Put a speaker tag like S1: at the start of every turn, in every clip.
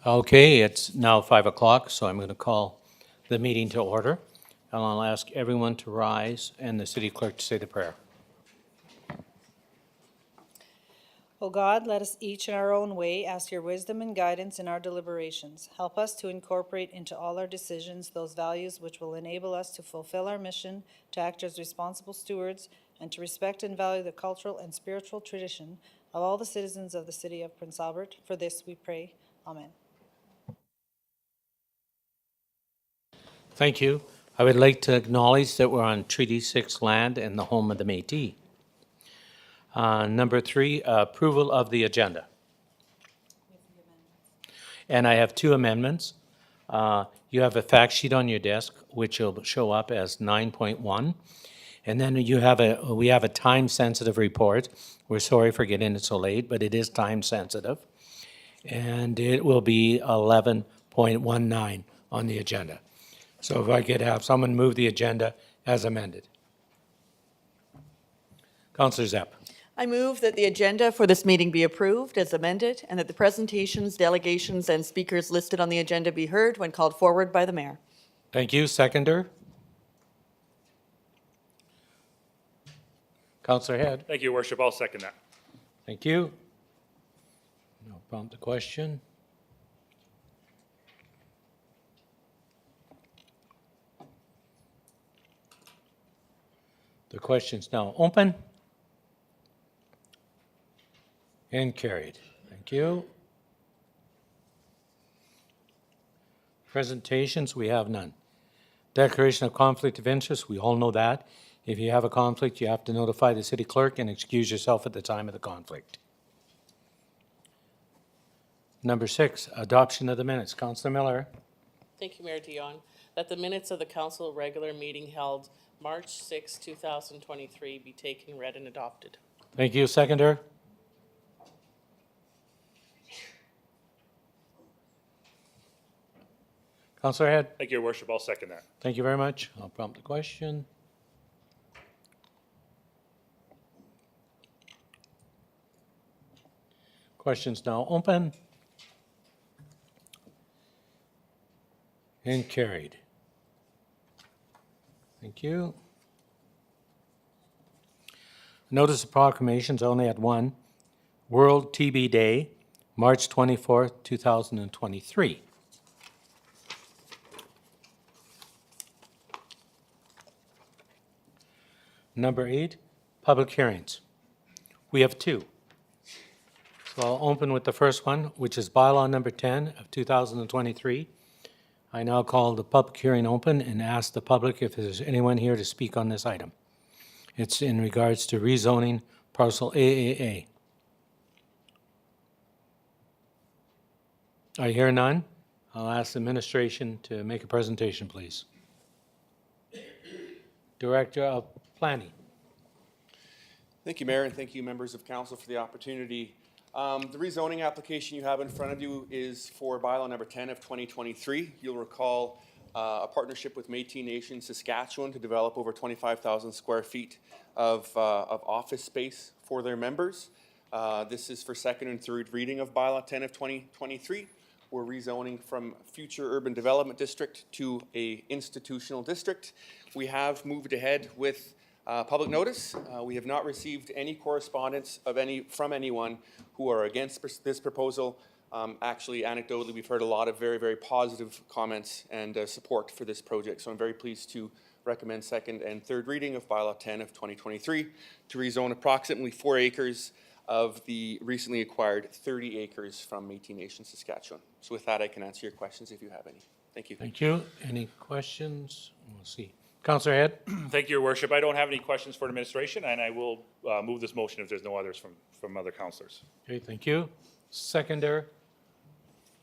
S1: Okay, it's now 5 o'clock, so I'm going to call the meeting to order. And I'll ask everyone to rise and the city clerk to say the prayer.
S2: O God, let us each in our own way ask your wisdom and guidance in our deliberations. Help us to incorporate into all our decisions those values which will enable us to fulfill our mission, to act as responsible stewards, and to respect and value the cultural and spiritual tradition of all the citizens of the city of Prince Albert. For this we pray. Amen.
S1: Thank you. I would like to acknowledge that we're on Treaty 6 land and the home of the Métis. Number 3, approval of the agenda. And I have 2 amendments. You have a fact sheet on your desk, which will show up as 9.1. And then we have a time-sensitive report. We're sorry for getting it so late, but it is time-sensitive. And it will be 11.19 on the agenda. So if I could have someone move the agenda as amended. Councillor Zepp.
S3: I move that the agenda for this meeting be approved as amended and that the presentations, delegations, and speakers listed on the agenda be heard when called forward by the mayor.
S1: Thank you. Seconder. Councillor Head.
S4: Thank you, Your Worship. I'll second that.
S1: Thank you. I'll prompt the question. The question's now open. And carried. Thank you. Presentations, we have none. Declaration of conflict of interest, we all know that. If you have a conflict, you have to notify the city clerk and excuse yourself at the time of the conflict. Number 6, adoption of the minutes. Councillor Miller.
S5: Thank you, Mayor Dion. That the minutes of the council regular meeting held March 6, 2023 be taken, read, and adopted.
S1: Thank you. Seconder. Councillor Head.
S4: Thank you, Your Worship. I'll second that.
S1: Thank you very much. I'll prompt the question. Question's now open. And carried. Thank you. Notice of proclamations only at 1. World TB Day, March 24th, 2023. Number 8, public hearings. We have 2. So I'll open with the first one, which is bylaw number 10 of 2023. I now call the public hearing open and ask the public if there's anyone here to speak on this item. It's in regards to rezoning parcel AAA. I hear none. I'll ask the administration to make a presentation, please. Director of Planning.
S6: Thank you, Mayor, and thank you, members of council, for the opportunity. The rezoning application you have in front of you is for bylaw number 10 of 2023. You'll recall a partnership with Métis Nation Saskatchewan to develop over 25,000 square feet of office space for their members. This is for second and third reading of bylaw 10 of 2023. We're rezoning from future urban development district to a institutional district. We have moved ahead with public notice. We have not received any correspondence from anyone who are against this proposal. Actually, anecdotally, we've heard a lot of very, very positive comments and support for this project. So I'm very pleased to recommend second and third reading of bylaw 10 of 2023 to rezone approximately 4 acres of the recently acquired 30 acres from Métis Nation Saskatchewan. So with that, I can answer your questions if you have any. Thank you.
S1: Thank you. Any questions? We'll see. Councillor Head.
S4: Thank you, Your Worship. I don't have any questions for administration, and I will move this motion if there's no others from other councillors.
S1: Okay, thank you. Seconder.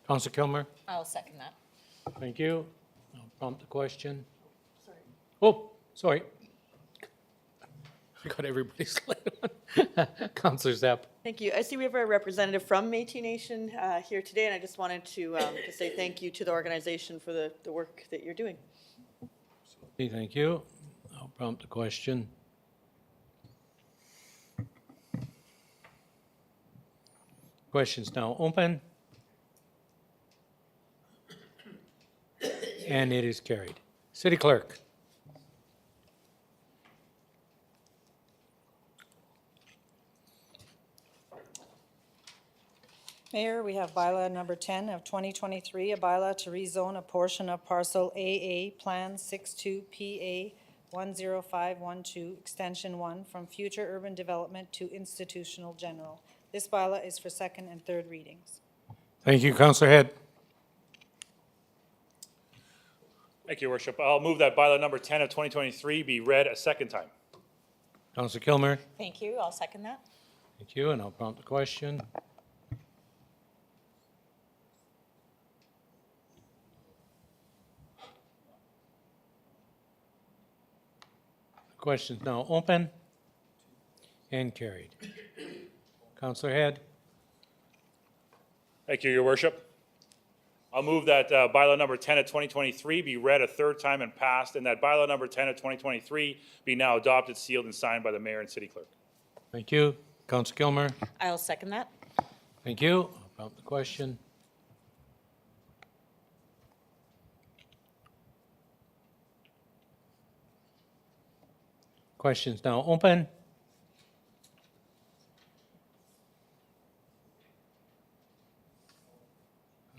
S1: Councillor Kilmer.
S5: I'll second that.
S1: Thank you. I'll prompt the question. Sorry. Oh, sorry. I got everybody's one. Councillor Zepp.
S3: Thank you. I see we have a representative from Métis Nation here today, and I just wanted to say thank you to the organization for the work that you're doing.
S1: Okay, thank you. I'll prompt the question. Questions now open. And it is carried. City Clerk.
S2: Mayor, we have bylaw number 10 of 2023, a bylaw to rezone a portion of parcel AA, Plan 62PA 10512, Extension 1, from future urban development to institutional general. This bylaw is for second and third readings.
S1: Thank you, Councillor Head.
S4: Thank you, Your Worship. I'll move that bylaw number 10 of 2023 be read a second time.
S1: Councillor Kilmer.
S3: Thank you. I'll second that.
S1: Thank you, and I'll prompt the question. The question is now open and carried. Councillor Head.
S4: Thank you, Your Worship. I'll move that bylaw number 10 of 2023 be read a third time and passed, and that bylaw number 10 of 2023 be now adopted, sealed, and signed by the mayor and city clerk.
S1: Thank you. Councillor Kilmer.
S3: I'll second that.
S1: Thank you. I'll prompt the question. Question's now open.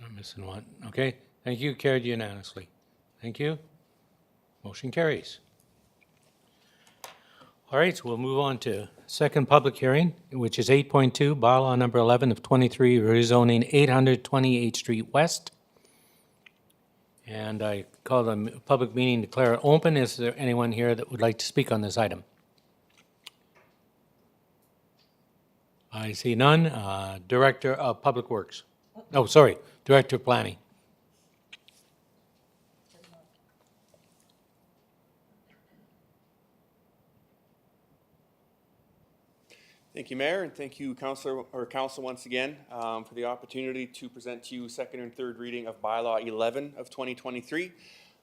S1: I'm missing one. Okay. Thank you. Carried unanimously. Thank you. Motion carries. All right, so we'll move on to second public hearing, which is 8.2, bylaw number 11 of 23, rezoning 828th Street West. And I call the public meeting, declare it open. Is there anyone here that would like to speak on this item? I see none. Director of Public Works. Oh, sorry, Director of Planning.
S6: Thank you, Mayor, and thank you, Council once again for the opportunity to present to you second and third reading of bylaw 11 of 2023.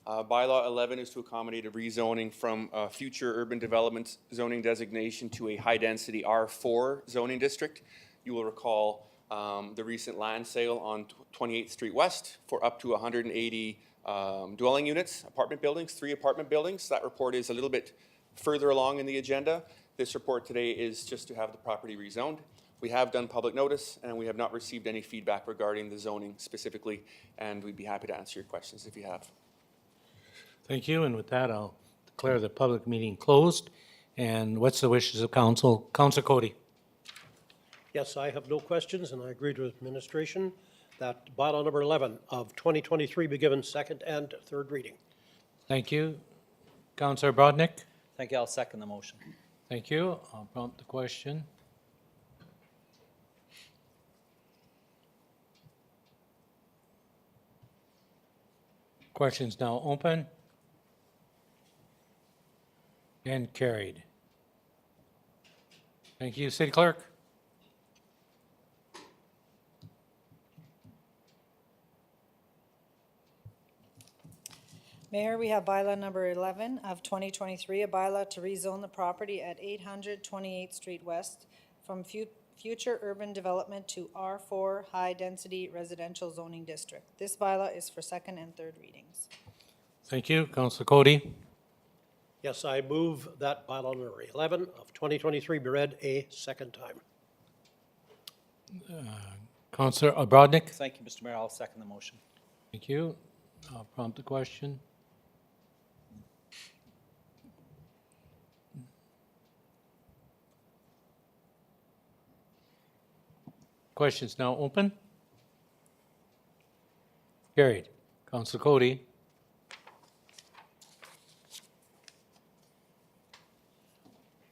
S6: Bylaw 11 is to accommodate a rezoning from future urban development zoning designation to a high-density R4 zoning district. You will recall the recent land sale on 28th Street West for up to 180 dwelling units, apartment buildings, 3 apartment buildings. That report is a little bit further along in the agenda. This report today is just to have the property rezoned. We have done public notice, and we have not received any feedback regarding the zoning specifically, and we'd be happy to answer your questions if you have.
S1: Thank you, and with that, I'll declare the public meeting closed. And what's the wishes of council? Councilor Cody.
S7: Yes, I have no questions, and I agreed with administration that bylaw number 11 of 2023 be given second and third reading.
S1: Thank you. Councilor Brodnick.
S8: Thank you. I'll second the motion.
S1: Thank you. I'll prompt the question. Question's now open and carried. Thank you, City Clerk.
S2: Mayor, we have bylaw number 11 of 2023, a bylaw to rezone the property at 828th Street West from future urban development to R4 high-density residential zoning district. This bylaw is for second and third readings.
S1: Thank you, Councilor Cody.
S7: Yes, I move that bylaw number 11 of 2023 be read a second time.
S1: Councilor Brodnick.
S8: Thank you, Mr. Mayor. I'll second the motion.
S1: Thank you. I'll prompt the question. Question's now open. Carried. Councilor Cody.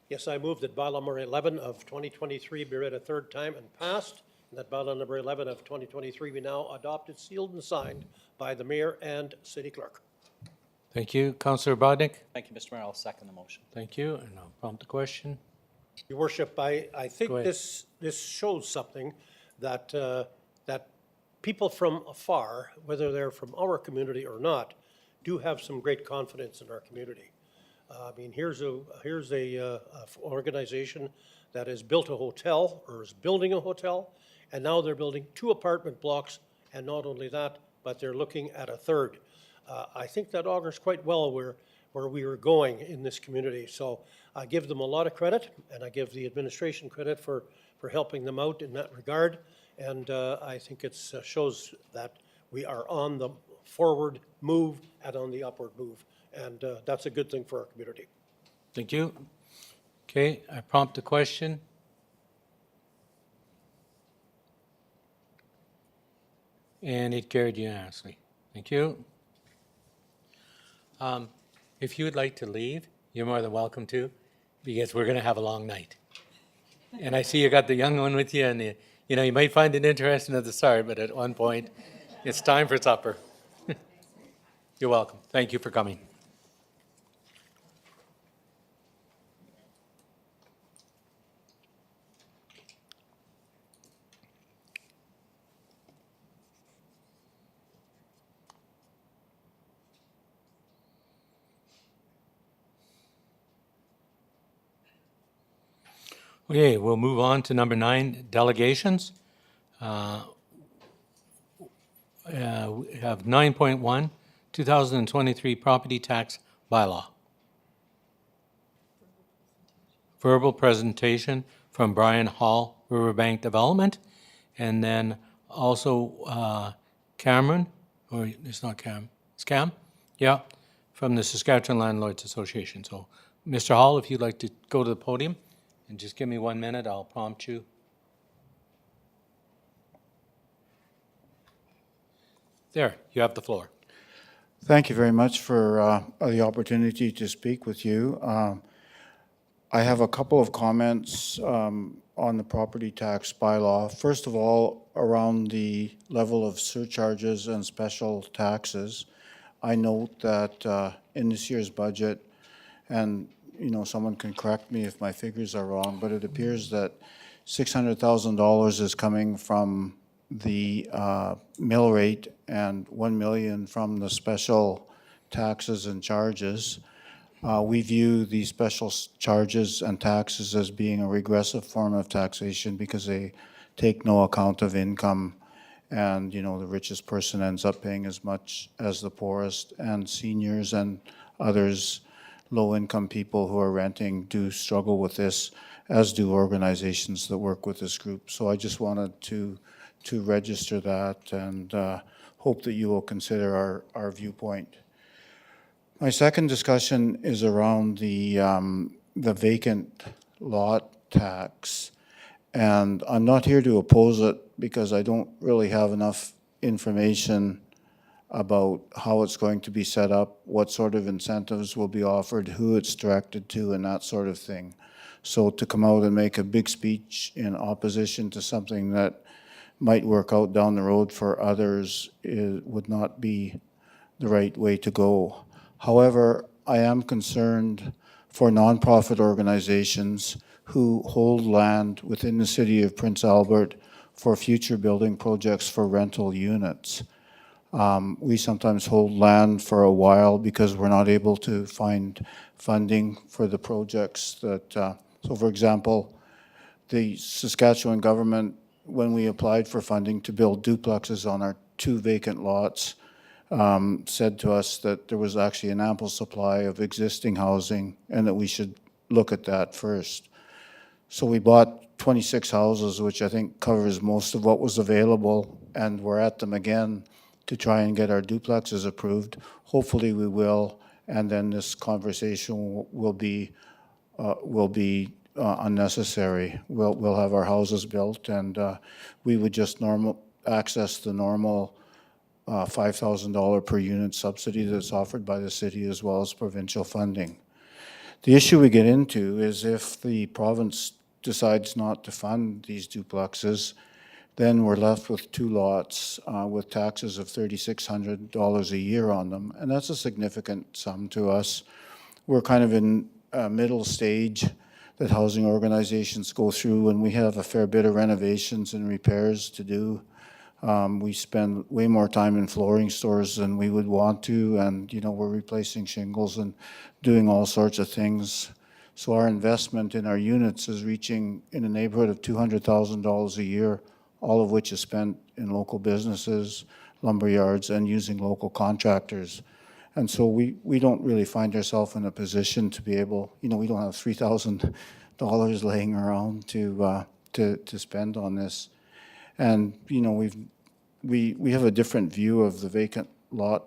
S7: Yes, I move that bylaw number 11 of 2023 be read a third time and passed, and that bylaw number 11 of 2023 be now adopted, sealed, and signed by the mayor and city clerk.
S1: Thank you. Councilor Brodnick.
S8: Thank you, Mr. Mayor. I'll second the motion.
S1: Thank you, and I'll prompt the question.
S7: Your worship, I think
S1: Go ahead.
S7: this shows something that, that people from afar, whether they're from our community or not, do have some great confidence in our community. I mean, here's a organization that has built a hotel or is building a hotel, and now they're building 2 apartment blocks, and not only that, but they're looking at a third. I think that augurs quite well where we are going in this community. So I give them a lot of credit, and I give the administration credit for helping them out in that regard. And I think it shows that we are on the forward move and on the upward move. And that's a good thing for our community.
S1: Thank you. Okay, I prompt a question. And it carried unanimously. Thank you. If you would like to leave, you're more than welcome to, because we're going to have a long night. And I see you got the young one with you, and you might find it interesting at the start, but at one point, it's time for supper. You're welcome. Thank you for coming. Okay, we'll move on to number 9, delegations. We have 9.1, 2023 property tax bylaw. Verbal presentation from Brian Hall, Riverbank Development, and then also Cameron, or it's not Cam, it's Cam? Yeah, from the Saskatchewan Landlords Association. So, Mr. Hall, if you'd like to go to the podium and just give me 1 minute, I'll prompt you. There, you have the floor.
S9: Thank you very much for the opportunity to speak with you. I have a couple of comments on the property tax bylaw. First of all, around the level of surcharges and special taxes. I note that in this year's budget, and someone can correct me if my figures are wrong, but it appears that $600,000 is coming from the mill rate and $1 million from the special taxes and charges. We view these special charges and taxes as being a regressive form of taxation because they take no account of income, and the richest person ends up paying as much as the poorest, and seniors and others, low-income people who are renting, do struggle with this, as do organizations that work with this group. So I just wanted to register that and hope that you will consider our viewpoint. My second discussion is around the vacant lot tax. And I'm not here to oppose it because I don't really have enough information about how it's going to be set up, what sort of incentives will be offered, who it's directed to, and that sort of thing. So to come out and make a big speech in opposition to something that might work out down the road for others would not be the right way to go. However, I am concerned for nonprofit organizations who hold land within the city of Prince Albert for future building projects for rental units. We sometimes hold land for a while because we're not able to find funding for the projects that, so for example, the Saskatchewan government, when we applied for funding to build duplexes on our 2 vacant lots, said to us that there was actually an ample supply of existing housing and that we should look at that first. So we bought 26 houses, which I think covers most of what was available, and we're at them again to try and get our duplexes approved. Hopefully we will, and then this conversation will be unnecessary. We'll have our houses built, and we would just access the normal $5,000 per unit subsidy that's offered by the city as well as provincial funding. The issue we get into is if the province decides not to fund these duplexes, then we're left with 2 lots with taxes of $3,600 a year on them, and that's a significant sum to us. We're kind of in a middle stage that housing organizations go through, and we have a fair bit of renovations and repairs to do. We spend way more time in flooring stores than we would want to, and we're replacing shingles and doing all sorts of things. So our investment in our units is reaching in the neighborhood of $200,000 a year, all of which is spent in local businesses, lumber yards and using local contractors. And so we don't really find ourselves in a position to be able, we don't have $3,000 laying around to spend on this. And, we have a different view of the vacant lot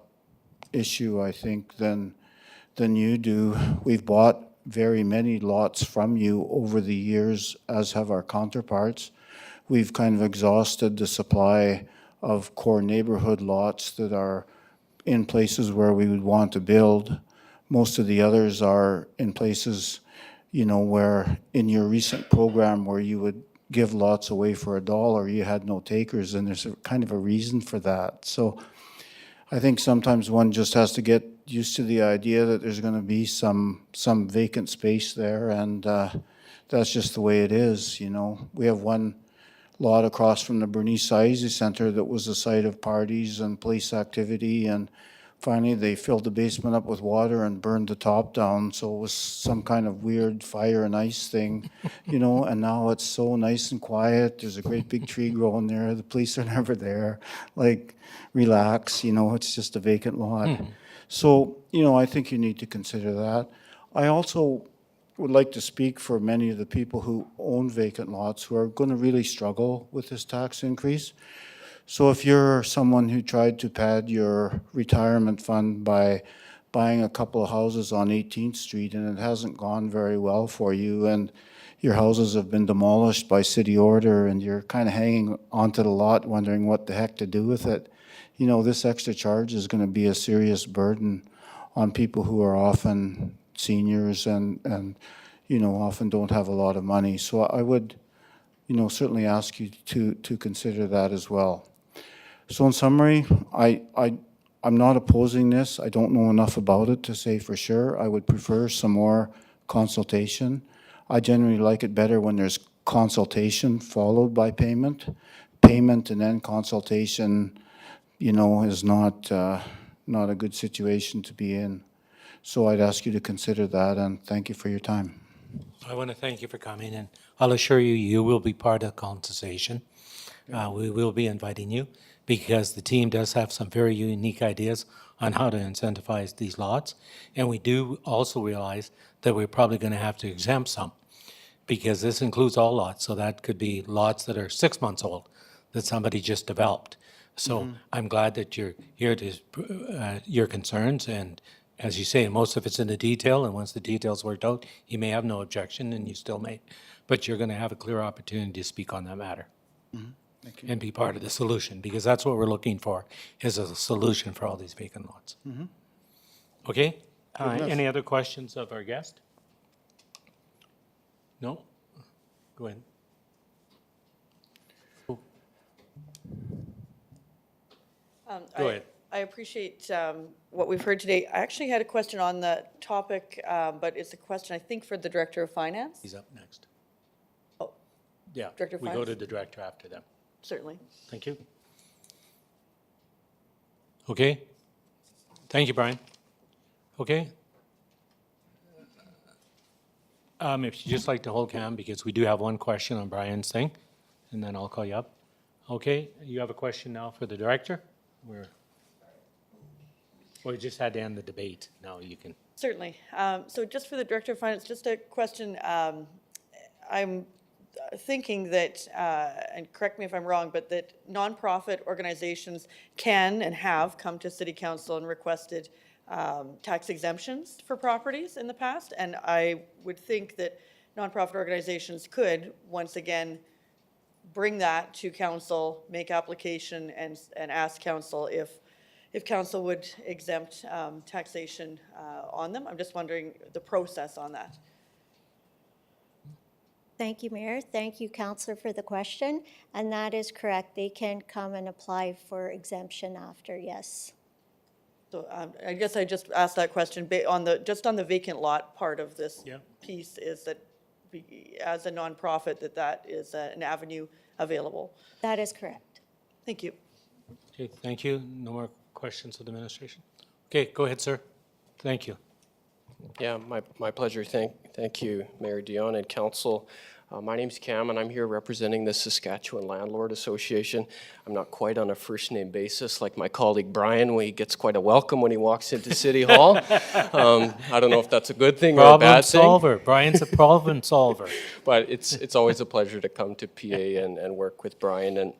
S9: issue, I think, than you do. We've bought very many lots from you over the years, as have our counterparts. We've kind of exhausted the supply of core neighborhood lots that are in places where we would want to build. Most of the others are in places, where in your recent program where you would give lots away for $1, you had no takers, and there's kind of a reason for that. So I think sometimes one just has to get used to the idea that there's going to be some vacant space there, and that's just the way it is. We have one lot across from the Bernice Saizi Center that was a site of parties and police activity, and finally they filled the basement up with water and burned the top down, so it was some kind of weird fire and ice thing, and now it's so nice and quiet. There's a great big tree growing there. The police are never there. Relax, it's just a vacant lot. So, I think you need to consider that. I also would like to speak for many of the people who own vacant lots who are going to really struggle with this tax increase. So if you're someone who tried to pad your retirement fund by buying a couple of houses on 18th Street and it hasn't gone very well for you, and your houses have been demolished by city order and you're kind of hanging onto the lot wondering what the heck to do with it, this extra charge is going to be a serious burden on people who are often seniors and often don't have a lot of money. So I would, certainly ask you to consider that as well. So in summary, I'm not opposing this. I don't know enough about it to say for sure. I would prefer some more consultation. I generally like it better when there's consultation followed by payment. Payment and then consultation, is not a good situation to be in. So I'd ask you to consider that, and thank you for your time.
S1: I want to thank you for coming, and I'll assure you, you will be part of the conversation. We will be inviting you, because the team does have some very unique ideas on how to incentivize these lots. And we do also realize that we're probably going to have to exempt some, because this includes all lots. So that could be lots that are 6 months old that somebody just developed. So I'm glad that you're here to your concerns, and as you say, most of it's in the detail, and once the detail's worked out, you may have no objection, and you still may. But you're going to have a clear opportunity to speak on that matter.
S9: Thank you.
S1: And be part of the solution, because that's what we're looking for, is a solution for all these vacant lots. Okay? Any other questions of our guest? No? Go ahead. Go ahead.
S3: I appreciate what we've heard today. I actually had a question on the topic, but it's a question, I think, for the Director of Finance.
S1: He's up next.
S3: Oh,
S1: Yeah,
S3: Director of
S1: we go
S3: Finance?
S1: to the director after them.
S3: certainly.
S1: Thank you. Okay? Thank you, Brian. Okay? If you'd just like to hold cam, because we do have one question on Brian's thing, and then I'll call you up. Okay, you have a question now for the director? Well, you just had to end the debate. Now you can.
S3: Certainly. So just for the Director of Finance, just a question. I'm thinking that, and correct me if I'm wrong, but that nonprofit organizations can and have come to City Council and requested tax exemptions for properties in the past. And I would think that nonprofit organizations could, once again, bring that to council, make application, and ask council if council would exempt taxation on them. I'm just wondering the process on that.
S10: Thank you, Mayor. Thank you, Councillor, for the question. And that is correct. They can come and apply for exemption after, yes.
S3: So I guess I just asked that question just on the vacant lot part of this
S1: Yeah.
S3: piece, is that as a nonprofit, that is an avenue available.
S10: That is correct.
S3: Thank you.
S1: Okay, thank you. No more questions of the administration? Okay, go ahead, sir. Thank you.
S11: Yeah, my pleasure. Thank you, Mayor Dion and Council. My name's Cam, and I'm here representing the Saskatchewan Landlord Association. I'm not quite on a first-name basis like my colleague Brian, where he gets quite a welcome when he walks into City Hall. I don't know if that's a good thing or a
S1: Problem
S11: bad thing.
S1: solver. Brian's a problem solver.
S11: But it's always a pleasure to come to PA and work with Brian. And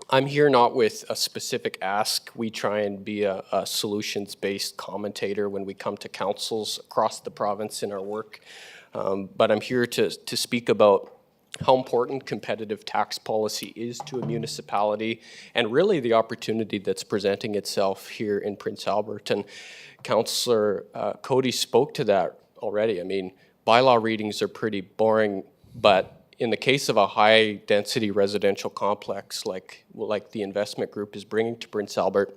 S11: I'm here not with a specific ask. We try and be a solutions-based commentator when we come to councils across the province in our work. But I'm here to speak about how important competitive tax policy is to a municipality and really the opportunity that's presenting itself here in Prince Albert. And Councillor Cody spoke to that already. I mean, bylaw readings are pretty boring, but in the case of a high-density residential complex like the investment group is bringing to Prince Albert,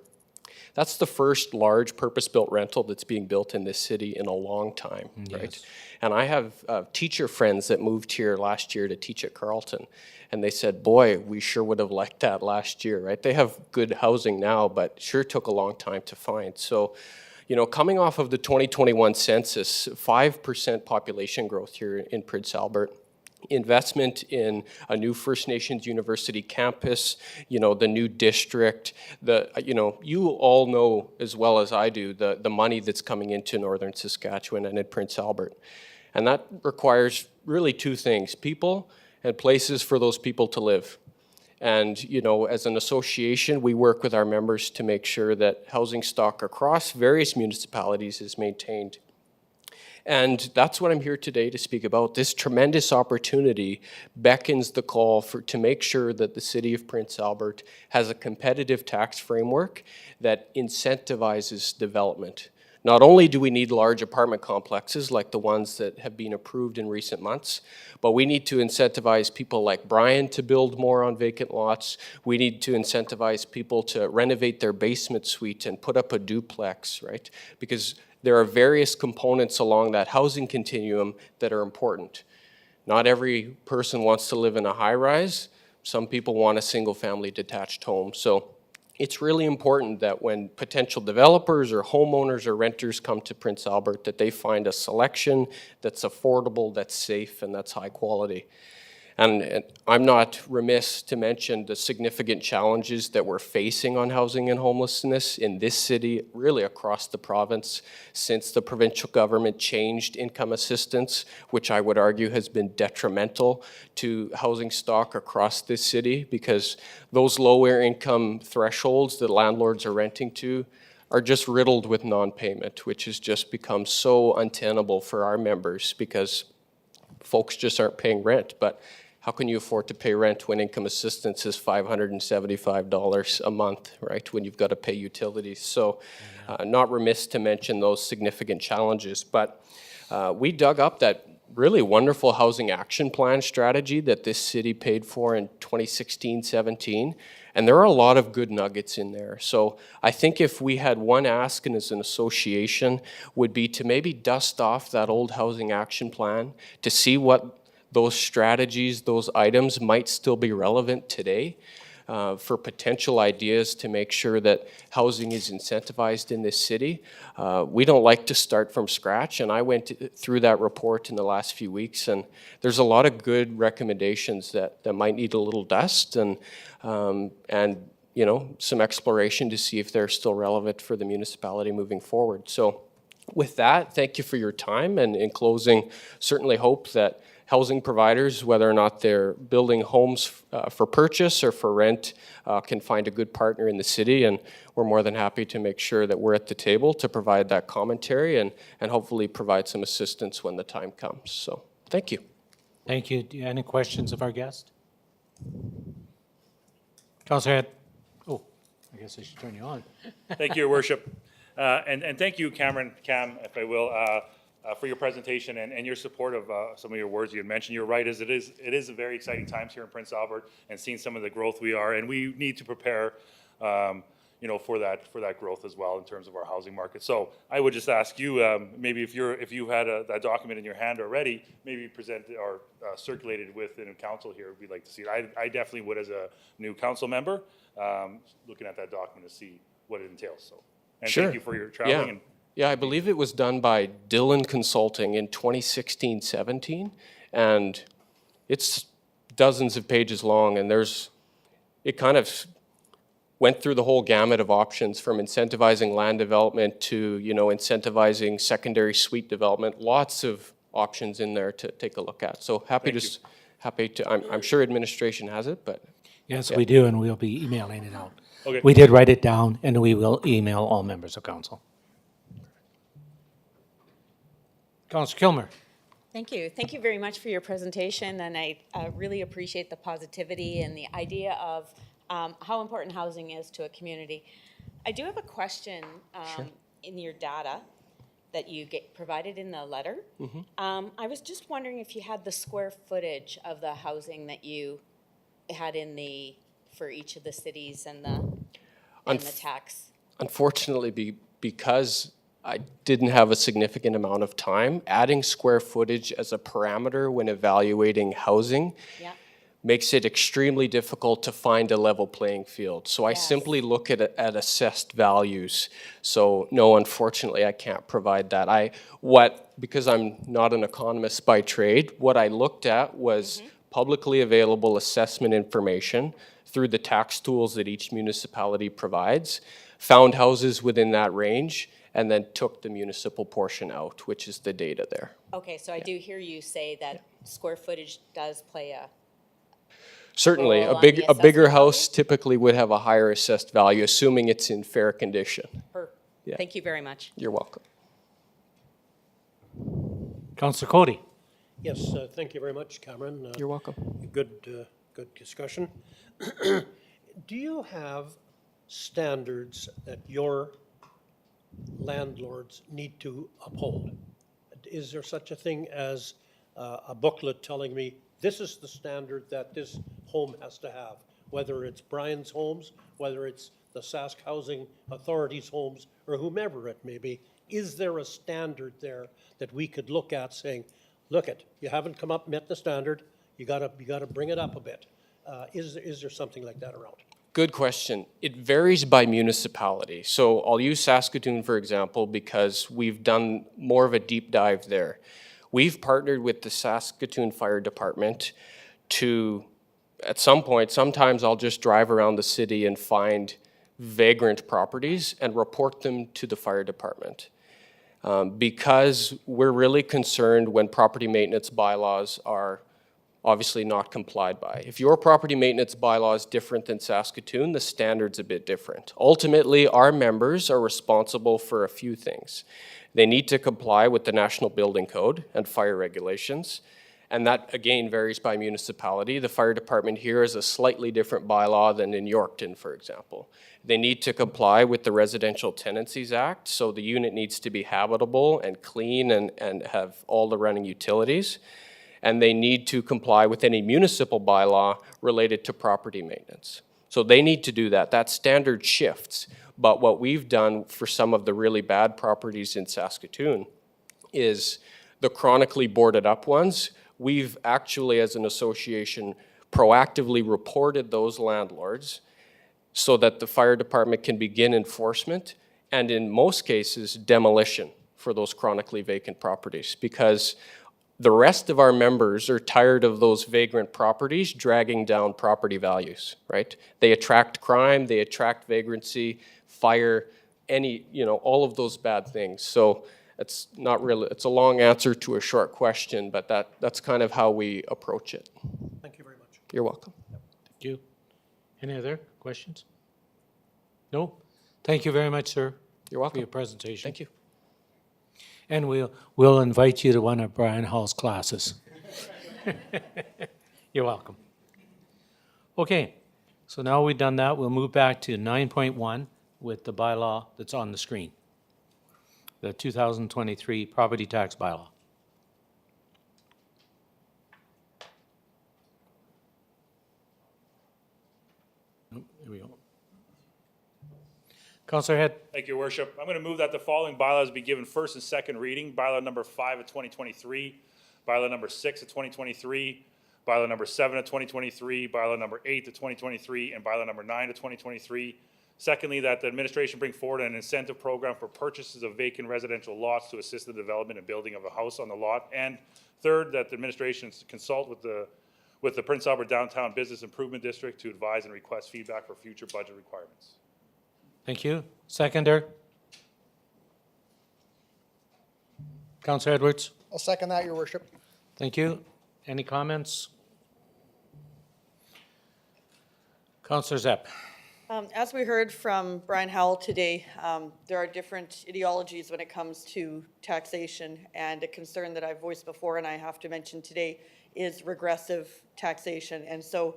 S11: that's the first large purpose-built rental that's being built in this city in a long time, right? And I have teacher friends that moved here last year to teach at Carleton, and they said, boy, we sure would have liked that last year, right? They have good housing now, but sure took a long time to find. So, you know, coming off of the 2021 census, 5% population growth here in Prince Albert, investment in a new First Nations University campus, you know, the new district, you all know as well as I do the money that's coming into Northern Saskatchewan and in Prince Albert. And that requires really two things: people and places for those people to live. And, you know, as an association, we work with our members to make sure that housing stock across various municipalities is maintained. And that's what I'm here today to speak about. This tremendous opportunity beckons the call to make sure that the City of Prince Albert has a competitive tax framework that incentivizes development. Not only do we need large apartment complexes like the ones that have been approved in recent months, but we need to incentivize people like Brian to build more on vacant lots. We need to incentivize people to renovate their basement suite and put up a duplex, right? Because there are various components along that housing continuum that are important. Not every person wants to live in a high-rise. Some people want a single-family detached home. So it's really important that when potential developers or homeowners or renters come to Prince Albert, that they find a selection that's affordable, that's safe, and that's high quality. And I'm not remiss to mention the significant challenges that we're facing on housing and homelessness in this city, really across the province, since the provincial government changed income assistance, which I would argue has been detrimental to housing stock across this city, because those lower income thresholds that landlords are renting to are just riddled with non-payment, which has just become so untenable for our members because folks just aren't paying rent. But how can you afford to pay rent when income assistance is $575 a month, right, when you've got to pay utilities? So not remiss to mention those significant challenges. But we dug up that really wonderful housing action plan strategy that this city paid for in 2016-17, and there are a lot of good nuggets in there. So I think if we had one ask, and as an association, would be to maybe dust off that old housing action plan to see what those strategies, those items might still be relevant today for potential ideas to make sure that housing is incentivized in this city. We don't like to start from scratch, and I went through that report in the last few weeks, and there's a lot of good recommendations that might need a little dust and you know, some exploration to see if they're still relevant for the municipality moving forward. So with that, thank you for your time, and in closing, certainly hope that housing providers, whether or not they're building homes for purchase or for rent, can find a good partner in the city, and we're more than happy to make sure that we're at the table to provide that commentary and hopefully provide some assistance when the time comes. So, thank you.
S1: Thank you. Do you have any questions of our guest? Councillor Head. Oh, I guess I should turn you on.
S4: Thank you, Your Worship. And thank you, Cam, if I will, for your presentation and your support of some of your words you had mentioned. You're right, it is a very exciting times here in Prince Albert, and seeing some of the growth we are, and we need to prepare, you know, for that growth as well in terms of our housing market. So I would just ask you, maybe if you had that document in your hand already, maybe present or circulate it within council here. We'd like to see it. I definitely would, as a new council member, looking at that document to see what it entails. So, and
S11: Sure.
S4: thank you for your traveling.
S11: Yeah.
S4: And
S11: Yeah, I believe it was done by Dillon Consulting in 2016-17, and it's dozens of pages long, and it kind of went through the whole gamut of options from incentivizing land development to, incentivizing secondary suite development. Lots of options in there to take a look at. So happy to, I'm sure administration has it, but
S1: Yes, we do, and we'll be emailing it out.
S4: Okay.
S1: We did write it down, and we will email all members of council. Councilor Kilmer.
S12: Thank you. Thank you very much for your presentation, and I really appreciate the positivity and the idea of how important housing is to a community. I do have a question in your data that you provided in the letter. I was just wondering if you had the square footage of the housing that you had for each of the cities and the tax.
S11: unfortunately, because I didn't have a significant amount of time, adding square footage as a parameter when evaluating housing
S12: Yeah.
S11: makes it extremely difficult to find a level playing field. So I
S12: Yes.
S11: simply look at assessed values. So no, unfortunately, I can't provide that. Because I'm not an economist by trade, what I looked at was publicly available assessment information through the tax tools that each municipality provides, found houses within that range, and then took the municipal portion out, which is the data there.
S12: Okay, so I do hear you say that square footage does play a
S11: Certainly,
S12: Role
S11: a
S12: on the
S11: bigger
S12: assessment
S11: house typically would have a higher assessed value, assuming it's in fair condition. Yeah.
S12: Thank you very much.
S11: You're welcome.
S1: Councilor Cody.
S7: Yes, thank you very much, Cameron.
S11: You're welcome.
S7: Good discussion. Do you have standards that your landlords need to uphold? Is there such a thing as a booklet telling me this is the standard that this home has to have, whether it's Brian's Homes, whether it's the Sask Housing Authority's homes, or whomever it may be? Is there a standard there that we could look at saying, look you haven't met the standard, you gotta bring it up a bit? Is there something like that around?
S11: Good question. It varies by municipality. So I'll use Saskatoon, for example, because we've done more of a deep dive there. We've partnered with the Saskatoon Fire Department to, at some point, sometimes I'll just drive around the city and find vagrant properties and report them to the fire department. Because we're really concerned when property maintenance bylaws are obviously not complied by. If your property maintenance bylaw is different than Saskatoon, the standard's a bit different. Ultimately, our members are responsible for a few things. They need to comply with the National Building Code and fire regulations, and that again varies by municipality. The fire department here is a slightly different bylaw than in Yorkton, for example. They need to comply with the Residential Tenancies Act, so the unit needs to be habitable and clean and have all the running utilities. And they need to comply with any municipal bylaw related to property maintenance. So they need to do that. That standard shifts. But what we've done for some of the really bad properties in Saskatoon is the chronically boarded up ones. We've actually, as an association, proactively reported those landlords so that the fire department can begin enforcement and in most cases demolition for those chronically vacant properties, because the rest of our members are tired of those vagrant properties dragging down property values, right? They attract crime, they attract vagrancy, fire, all of those bad things. So it's not really, it's a long answer to a short question, but that's kind of how we approach it.
S7: Thank you very much.
S11: You're welcome.
S1: Thank you. Any other questions? No? Thank you very much, sir.
S11: You're welcome.
S1: For your presentation.
S11: Thank you.
S1: And we'll invite you to one of Brian Hall's classes. You're welcome. Okay, so now we've done that, we'll move back to 9.1 with the bylaw that's on the screen. The 2023 property tax bylaw. There we go. Councilor Head.
S4: Thank you, Your Worship. I'm going to move that the following bylaws be given first and second reading. Bylaw number 5 of 2023, bylaw number 6 of 2023, bylaw number 7 of 2023, bylaw number 8 of 2023, and bylaw number 9 of 2023. Secondly, that the administration bring forward an incentive program for purchases of vacant residential lots to assist the development and building of a house on the lot. And third, that the administration consult with the with the Prince Albert Downtown Business Improvement District to advise and request feedback for future budget requirements.
S1: Thank you. Seconder? Councillor Edwards?
S13: I'll second that, Your Worship.
S1: Thank you. Any comments? Councillor Zepp?
S3: As we heard from Brian Howell today, there are different ideologies when it comes to taxation, and a concern that I've voiced before and I have to mention today is regressive taxation. And so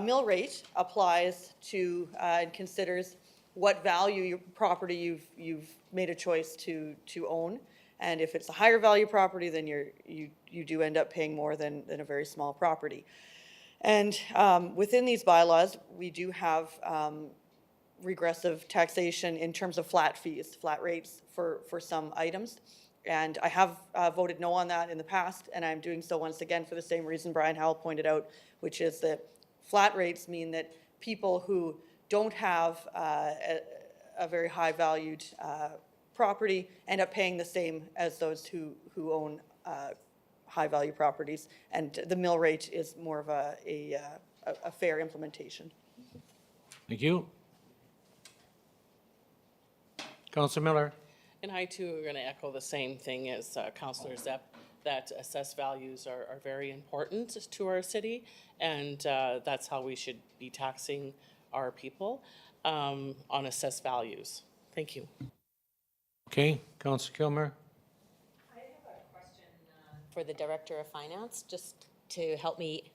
S3: mill rate applies to and considers what value your property you've made a choice to own. And if it's a higher value property, then you do end up paying more than a very small property. And within these bylaws, we do have regressive taxation in terms of flat fees, flat rates for some items. And I have voted no on that in the past, and I'm doing so once again for the same reason Brian Howell pointed out, which is that flat rates mean that people who don't have a very high valued property end up paying the same as those who own high-value properties, and the mill rate is more of a fair implementation.
S1: Thank you. Councillor Miller?
S5: And I too are going to echo the same thing as Councillor Zepp, that assessed values are very important to our city, and that's how we should be taxing our people on assessed values. Thank you.
S1: Okay, Councillor Kilmer?
S12: For the Director of Finance, just to help me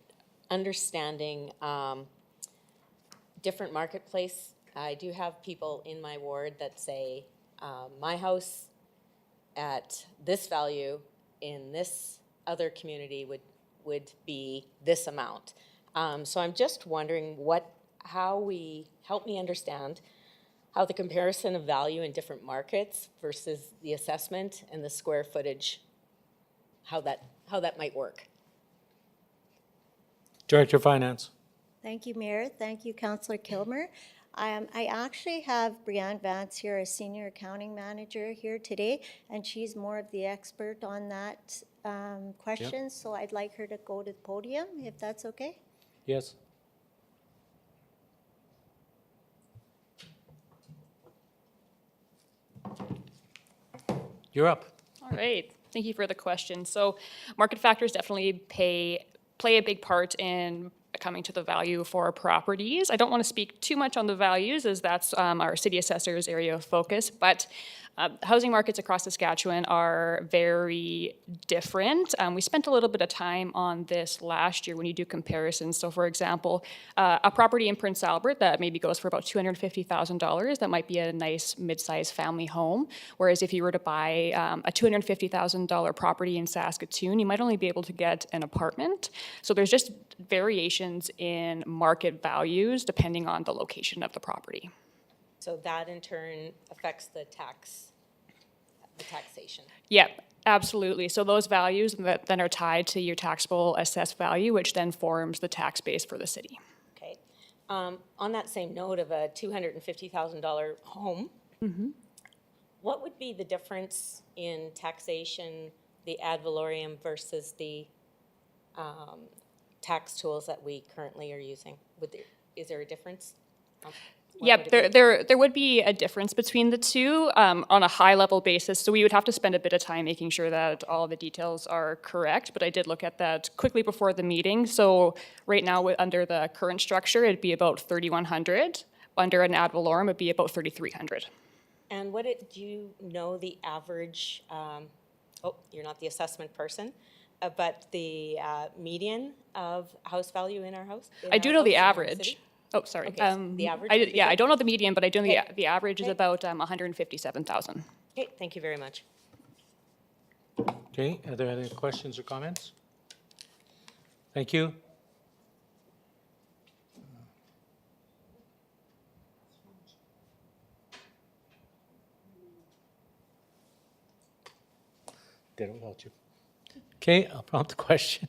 S12: understanding different marketplace. I do have people in my ward that say, my house at this value in this other community would be this amount. So I'm just wondering how we help me understand how the comparison of value in different markets versus the assessment and the square footage, how that might work.
S1: Director of Finance?
S10: Thank you, Mayor. Thank you, Councillor Kilmer. I actually have Brianne Vance here, a senior accounting manager here today, and she's more of the expert on that question. Yep. So I'd like her to go to the podium, if that's okay.
S1: Yes. You're up.
S14: All right. Thank you for the question. So market factors definitely play a big part in coming to the value for properties. I don't want to speak too much on the values, as that's our city assessor's area of focus, but housing markets across Saskatchewan are very different. We spent a little bit of time on this last year when you do comparisons. So for example, a property in Prince Albert that maybe goes for about $250,000, that might be a nice mid-sized family home. Whereas if you were to buy a $250,000 property in Saskatoon, you might only be able to get an apartment. So there's just variations in market values depending on the location of the property.
S12: So that in turn affects the taxation.
S14: Yep, absolutely. So those values that then are tied to your taxable assessed value, which then forms the tax base for the city.
S12: Okay. On that same note of a $250,000 home, what would be the difference in taxation, the ad valorem versus the tax tools that we currently are using? Is there a difference?
S14: Yep, there would be a difference between the two on a high level basis. So we would have to spend a bit of time making sure that all the details are correct, but I did look at that quickly before the meeting. So right now under the current structure, it'd be about $3,100. Under an ad valorem, it'd be about $3,300.
S12: And do you know the average, you're not the assessment person, but the median of house value in our house?
S14: I do know the average. Oh, sorry.
S12: Okay, so the average?
S14: I don't know the median, but I do know the average is about 157,000.
S12: Okay, thank you very much.
S1: Okay, are there any questions or comments? Thank you. Did it without you. Okay, I'll prompt the question.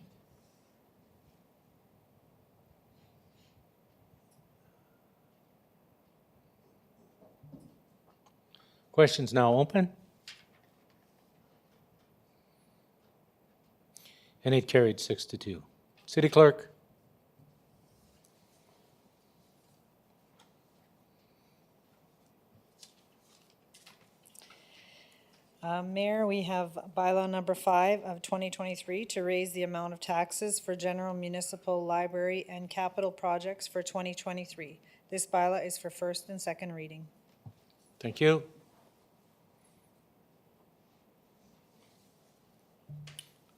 S1: Questions now open. And it carried 6-2. City Clerk?
S2: Mayor, we have bylaw number 5 of 2023 to raise the amount of taxes for general municipal library and capital projects for 2023. This bylaw is for first and second reading.
S1: Thank you.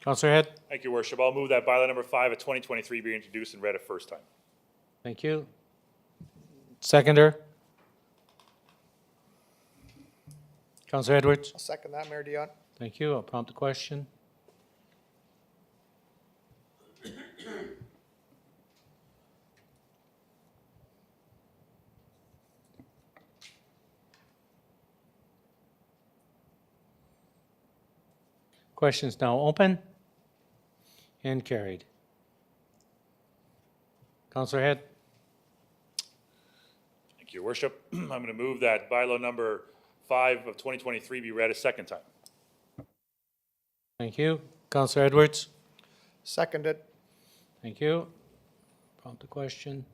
S1: Counselor Head?
S4: Thank you, Worship. I'll move that bylaw number 5 of 2023 be introduced and read a first time.
S1: Thank you. Seconder? Counselor Edwards?
S13: I'll second that, Mayor Dion.
S1: Thank you. I'll prompt the question. Questions now open and carried. Counselor Head?
S4: Thank you, Your Worship. I'm going to move that bylaw number 5 of 2023 be read a second time.
S1: Thank you. Counselor Edwards?
S13: Seconded.
S1: Thank you. Prompt the question.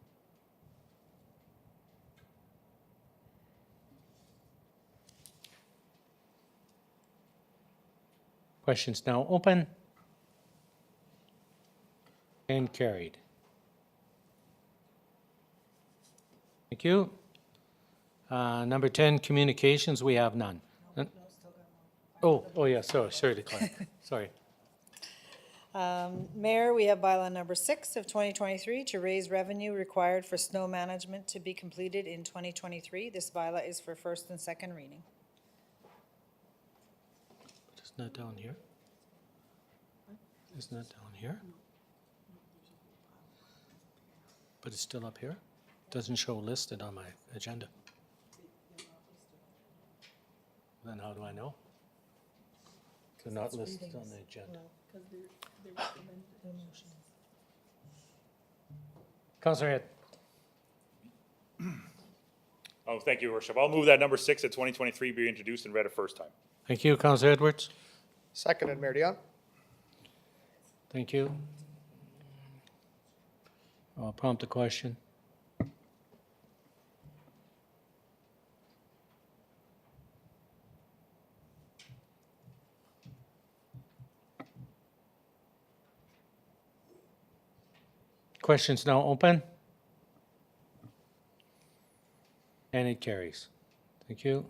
S1: Questions now open and carried. Thank you. Number 10, communications, we have none. Oh, yeah, sorry, decline. Sorry.
S2: Mayor, we have bylaw number 6 of 2023 to raise revenue required for snow management to be completed in 2023. This bylaw is for first and second reading.
S1: It's not down here? It's not down here? But it's still up here? Doesn't show listed on my agenda. Then how do I know? They're not listed on the agenda. Councilor Head.
S4: Oh, thank you, Your Worship. I'll move that number 6 of 2023 be introduced and read a first time.
S1: Thank you, Councilor Edwards.
S13: Seconded, Mayor Dion.
S1: Thank you. I'll prompt the question. Questions now open. And it carries. Thank you.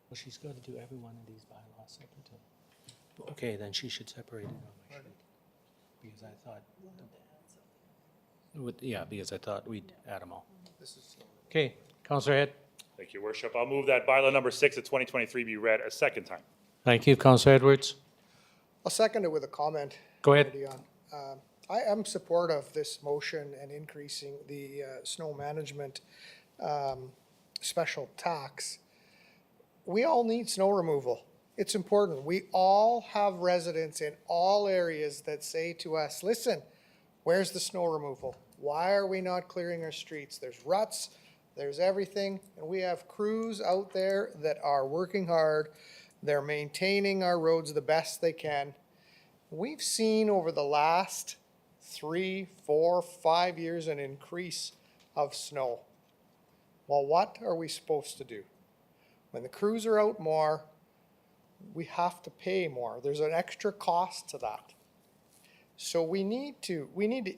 S1: Well, she's got to do every one of these bylaws separately. Okay, then she should separate it on my sheet. Because I thought, because I thought we'd add them all. Okay, Councilor Head.
S4: Thank you, Your Worship. I'll move that bylaw number 6 of 2023 be read a second time.
S1: Thank you, Councilor Edwards.
S13: I'll second it with a comment.
S1: Go ahead.
S13: Mayor Dion. I am supportive of this motion and increasing the snow management special tax. We all need snow removal. It's important. We all have residents in all areas that say to us, listen, where's the snow removal? Why are we not clearing our streets? There's ruts, there's everything, and we have crews out there that are working hard. They're maintaining our roads the best they can. We've seen over the last 3, 4, 5 years an increase of snow. Well, what are we supposed to do? When the crews are out more, we have to pay more. There's an extra cost to that. So we need to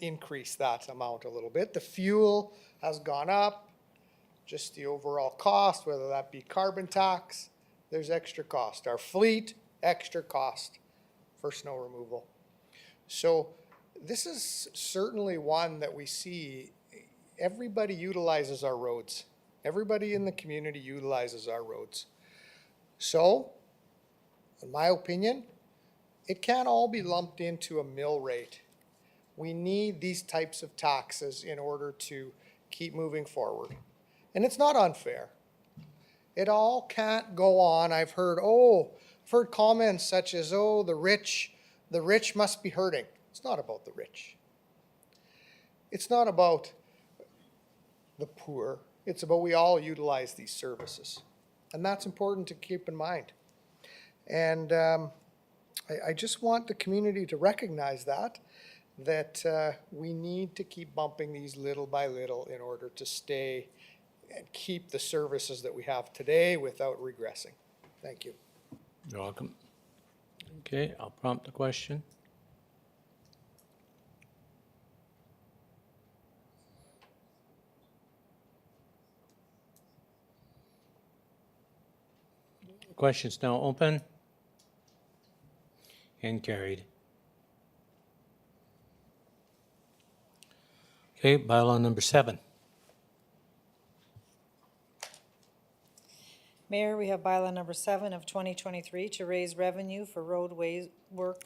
S13: increase that amount a little bit. The fuel has gone up, just the overall cost, whether that be carbon tax, there's extra cost. Our fleet, extra cost for snow removal. So this is certainly one that we see. Everybody utilizes our roads. Everybody in the community utilizes our roads. So, in my opinion, it can't all be lumped into a mill rate. We need these types of taxes in order to keep moving forward. And it's not unfair. It all can't go on. I've heard comments such as, the rich must be hurting. It's not about the rich. It's not about the poor. It's about we all utilize these services. And that's important to keep in mind. And I just want the community to recognize that we need to keep bumping these little by little in order to stay and keep the services that we have today without regressing. Thank you.
S1: You're welcome. Okay, I'll prompt the question. Question's now open and carried. Okay, bylaw number 7.
S2: Mayor, we have bylaw number 7 of 2023 to raise revenue for roadway work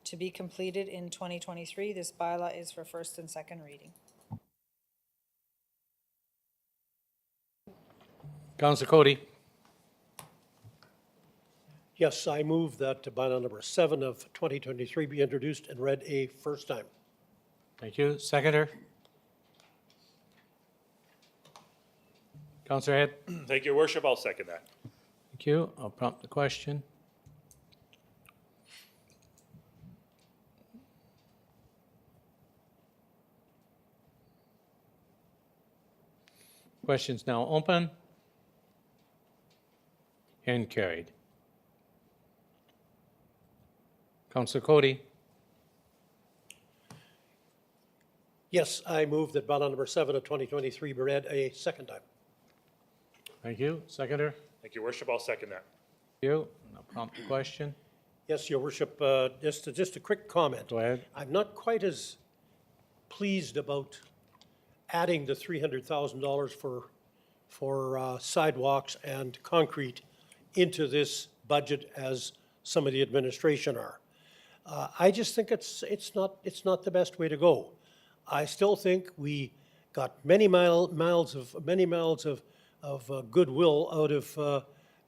S2: to be completed in 2023. This bylaw is for first and second reading.
S1: Councillor Cody.
S7: Yes, I move that bylaw number 7 of 2023 be introduced and read a first time.
S1: Thank you. Seconder. Councillor Head.
S4: Thank you, Your Worship. I'll second that.
S1: Thank you. I'll prompt the question. Question's now open and carried. Councillor Cody.
S7: Yes, I move that bylaw number 7 of 2023 be read a second time.
S1: Thank you. Seconder.
S4: Thank you, Your Worship. I'll second that.
S1: Thank you. I'll prompt the question.
S7: Yes, Your Worship, just a quick comment.
S1: Go ahead.
S7: I'm not quite as pleased about adding the $300,000 for sidewalks and concrete into this budget as some of the administration are. I just think it's not the best way to go. I still think we got many miles of goodwill out of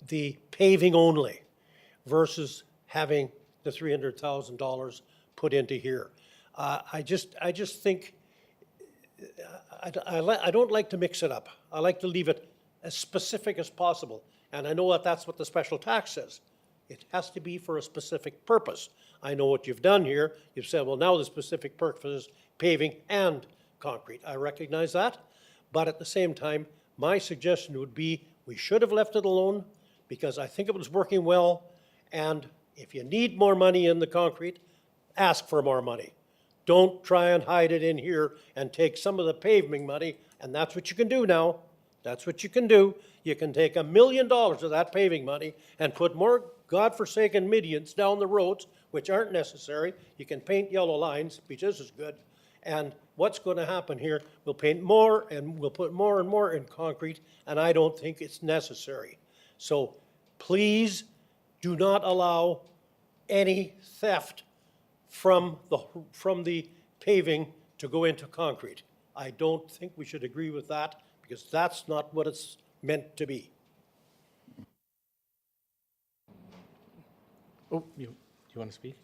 S7: the paving only versus having the $300,000 put into here. I just think I don't like to mix it up. I like to leave it as specific as possible. And I know that that's what the special tax says. It has to be for a specific purpose. I know what you've done here. You've said, well, now the specific purpose is paving and concrete. I recognize that. But at the same time, my suggestion would be we should have left it alone because I think it was working well. And if you need more money in the concrete, ask for more money. Don't try and hide it in here and take some of the paving money, and that's what you can do now. That's what you can do. You can take $1 million of that paving money and put more godforsaken medians down the roads, which aren't necessary. You can paint yellow lines, which is as good. And what's going to happen here, we'll paint more and we'll put more and more in concrete, and I don't think it's necessary. So please do not allow any theft from the paving to go into concrete. I don't think we should agree with that because that's not what it's meant to be.
S1: Oh, you want to speak?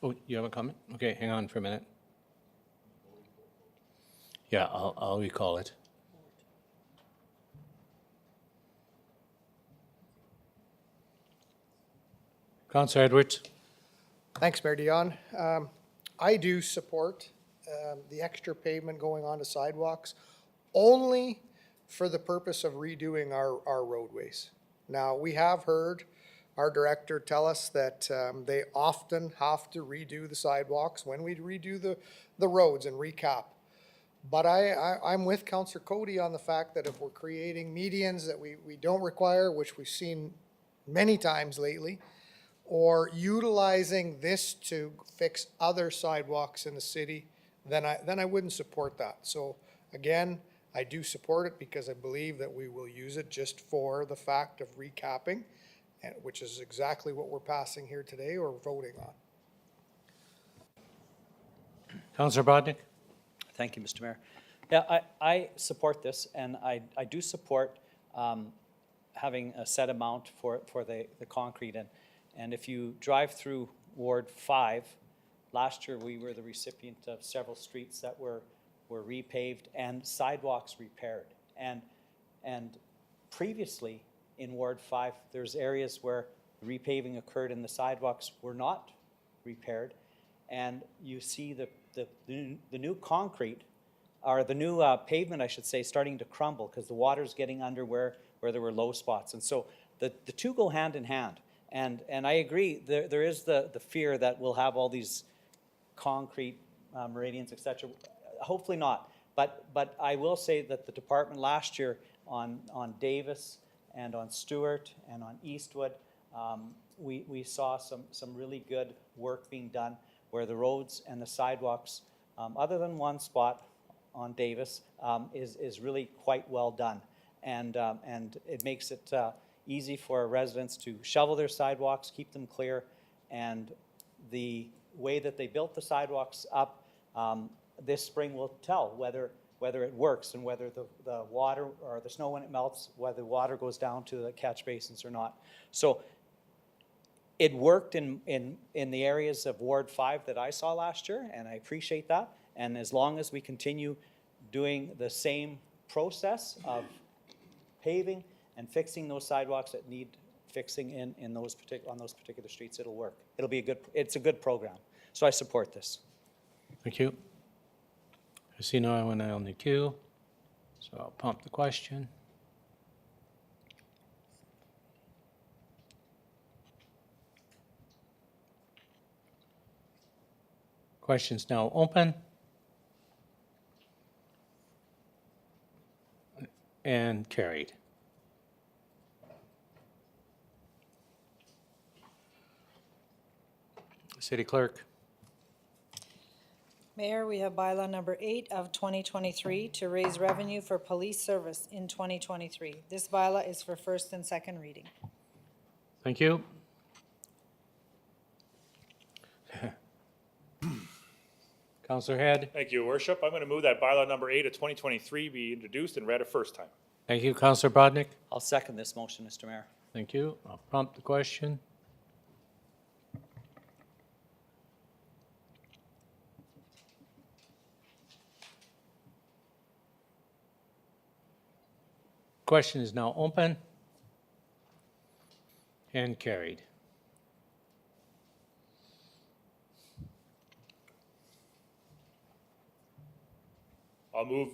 S1: Oh, you have a comment? Okay, hang on for a minute. Yeah, I'll recall it. Councillor Edwards.
S13: Thanks, Mayor Dion. I do support the extra pavement going on to sidewalks only for the purpose of redoing our roadways. Now, we have heard our director tell us that they often have to redo the sidewalks when we redo the roads and recap. But I'm with Councillor Cody on the fact that if we're creating medians that we don't require, which we've seen many times lately, or utilizing this to fix other sidewalks in the city, then I wouldn't support that. So again, I do support it because I believe that we will use it just for the fact of recapping, which is exactly what we're passing here today or voting on.
S1: Councillor Bodnick.
S8: Thank you, Mr. Mayor. Yeah, I support this, and I do support having a set amount for the concrete. And if you drive through Ward 5, last year we were the recipient of several streets that were repaved and sidewalks repaired. And previously in Ward 5, there's areas where repaving occurred and the sidewalks were not repaired. And you see the new concrete or the new pavement, I should say, starting to crumble because the water's getting under where there were low spots. And so the two go hand in hand. And I agree, there is the fear that we'll have all these concrete meridians, et cetera. Hopefully not. But I will say that the department last year on Davis and on Stewart and on Eastwood, we saw some really good work being done where the roads and the sidewalks, other than one spot on Davis, is really quite well done. And it makes it easy for residents to shovel their sidewalks, keep them clear, and the way that they built the sidewalks up this spring will tell whether it works and whether the water or the snow when it melts, whether the water goes down to the catch basins or not. So it worked in the areas of Ward 5 that I saw last year, and I appreciate that. And as long as we continue doing the same process of paving and fixing those sidewalks that need fixing on those particular streets, it'll work. It's a good program. So I support this.
S1: Thank you. I see no one on the queue, so I'll pump the question. Question's now open. And carried. City Clerk.
S2: Mayor, we have bylaw number 8 of 2023 to raise revenue for police service in 2023. This bylaw is for first and second reading.
S1: Thank you. Councillor Head.
S4: Thank you, Your Worship. I'm going to move that bylaw number 8 of 2023 be introduced and read a first time.
S1: Thank you, Councillor Bodnick.
S8: I'll second this motion, Mr. Mayor.
S1: Thank you. I'll prompt the question. Question is now open and carried.
S4: I'll move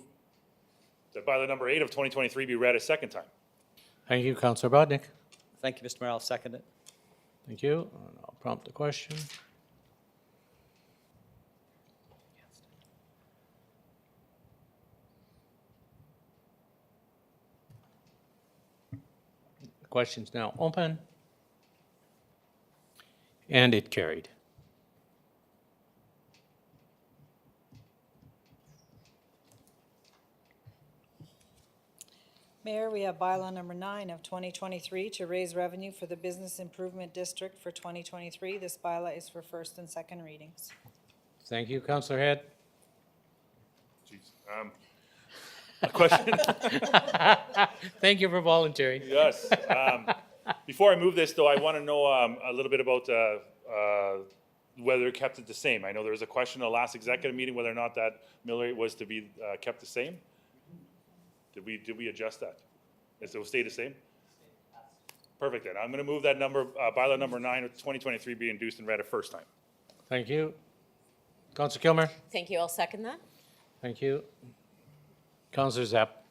S4: that bylaw number 8 of 2023 be read a second time.
S1: Thank you, Councillor Bodnick.
S8: Thank you, Mr. Mayor. I'll second it.
S1: Thank you. And I'll prompt the question. The question's now open. And it carried.
S2: Mayor, we have bylaw number 9 of 2023 to raise revenue for the Business Improvement District for 2023. This bylaw is for first and second readings.
S1: Thank you, Councillor Head.
S4: Jeez. A question?
S1: Thank you for volunteering.
S4: Yes. Before I move this, though, I want to know a little bit about whether it kept it the same. I know there was a question in the last executive meeting whether or not that mill rate was to be kept the same. Did we adjust that? Does it stay the same? Perfect then. I'm going to move that number, bylaw number 9 of 2023 be introduced and read a first time.
S1: Thank you. Councillor Kilmer.
S12: Thank you. I'll second that.
S1: Thank you. Councillor Zapp.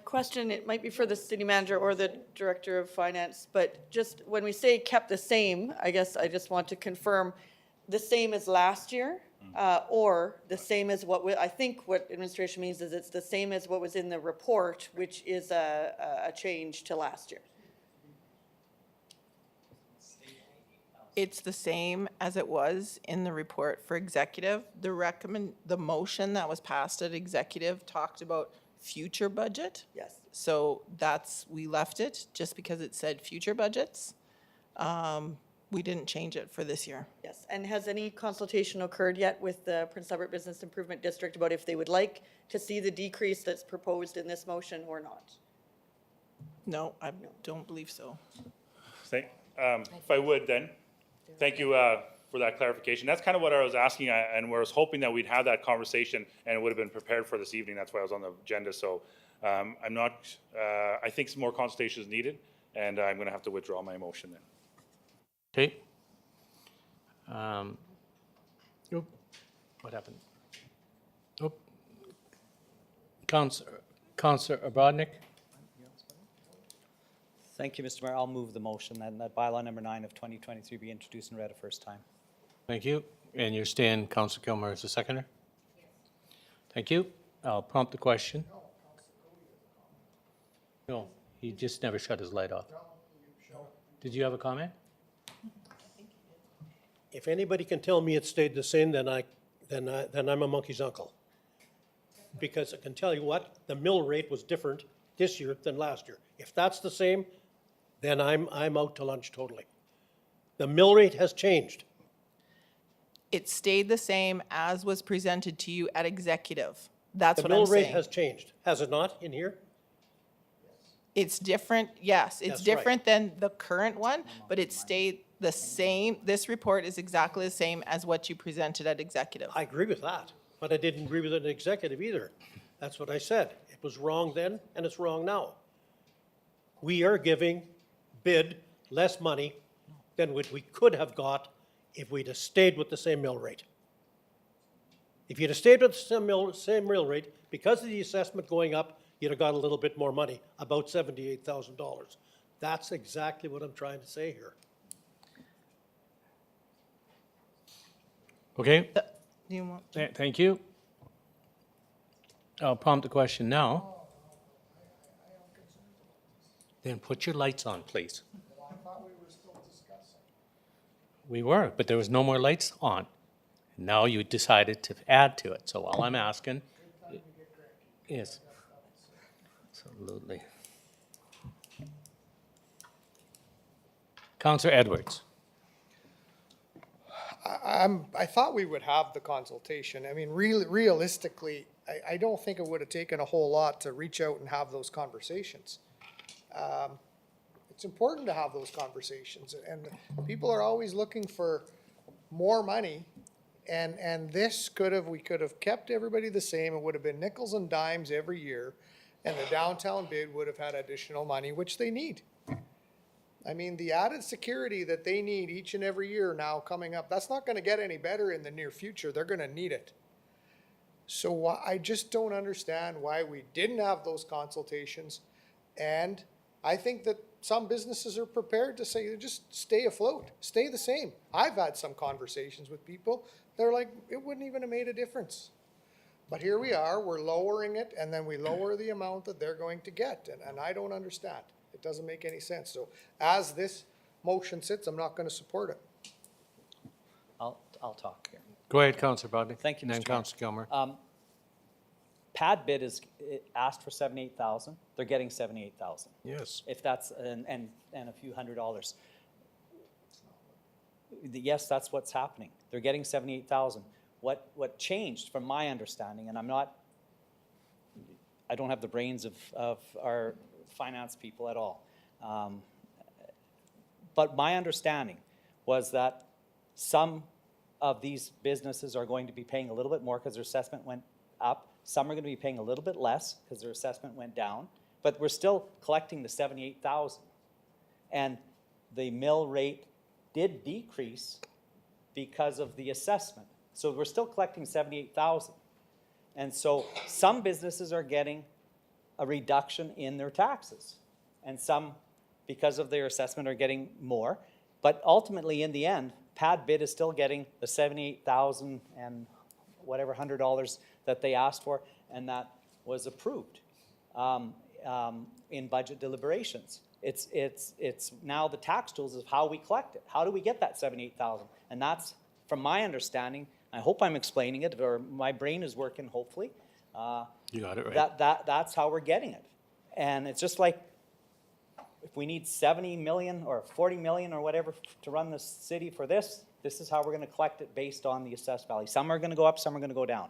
S3: Question, it might be for the city manager or the director of finance, but just when we say kept the same, I guess I just want to confirm the same as last year, or the same as I think what administration means is it's the same as what was in the report, which is a change to last year.
S15: It's the same as it was in the report for executive. The motion that was passed at executive talked about future budget.
S3: Yes.
S15: So we left it just because it said future budgets. We didn't change it for this year.
S3: Yes, and has any consultation occurred yet with the Prince Albert Business Improvement District about if they would like to see the decrease that's proposed in this motion or not?
S15: No, I don't believe so.
S4: If I would then, thank you for that clarification. That's kind of what I was asking, and where I was hoping that we'd have that conversation and it would have been prepared for this evening. That's why I was on the agenda. So I'm not, I think some more consultation is needed, and I'm going to have to withdraw my motion then.
S1: Okay. Oop. What happened? Oop. Counselor Abrodnik?
S8: Thank you, Mr. Mayor. I'll move the motion that bylaw number 9 of 2023 be introduced and read a first time.
S1: Thank you. And you stand, Counselor Kilmer, as a seconder? Thank you. I'll prompt the question. No, he just never shut his light off. Did you have a comment?
S7: If anybody can tell me it stayed the same, then I'm a monkey's uncle. Because I can tell you what, the mill rate was different this year than last year. If that's the same, then I'm out to lunch totally. The mill rate has changed.
S15: It stayed the same as was presented to you at executive. That's
S7: The
S15: what I'm
S7: mill rate
S15: saying.
S7: has changed, has it not, in here?
S15: It's different, yes, it's
S7: That's right.
S15: different than the current one, but it stayed the same. This report is exactly the same as what you presented at executive.
S7: I agree with that, but I didn't agree with it in executive either. That's what I said. It was wrong then, and it's wrong now. We are giving bid less money than what we could have got if we'd have stayed with the same mill rate. If you'd have stayed with the same mill rate, because of the assessment going up, you'd have got a little bit more money, about $78,000. That's exactly what I'm trying to say here.
S1: Okay,
S15: You want?
S1: thank you. I'll prompt the question now. Then put your lights on, please. We were, but there was no more lights on. Now you decided to add to it, so all I'm asking is, absolutely. Counselor Edwards.
S13: I thought we would have the consultation. I mean, realistically, I don't think it would have taken a whole lot to reach out and have those conversations. It's important to have those conversations, and people are always looking for more money. And we could have kept everybody the same. It would have been nickels and dimes every year, and the downtown bid would have had additional money, which they need. I mean, the added security that they need each and every year now coming up, that's not gonna get any better in the near future. They're gonna need it. So I just don't understand why we didn't have those consultations. And I think that some businesses are prepared to say, just stay afloat, stay the same. I've had some conversations with people. They're like, it wouldn't even have made a difference. But here we are, we're lowering it, and then we lower the amount that they're going to get. And I don't understand. It doesn't make any sense. So as this motion sits, I'm not going to support it.
S8: I'll talk here.
S1: Go ahead, Counselor Brodnick.
S8: Thank you,
S1: And then
S8: Mr. Mayor.
S1: Counselor Kilmer.
S8: Pad bid is asked for 78,000. They're getting 78,000.
S1: Yes.
S8: If that's and a few $100s. Yes, that's what's happening. They're getting 78,000. What changed from my understanding, and I don't have the brains of our finance people at all. But my understanding was that some of these businesses are going to be paying a little bit more because their assessment went up. Some are going to be paying a little bit less because their assessment went down. But we're still collecting the 78,000. And the mill rate did decrease because of the assessment. So we're still collecting 78,000. And so some businesses are getting a reduction in their taxes. And some, because of their assessment, are getting more. But ultimately, in the end, Pad Bid is still getting the 78,000 and whatever $100 that they asked for, and that was approved in budget deliberations. It's now the tax tools of how we collect it. How do we get that 78,000? And that's, from my understanding, I hope I'm explaining it, or my brain is working, hopefully.
S1: You got it right.
S8: That's how we're getting it. And it's just like, if we need 70 million or 40 million or whatever to run the city for this is how we're going to collect it based on the assessed value. Some are going to go up, some are going to go down.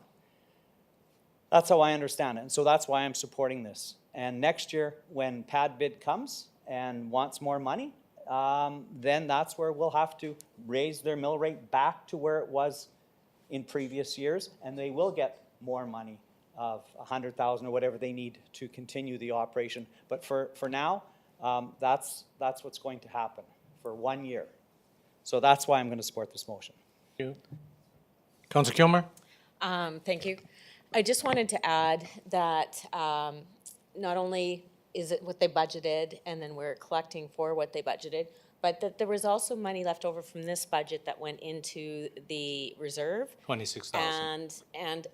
S8: That's how I understand it. And so that's why I'm supporting this. And next year, when Pad Bid comes and wants more money, then that's where we'll have to raise their mill rate back to where it was in previous years, and they will get more money of 100,000 or whatever they need to continue the operation. But for now, that's what's going to happen for 1 year. So that's why I'm going to support this motion.
S1: Thank you. Counselor Kilmer?
S12: Thank you. I just wanted to add that not only is it what they budgeted and then we're collecting for what they budgeted, but that there was also money left over from this budget that went into the reserve.
S1: 26,000.
S12: And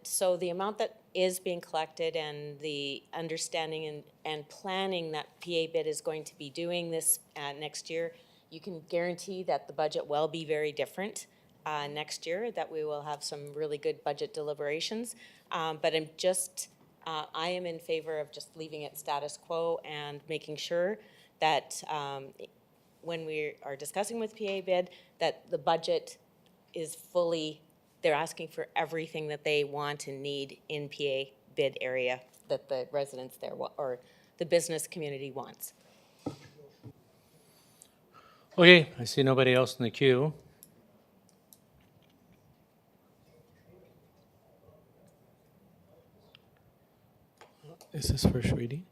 S12: so the amount that is being collected and the understanding and planning that PA Bid is going to be doing this next year, you can guarantee that the budget will be very different next year, that we will have some really good budget deliberations. But I am in favor of just leaving it status quo and making sure that when we are discussing with PA Bid, that the budget is fully, they're asking for everything that they want and need in PA Bid area that the residents there or the business community wants.
S1: Okay, I see nobody else in the queue. Is this first reading?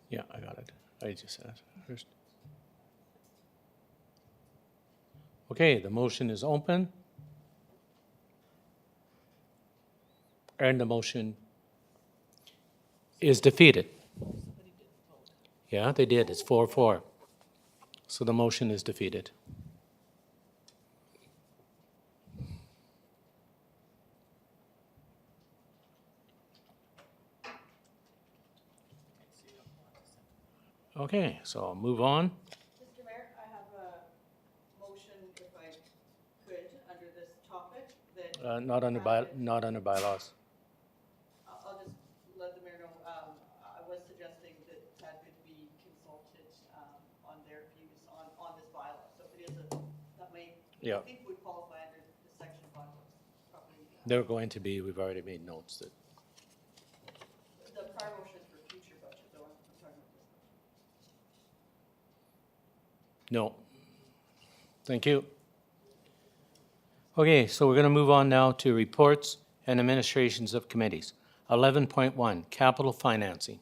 S1: Yeah, I got it. I just asked first. Okay, the motion is open. And the motion is defeated. Yeah, they did. It's 4-4. So the motion is defeated. Okay, so I'll move on.
S3: Mr. Mayor, I have a motion, if I could, under this topic, that.
S1: Not under bylaws.
S3: I'll just let the mayor know, I was suggesting that Tad could be consulted on their views on this bylaw. So if it is that may,
S1: Yeah.
S3: I think would qualify under the section of bylaws, probably.
S1: They're going to be, we've already made notes that,
S3: The prior motion is for future budget, though, I'm talking about this.
S1: no. Thank you. Okay, so we're going to move on now to reports and administrations of committees. 11.1, capital financing.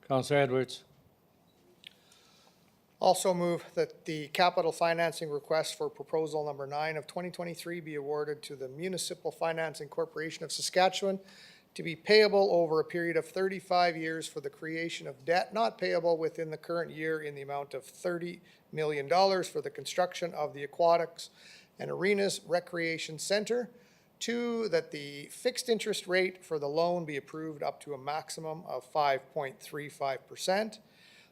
S1: Councillor Edwards.
S13: Also move that the capital financing request for proposal number 9 of 2023 be awarded to the Municipal Financing Corporation of Saskatchewan to be payable over a period of 35 years for the creation of debt not payable within the current year in the amount of $30 million for the construction of the Aquatics and Arenas Recreation Center. 2, that the fixed interest rate for the loan be approved up to a maximum of 5.35%.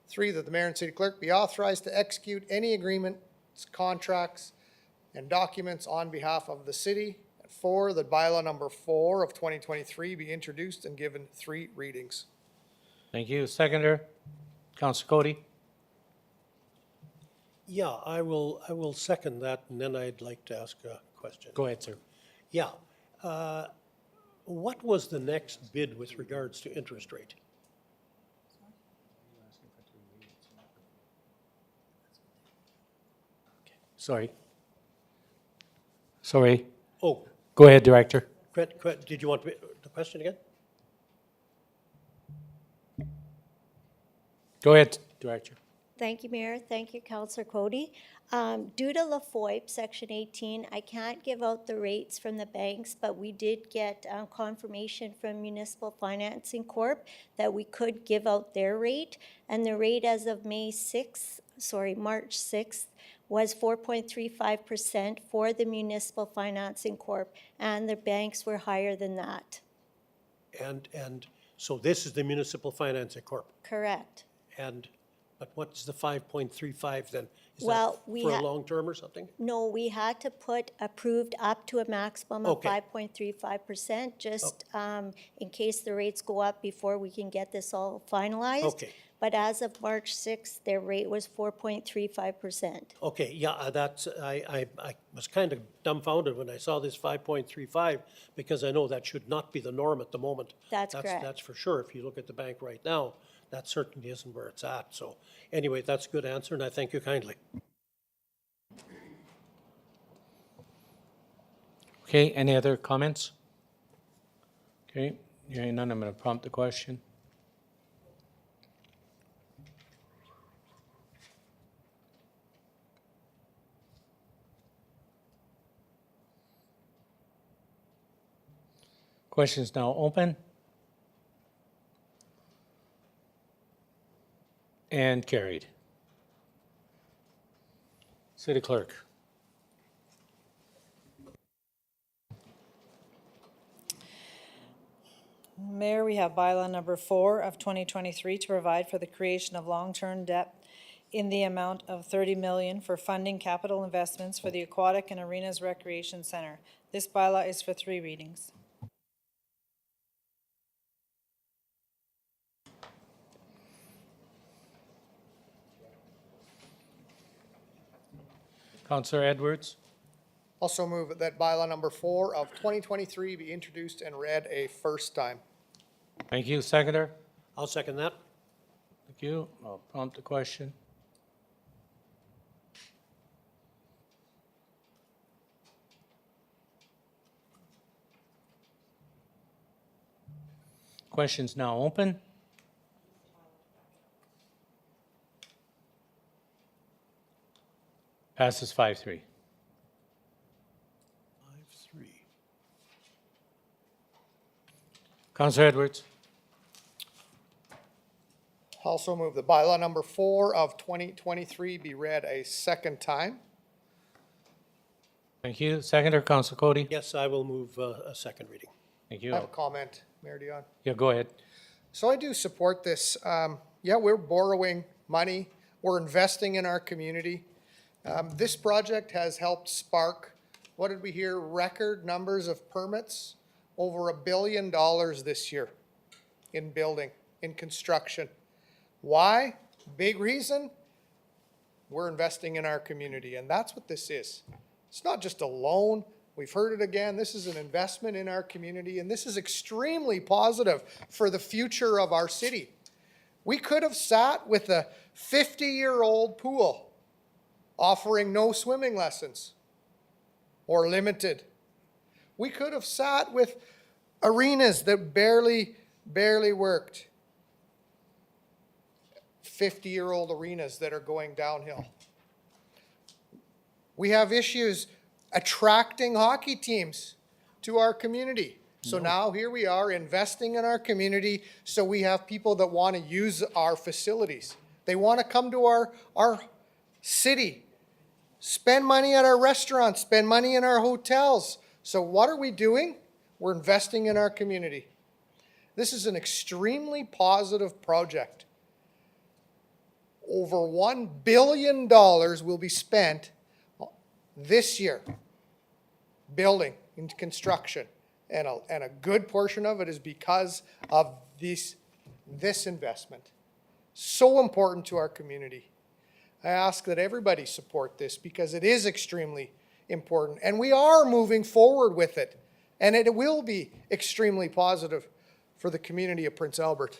S13: 3, that the mayor and city clerk be authorized to execute any agreements, contracts, and documents on behalf of the city. 4, that bylaw number 4 of 2023 be introduced and given 3 readings.
S1: Thank you. Seconder, Councillor Cody.
S7: Yeah, I will second that, and then I'd like to ask a question.
S1: Go ahead, sir.
S7: Yeah. What was the next bid with regards to interest rate?
S1: Sorry. Sorry.
S7: Oh,
S1: Go ahead, Director.
S7: did you want the question again?
S1: Go ahead, Director.
S10: Thank you, Mayor. Thank you, Councillor Cody. Due to LaFoIP, Section 18, I can't give out the rates from the banks, but we did get confirmation from Municipal Financing Corp that we could give out their rate. And the rate as of March 6th, was 4.35% for the Municipal Financing Corp, and the banks were higher than that.
S7: And so this is the Municipal Financing Corp.
S10: Correct.
S7: But what's the 5.35 then? Is
S10: Well,
S7: that
S10: we
S7: for a
S10: ha-
S7: long term or something?
S10: No, we had to put approved up to a maximum of
S7: Okay.
S10: 5.35%, just in case the rates go up before we can get this all finalized.
S7: Okay.
S10: But as of March 6th, their rate was 4.35%.
S7: Okay, yeah, that's, I was kind of dumbfounded when I saw this 5.35, because I know that should not be the norm at the moment.
S10: That's correct.
S7: That's for sure. If you look at the bank right now, that certainly isn't where it's at. So anyway, that's a good answer, and I thank you kindly.
S1: Okay, any other comments? Okay, hearing none, I'm going to prompt the question. Question is now open. And carried. City Clerk.
S2: Mayor, we have bylaw number 4 of 2023 to provide for the creation of long-term debt in the amount of 30 million for funding capital investments for the Aquatic and Arenas Recreation Center. This bylaw is for 3 readings.
S1: Councillor Edwards.
S13: Also move that bylaw number 4 of 2023 be introduced and read a first time.
S1: Thank you. Seconder.
S7: I'll second that.
S1: Thank you. I'll prompt the question. Question's now open. Passes 5-3.
S7: 5-3.
S1: Councillor Edwards.
S13: Also move that bylaw number 4 of 2023 be read a second time.
S1: Thank you. Seconder, Councillor Cody.
S7: Yes, I will move a second reading.
S1: Thank
S13: I
S1: you.
S13: have a comment, Mayor Dion.
S1: Yeah, go ahead.
S13: So I do support this. Yeah, we're borrowing money. We're investing in our community. This project has helped spark, what did we hear, record numbers of permits? Over $1 billion this year in building, in construction. Why? Big reason, we're investing in our community, and that's what this is. It's not just a loan. We've heard it again. This is an investment in our community, and this is extremely positive for the future of our city. We could have sat with a 50-year-old pool offering no swimming lessons or limited. We could have sat with arenas that barely worked. 50-year-old arenas that are going downhill. We have issues attracting hockey teams to our community. So now here we are investing in our community so we have people that want to use our facilities. They want to come to our city, spend money at our restaurants, spend money in our hotels. So what are we doing? We're investing in our community. This is an extremely positive project. Over $1 billion will be spent this year building into construction. And a good portion of it is because of this investment. So important to our community. I ask that everybody support this because it is extremely important. And we are moving forward with it. And it will be extremely positive for the community of Prince Albert.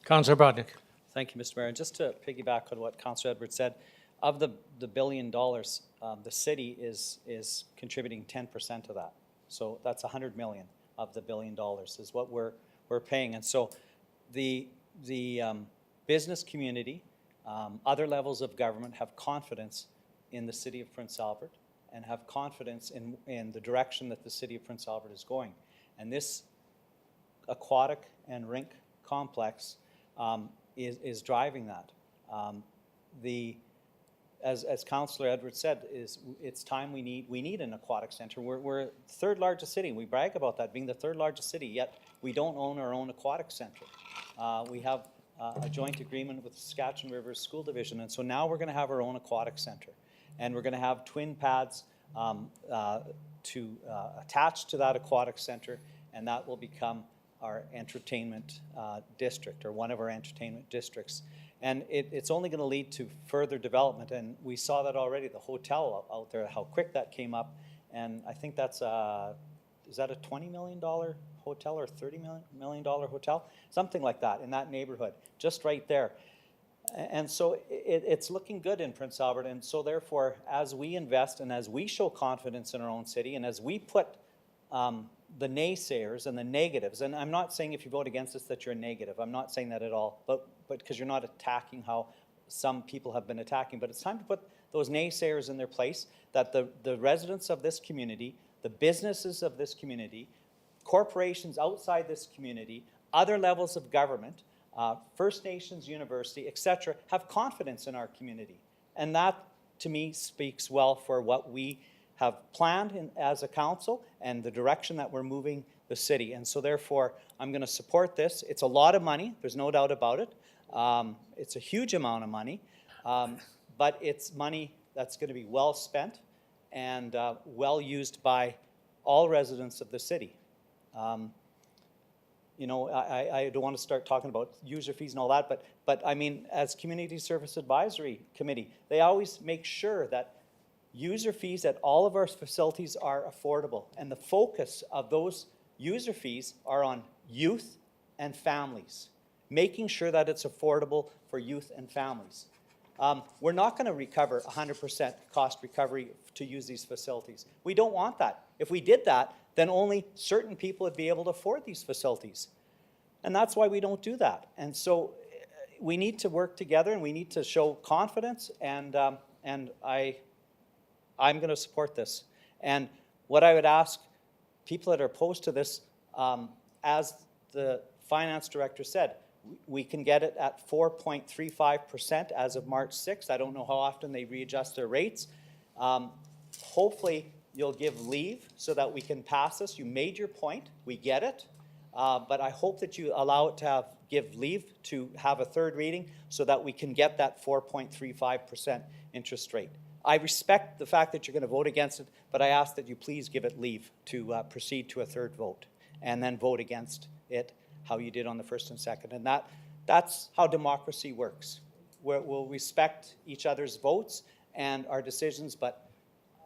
S1: Councillor Brodnick.
S8: Thank you, Mr. Mayor. And just to piggyback on what Councillor Edwards said, of the $1 billion, the city is contributing 10% of that. So that's $100 million of the $1 billion is what we're paying. And so the business community, other levels of government have confidence in the city of Prince Albert and have confidence in the direction that the city of Prince Albert is going. And this aquatic and rink complex is driving that. As Councillor Edwards said, it's time we need an aquatic center. We're the third largest city. We brag about that being the third largest city, yet we don't own our own aquatic center. We have a joint agreement with the Saskatchewan Rivers School Division, and so now we're going to have our own aquatic center, and we're going to have twin pads to attach to that aquatic center, and that will become our entertainment district, or one of our entertainment districts. And it's only going to lead to further development, and we saw that already, the hotel out there, how quick that came up, and I think that's is that a $20 million hotel or $30 million hotel? Something like that, in that neighborhood, just right there. And so it's looking good in Prince Albert, and so therefore, as we invest and as we show confidence in our own city, and as we put the naysayers and the negatives, and I'm not saying if you vote against this that you're negative, I'm not saying that at all, but because you're not attacking how some people have been attacking, but it's time to put those naysayers in their place, that the residents of this community, the businesses of this community, corporations outside this community, other levels of government, First Nations University, etc., have confidence in our community. And that, to me, speaks well for what we have planned as a council and the direction that we're moving the city. And so therefore, I'm going to support this. It's a lot of money. There's no doubt about it. It's a huge amount of money, but it's money that's going to be well spent and well used by all residents of the city. You know, I don't want to start talking about user fees and all that, but I mean, as Community Service Advisory Committee, they always make sure that user fees at all of our facilities are affordable. And the focus of those user fees are on youth and families, making sure that it's affordable for youth and families. We're not going to recover 100% cost recovery to use these facilities. We don't want that. If we did that, then only certain people would be able to afford these facilities. And that's why we don't do that. And so we need to work together and we need to show confidence, and I'm going to support this. And what I would ask people that are opposed to this, as the finance director said, we can get it at 4.35% as of March 6th. I don't know how often they readjust their rates. Hopefully, you'll give leave so that we can pass this. You made your point. We get it. But I hope that you allow it to give leave to have a third reading so that we can get that 4.35% interest rate. I respect the fact that you're going to vote against it, but I ask that you please give it leave to proceed to a third vote and then vote against it how you did on the first and second. And that's how democracy works. We'll respect each other's votes and our decisions, but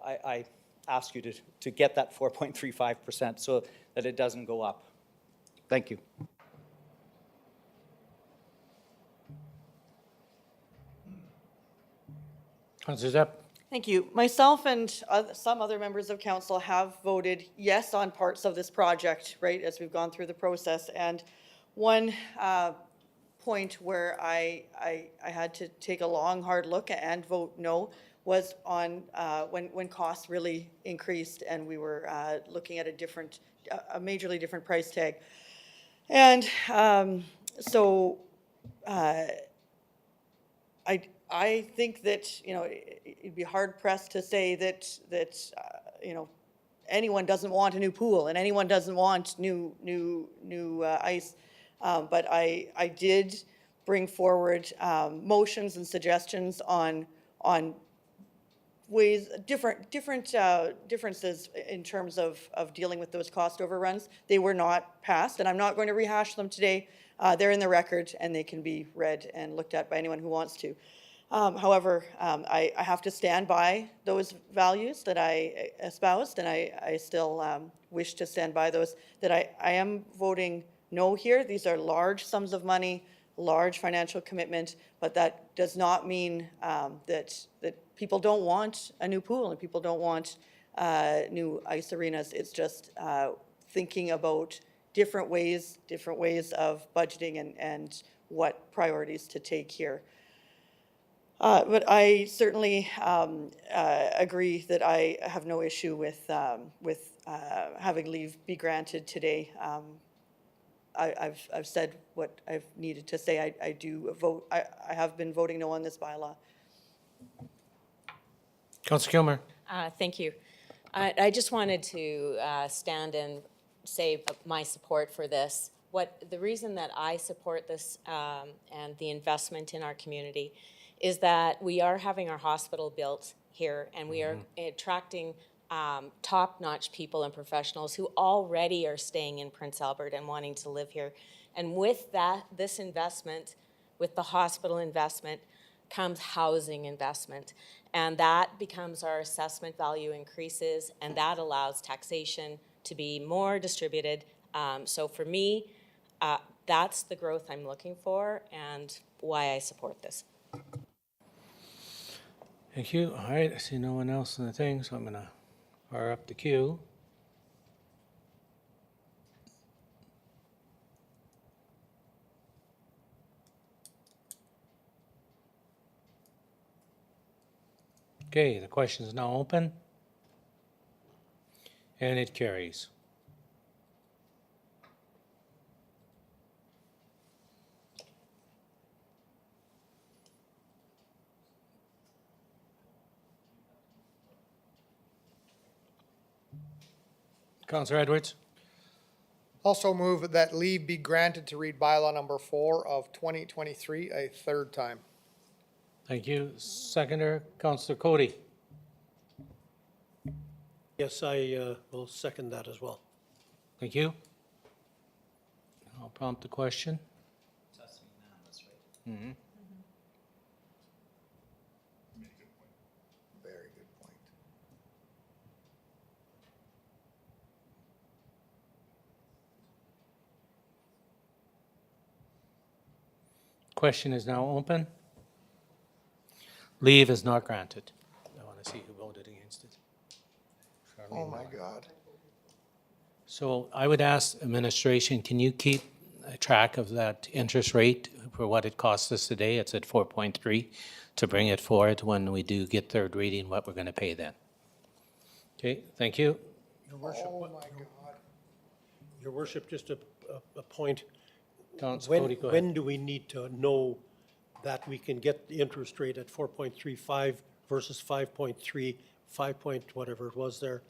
S8: I ask you to get that 4.35% so that it doesn't go up. Thank you.
S1: Councillor Zepp.
S3: Thank you. Myself and some other members of council have voted yes on parts of this project, right, as we've gone through the process. And one point where I had to take a long, hard look and vote no was on when costs really increased and we were looking at a majorly different price tag. And so I think that, you know, it'd be hard pressed to say that you know, anyone doesn't want a new pool and anyone doesn't want new ice. But I did bring forward motions and suggestions on ways, differences in terms of dealing with those cost overruns. They were not passed, and I'm not going to rehash them today. They're in the record and they can be read and looked at by anyone who wants to. However, I have to stand by those values that I espoused, and I still wish to stand by those. That I am voting no here. These are large sums of money, large financial commitment, but that does not mean that people don't want a new pool and people don't want new ice arenas. It's just thinking about different ways of budgeting and what priorities to take here. But I certainly agree that I have no issue with having leave be granted today. I've said what I've needed to say. I do vote. I have been voting no on this bylaw.
S1: Councillor Kilmer.
S12: Thank you. I just wanted to stand and say my support for this. The reason that I support this and the investment in our community is that we are having our hospital built here and we are attracting top-notch people and professionals who already are staying in Prince Albert and wanting to live here. And with this investment, with the hospital investment, comes housing investment. And that becomes our assessment value increases, and that allows taxation to be more distributed. So for me, that's the growth I'm looking for and why I support this.
S1: Thank you. All right, I see no one else in the thing, so I'm going to fire up the queue. Okay, the question is now open. And it carries. Councillor Edwards?
S13: Also move that leave be granted to read bylaw number 4 of 2023 a third time.
S1: Thank you. Seconder, Councillor Cody.
S7: Yes, I will second that as well.
S1: Thank you. I'll prompt the question.
S13: Very good point.
S1: Question is now open. Leave is not granted. I want to see who voted against it.
S13: Oh, my God.
S1: So I would ask administration, can you keep track of that interest rate for what it costs us today? It's at 4.3, to bring it forward when we do get third reading, what we're going to pay then. Okay, thank you.
S7: Your Worship,
S13: Oh, my God.
S7: Your Worship, just a point.
S1: Councillor Cody, go ahead.
S7: When do we need to know that we can get the interest rate at 4.35 versus 5.3, 5 point whatever it was there?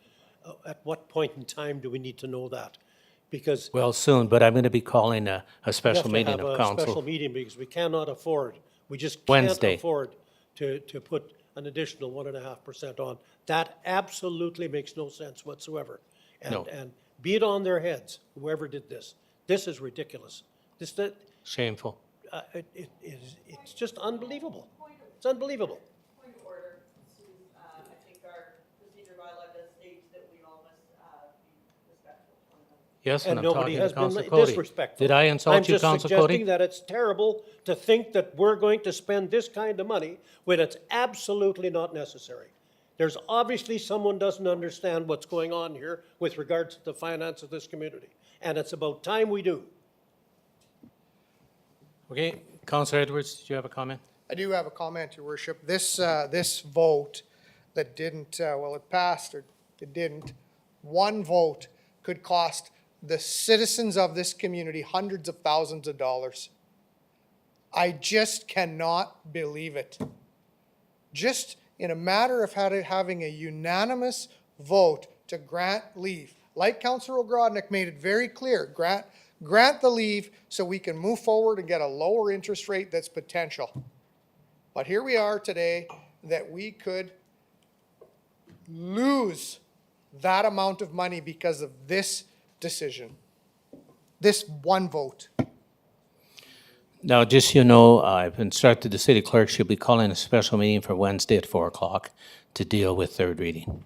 S7: At what point in time do we need to know that? Because
S1: Well, soon, but I'm going to be calling a
S7: we
S1: special
S7: have to
S1: meeting
S7: have
S1: of
S7: a special
S1: council.
S7: meeting because we cannot afford, we just can't
S1: Wednesday.
S7: afford to put an additional 1.5% on. That absolutely makes no sense whatsoever.
S1: No.
S7: And be it on their heads, whoever did this. This is ridiculous.
S1: Shameful.
S7: It's just unbelievable. It's unbelievable.
S3: Point of order, I think our procedure bylaw does state that we all must be respectful of one another.
S1: Yes, and
S7: And
S1: I'm
S7: nobody
S1: talking to
S7: has been
S1: Councillor Cody.
S7: disrespectful.
S1: Did I insult you, Councillor
S7: I'm just
S1: Cody?
S7: suggesting that it's terrible to think that we're going to spend this kind of money when it's absolutely not necessary. There's obviously someone doesn't understand what's going on here with regards to the finance of this community. And it's about time we do.
S1: Okay, Councillor Edwards, did you have a comment?
S13: I do have a comment, Your Worship. This vote that didn't, well, it passed or it didn't, one vote could cost the citizens of this community hundreds of thousands of dollars. I just cannot believe it. Just in a matter of having a unanimous vote to grant leave, like Councillor Ogrodnik made it very clear, grant the leave so we can move forward and get a lower interest rate that's potential. But here we are today that we could lose that amount of money because of this decision, this one vote.
S1: Now, just so you know, I've instructed the city clerk, she'll be calling a special meeting for Wednesday at 4 o'clock to deal with third reading.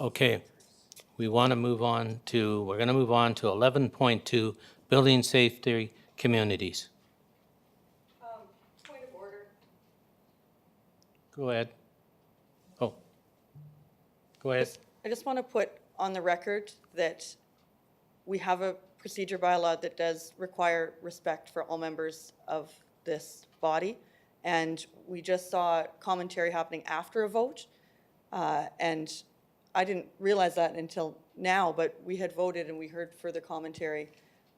S1: Okay, we're going to move on to 11.2, building safety communities.
S3: Point of order.
S1: Go ahead. Oh. Go ahead.
S3: I just want to put on the record that we have a procedure bylaw that does require respect for all members of this body. And we just saw commentary happening after a vote. And I didn't realize that until now, but we had voted and we heard further commentary.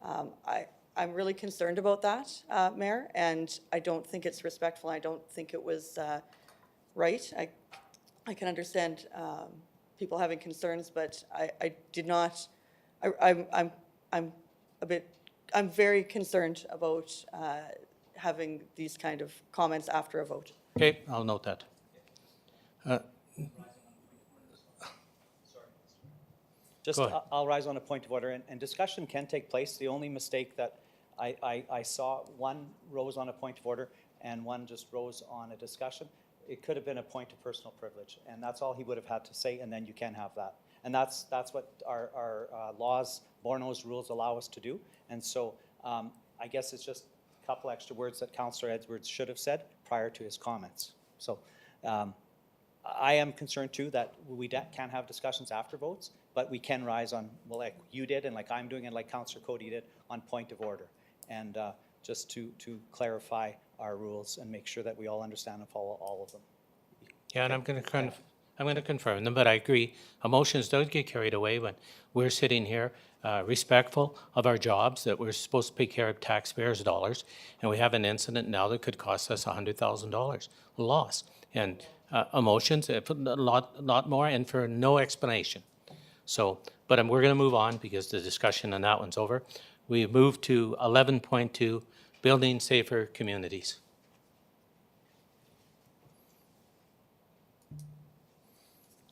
S3: I'm really concerned about that, Mayor, and I don't think it's respectful. I don't think it was right. I can understand people having concerns, but I did not. I'm very concerned about having these kind of comments after a vote.
S1: Okay, I'll note that.
S8: Just,
S1: Go ahead.
S8: I'll rise on a point of order, and discussion can take place. The only mistake that I saw, one rose on a point of order and one just rose on a discussion. It could have been a point of personal privilege, and that's all he would have had to say, and then you can have that. And that's what our laws, Borno's rules allow us to do. And so I guess it's just a couple extra words that Councillor Edwards should have said prior to his comments. So I am concerned too that we can have discussions after votes, but we can rise on, well, like you did and like I'm doing and like Councillor Cody did, on point of order. And just to clarify our rules and make sure that we all understand and follow all of them.
S1: Yeah, and I'm going to confirm them, but I agree. Emotions don't get carried away when we're sitting here respectful of our jobs, that we're supposed to take care of taxpayers' dollars, and we have an incident now that could cost us $100,000 loss. And emotions, a lot more, and for no explanation. So, but we're going to move on because the discussion on that one's over. We move to 11.2, building safer communities.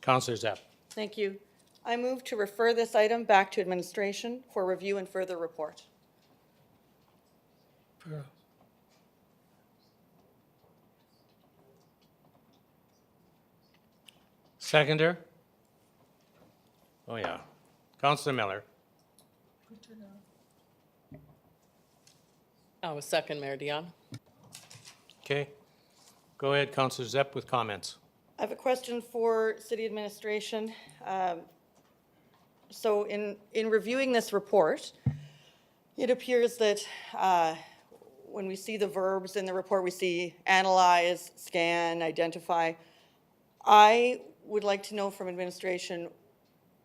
S1: Councillor Zepp.
S3: Thank you. I move to refer this item back to administration for review and further report.
S1: Seconder? Oh, yeah. Councillor Miller.
S5: I was second, Mayor Dion.
S1: Okay. Go ahead, Councillor Zepp, with comments.
S3: I have a question for city administration. So in reviewing this report, it appears that when we see the verbs in the report, we see analyze, scan, identify. I would like to know from administration,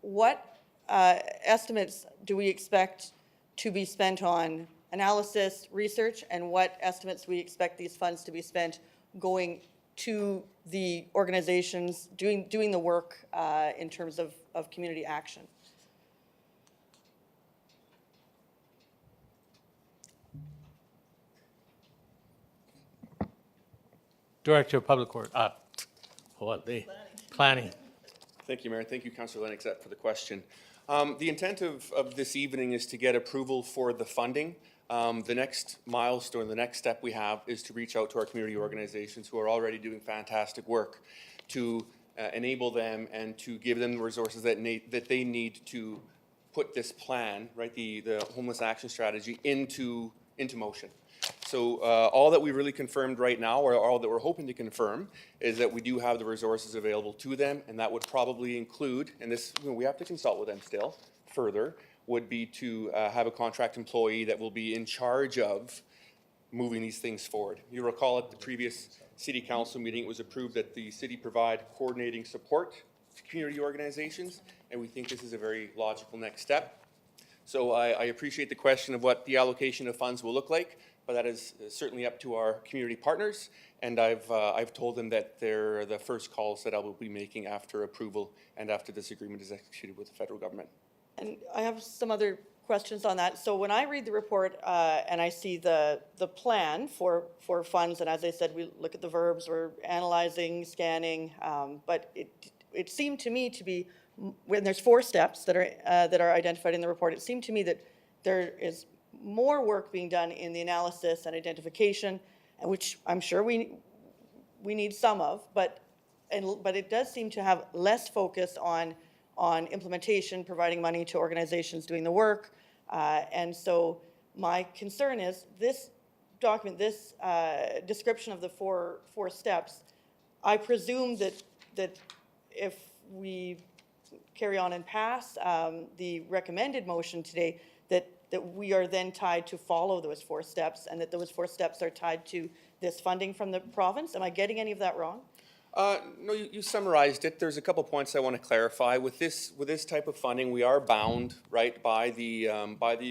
S3: what estimates do we expect to be spent on analysis, research, and what estimates we expect these funds to be spent going to the organizations doing the work in terms of community action?
S1: Director of Public Works, Planning.
S6: Thank you, Mayor. Thank you, Councillor Lennox, for the question. The intent of this evening is to get approval for the funding. The next milestone, the next step we have is to reach out to our community organizations who are already doing fantastic work to enable them and to give them the resources that they need to put this plan, right, the homeless action strategy into motion. So all that we really confirmed right now, or all that we're hoping to confirm, is that we do have the resources available to them, and that would probably include, and this, we have to consult with them still further, would be to have a contract employee that will be in charge of moving these things forward. You recall at the previous city council meeting, it was approved that the city provide coordinating support to community organizations, and we think this is a very logical next step. So I appreciate the question of what the allocation of funds will look like, but that is certainly up to our community partners, and I've told them that they're the first calls that I will be making after approval and after this agreement is executed with the federal government.
S3: And I have some other questions on that. So when I read the report and I see the plan for funds, and as I said, we look at the verbs, we're analyzing, scanning, but it seemed to me to be, when there's 4 steps that are identified in the report, it seemed to me that there is more work being done in the analysis and identification, and which I'm sure we need some of, but it does seem to have less focus on implementation, providing money to organizations doing the work. And so my concern is this document, this description of the four steps, I presume that if we carry on and pass the recommended motion today, that we are then tied to follow those 4 steps, and that those 4 steps are tied to this funding from the province. Am I getting any of that wrong?
S6: No, you summarized it. There's a couple points I want to clarify. With this type of funding, we are bound, right, by the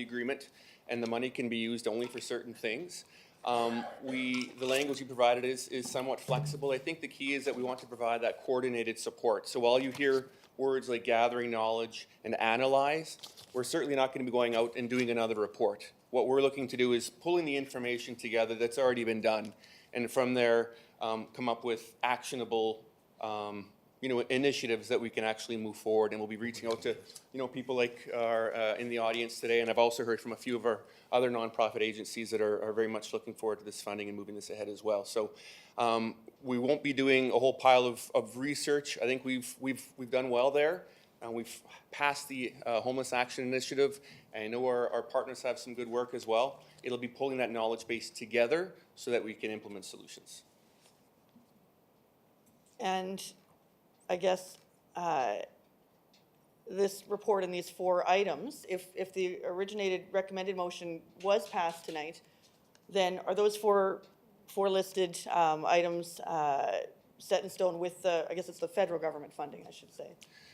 S6: agreement, and the money can be used only for certain things. The language you provided is somewhat flexible. I think the key is that we want to provide that coordinated support. So while you hear words like gathering knowledge and analyze, we're certainly not going to be going out and doing another report. What we're looking to do is pulling the information together that's already been done, and from there come up with actionable initiatives that we can actually move forward. And we'll be reaching out to people like are in the audience today, and I've also heard from a few of our other nonprofit agencies that are very much looking forward to this funding and moving this ahead as well. So we won't be doing a whole pile of research. I think we've done well there. We've passed the Homeless Action Initiative, and I know our partners have some good work as well. It'll be pulling that knowledge base together so that we can implement solutions.
S3: And I guess this report and these 4 items, if the originated recommended motion was passed tonight, then are those four listed items set in stone with the, I guess it's the federal government funding, I should say,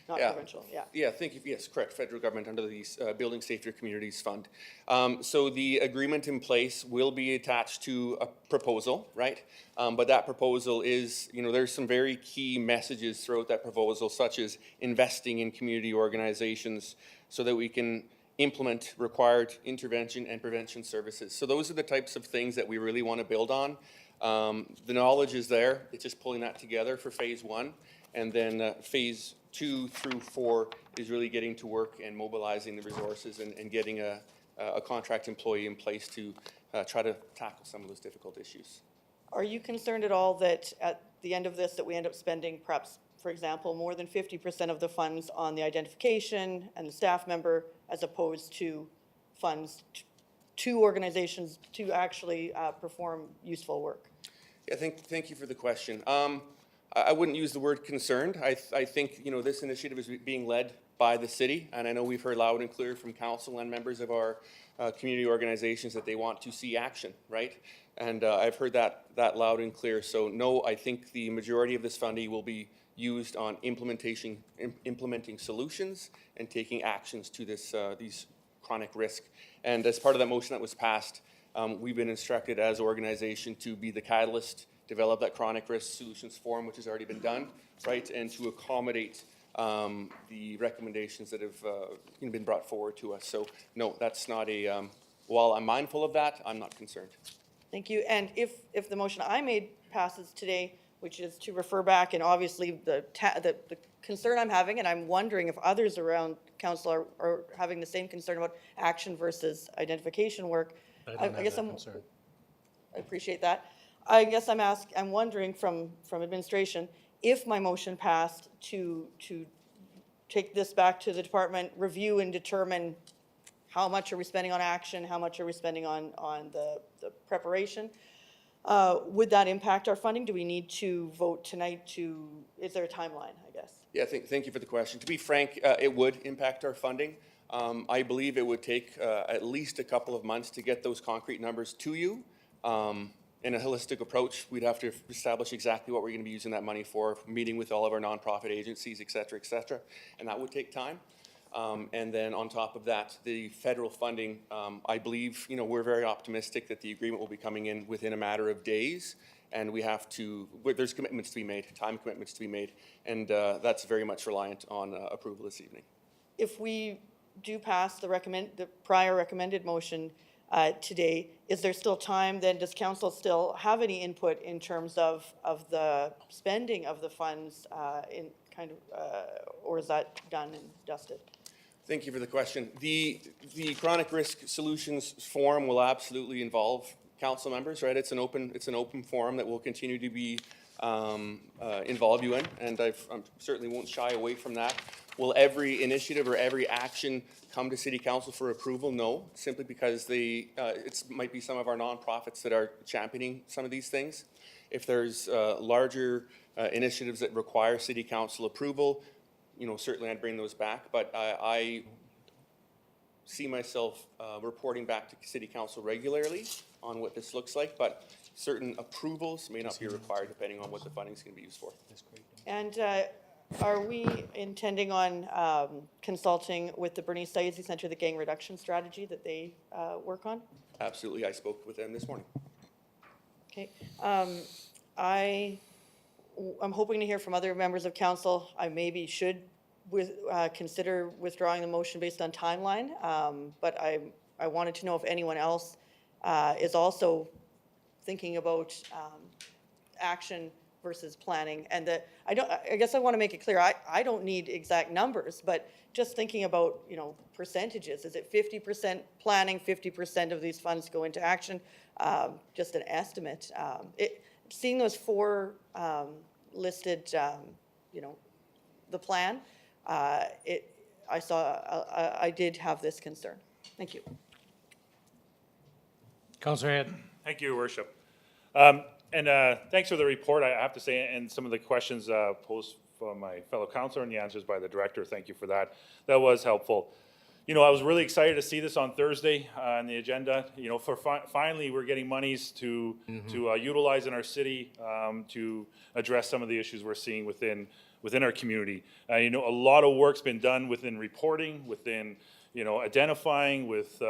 S3: not
S6: Yeah.
S3: provincial, yeah.
S6: Yeah, thank you. Yes, correct. Federal government under the Building Safety or Communities Fund. So the agreement in place will be attached to a proposal, right? But that proposal is, there's some very key messages throughout that proposal, such as investing in community organizations so that we can implement required intervention and prevention services. So those are the types of things that we really want to build on. The knowledge is there. It's just pulling that together for phase 1. And then phase 2 through 4 is really getting to work and mobilizing the resources and getting a contract employee in place to try to tackle some of those difficult issues.
S3: Are you concerned at all that at the end of this, that we end up spending perhaps, for example, more than 50% of the funds on the identification and the staff member as opposed to funds to organizations to actually perform useful work?
S6: Yeah, thank you for the question. I wouldn't use the word concerned. I think, this initiative is being led by the city, and I know we've heard loud and clear from council and members of our community organizations that they want to see action, right? And I've heard that loud and clear. So no, I think the majority of this funding will be used on implementing solutions and taking actions to these chronic risk. And as part of that motion that was passed, we've been instructed as an organization to be the catalyst, develop that chronic risk solutions forum, which has already been done, right, and to accommodate the recommendations that have been brought forward to us. So no, that's not while I'm mindful of that, I'm not concerned.
S3: Thank you. And if the motion I made passes today, which is to refer back, and obviously the concern I'm having, and I'm wondering if others around council are having the same concern about action versus identification work. I guess I appreciate that. I guess I'm wondering from administration, if my motion passed to take this back to the department, review and determine how much are we spending on action, how much are we spending on the preparation, would that impact our funding? Do we need to vote tonight is there a timeline, I guess?
S6: Yeah, thank you for the question. To be frank, it would impact our funding. I believe it would take at least a couple of months to get those concrete numbers to you. In a holistic approach, we'd have to establish exactly what we're going to be using that money for, meeting with all of our nonprofit agencies, et cetera, and that would take time. And then on top of that, the federal funding, I believe, we're very optimistic that the agreement will be coming in within a matter of days, and there's commitments to be made, time commitments to be made, and that's very much reliant on approval this evening.
S3: If we do pass the prior recommended motion today, is there still time then? Does council still have any input in terms of the spending of the funds or is that done and dusted?
S6: Thank you for the question. The Chronic Risk Solutions Forum will absolutely involve council members, right? It's an open forum that will continue to be involve you in, and I certainly won't shy away from that. Will every initiative or every action come to City Council for approval? No, simply because it might be some of our nonprofits that are championing some of these things. If there's larger initiatives that require City Council approval, certainly I'd bring those back, but I see myself reporting back to City Council regularly on what this looks like, but certain approvals may not be required depending on what the funding is going to be used for.
S3: And are we intending on consulting with the Bernice Saizi Center, the gang reduction strategy that they work on?
S6: Absolutely, I spoke with them this morning.
S3: Okay. I'm hoping to hear from other members of council. I maybe should consider withdrawing the motion based on timeline, but I wanted to know if anyone else is also thinking about action versus planning. And I guess I want to make it clear, I don't need exact numbers, but just thinking about, percentages. Is it 50% planning, 50% of these funds go into action? Just an estimate. Seeing those four listed, the plan, I did have this concern. Thank you.
S1: Councillor Head.
S4: Thank you, Your Worship. And thanks for the report. I have to say, and some of the questions posed from my fellow councillor and the answers by the director, thank you for that. That was helpful. you know, I was really excited to see this on Thursday on the agenda. You know, for finally, we're getting monies to utilize in our city to address some of the issues we're seeing within our community. You know, a lot of work's been done within reporting, within, you know, identifying, with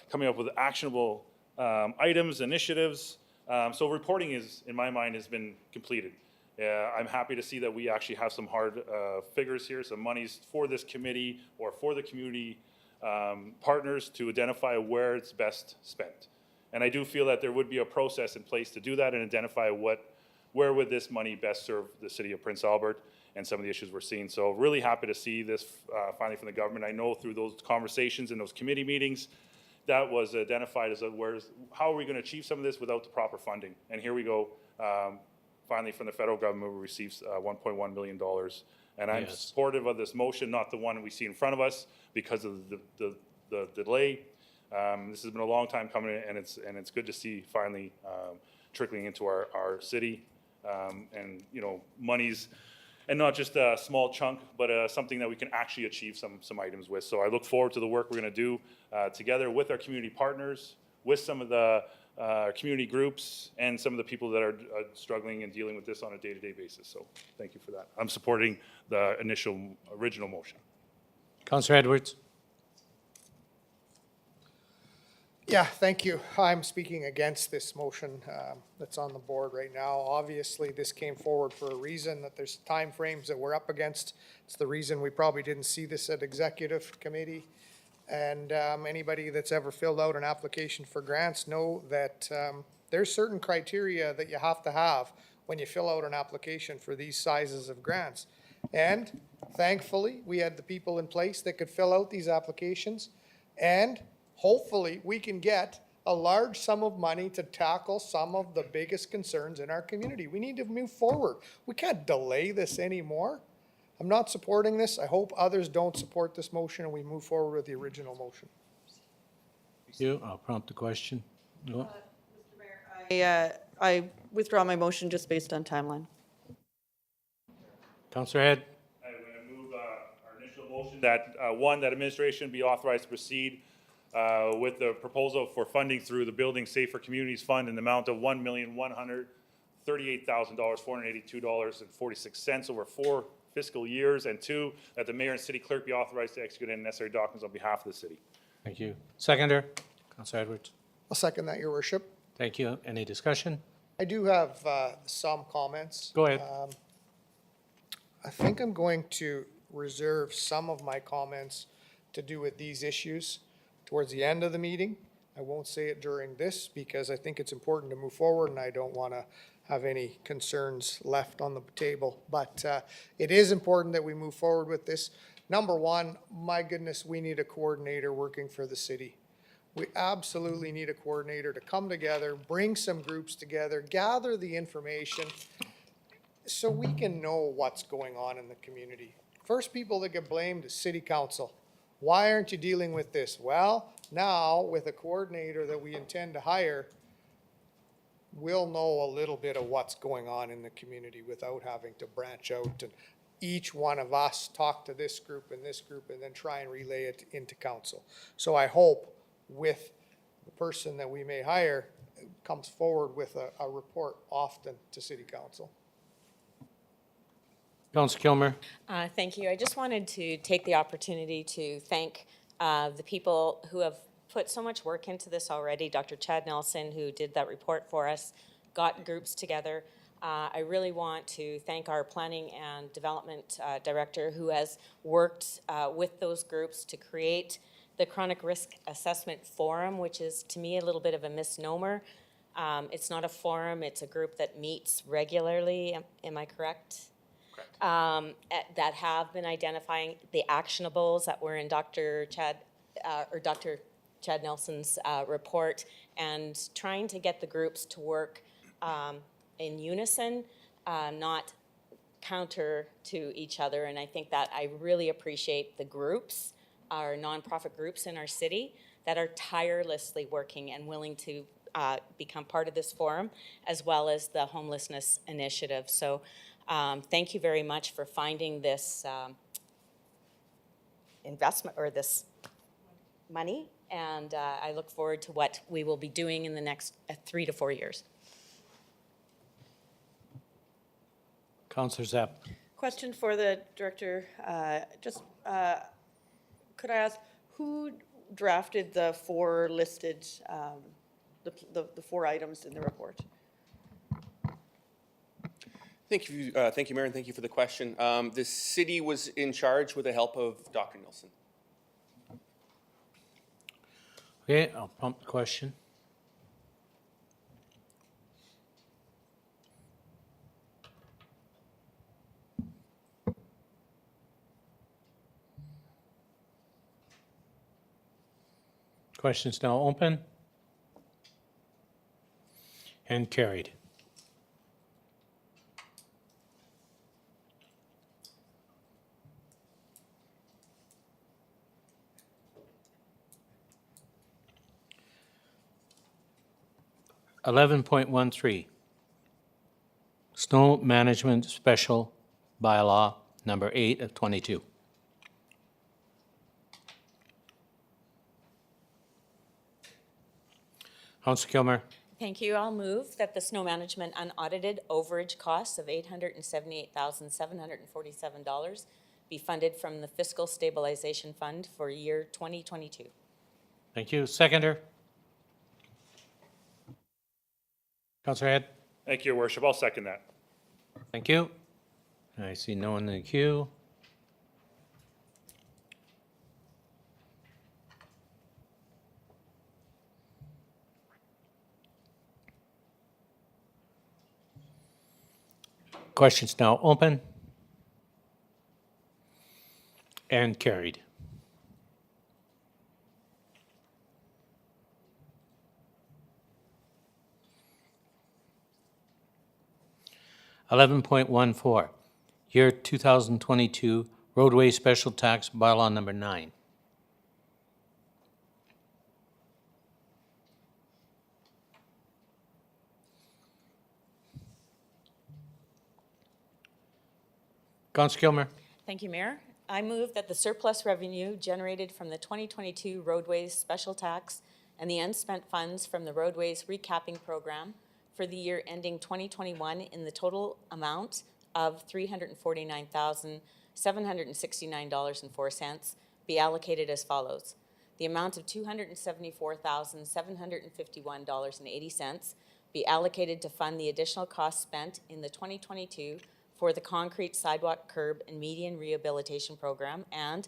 S4: coming up with actionable items, initiatives. So reporting is, in my mind, has been completed. I'm happy to see that we actually have some hard figures here, some monies for this committee or for the community partners to identify where it's best spent. And I do feel that there would be a process in place to do that and identify where would this money best serve the city of Prince Albert and some of the issues we're seeing. So really happy to see this finally from the government. I know through those conversations and those committee meetings, that was identified as how are we going to achieve some of this without the proper funding? And here we go. Finally, from the federal government, we received $1.1 million. And I'm supportive of this motion, not the one we see in front of us because of the delay. This has been a long time coming, and it's good to see finally trickling into our city. And, you know, monies, and not just a small chunk, but something that we can actually achieve some items with. So I look forward to the work we're going to do together with our community partners, with some of the community groups, and some of the people that are struggling and dealing with this on a day-to-day basis. So thank you for that. I'm supporting the original motion.
S1: Councillor Edwards.
S13: Yeah, thank you. I'm speaking against this motion that's on the board right now. Obviously, this came forward for a reason, that there's timeframes that we're up against. It's the reason we probably didn't see this at executive committee. And anybody that's ever filled out an application for grants know that there's certain criteria that you have to have when you fill out an application for these sizes of grants. And thankfully, we had the people in place that could fill out these applications, and hopefully we can get a large sum of money to tackle some of the biggest concerns in our community. We need to move forward. We can't delay this anymore. I'm not supporting this. I hope others don't support this motion and we move forward with the original motion.
S1: Thank you. I'll prompt the question. No?
S3: I withdraw my motion just based on timeline.
S1: Councillor Head.
S4: I'm going to move our initial motion that, one, that administration be authorized to proceed with the proposal for funding through the Building Safer Communities Fund in the amount of $1,138,482.46 over 4 fiscal years, and two, that the mayor and city clerk be authorized to execute any necessary documents on behalf of the city.
S1: Thank you. Seconder. Councillor Edwards.
S13: I'll second that, Your Worship.
S1: Thank you. Any discussion?
S13: I do have some comments.
S1: Go ahead.
S13: I think I'm going to reserve some of my comments to do with these issues towards the end of the meeting. I won't say it during this because I think it's important to move forward and I don't want to have any concerns left on the table. But it is important that we move forward with this. Number one, my goodness, we need a coordinator working for the city. We absolutely need a coordinator to come together, bring some groups together, gather the information so we can know what's going on in the community. First people that get blamed is city council. Why aren't you dealing with this? Well, now with a coordinator that we intend to hire, we'll know a little bit of what's going on in the community without having to branch out and each one of us talk to this group and then try and relay it into council. So I hope with the person that we may hire comes forward with a report often to city council.
S1: Councillor Kilmer.
S12: Thank you. I just wanted to take the opportunity to thank the people who have put so much work into this already. Dr. Chad Nelson, who did that report for us, got groups together. I really want to thank our planning and development director who has worked with those groups to create the Chronic Risk Assessment Forum, which is to me a little bit of a misnomer. It's not a forum, it's a group that meets regularly. Am I correct? That have been identifying the actionables that were in Dr. Chad Nelson's report, and trying to get the groups to work in unison, not counter to each other. And I think that I really appreciate the groups, our nonprofit groups in our city, that are tirelessly working and willing to become part of this forum, as well as the homelessness initiative. So thank you very much for finding this investment, or this money, and I look forward to what we will be doing in the next 3 to 4 years.
S1: Councillor Zepp.
S3: Question for the director, could I ask, who drafted the four listed, the four items in the report?
S6: Thank you, Mayor, and thank you for the question. The city was in charge with the help of Dr. Nielsen.
S1: Okay, I'll pump the question. Question's now open and carried. $11.13, Snow Management Special Bylaw Number 8 of 22. Councillor Kilmer.
S12: Thank you. I'll move that the snow management unaudited overage costs of $878,747 be funded from the Fiscal Stabilization Fund for year 2022.
S1: Thank you. Seconder. Councillor Head.
S4: Thank you, Your Worship. I'll second that.
S1: Thank you. I see no one in the queue. Questions now open and carried. $11.14, year 2022 roadway special tax bylaw number 9. Councillor Kilmer.
S12: Thank you, Mayor. I move that the surplus revenue generated from the 2022 roadways special tax and the unspent funds from the roadways recapping program for the year ending 2021 in the total amount of $349,769.04 be allocated as follows. The amount of $274,751.80 be allocated to fund the additional costs spent in the 2022 for the concrete sidewalk, curb, and median rehabilitation program, and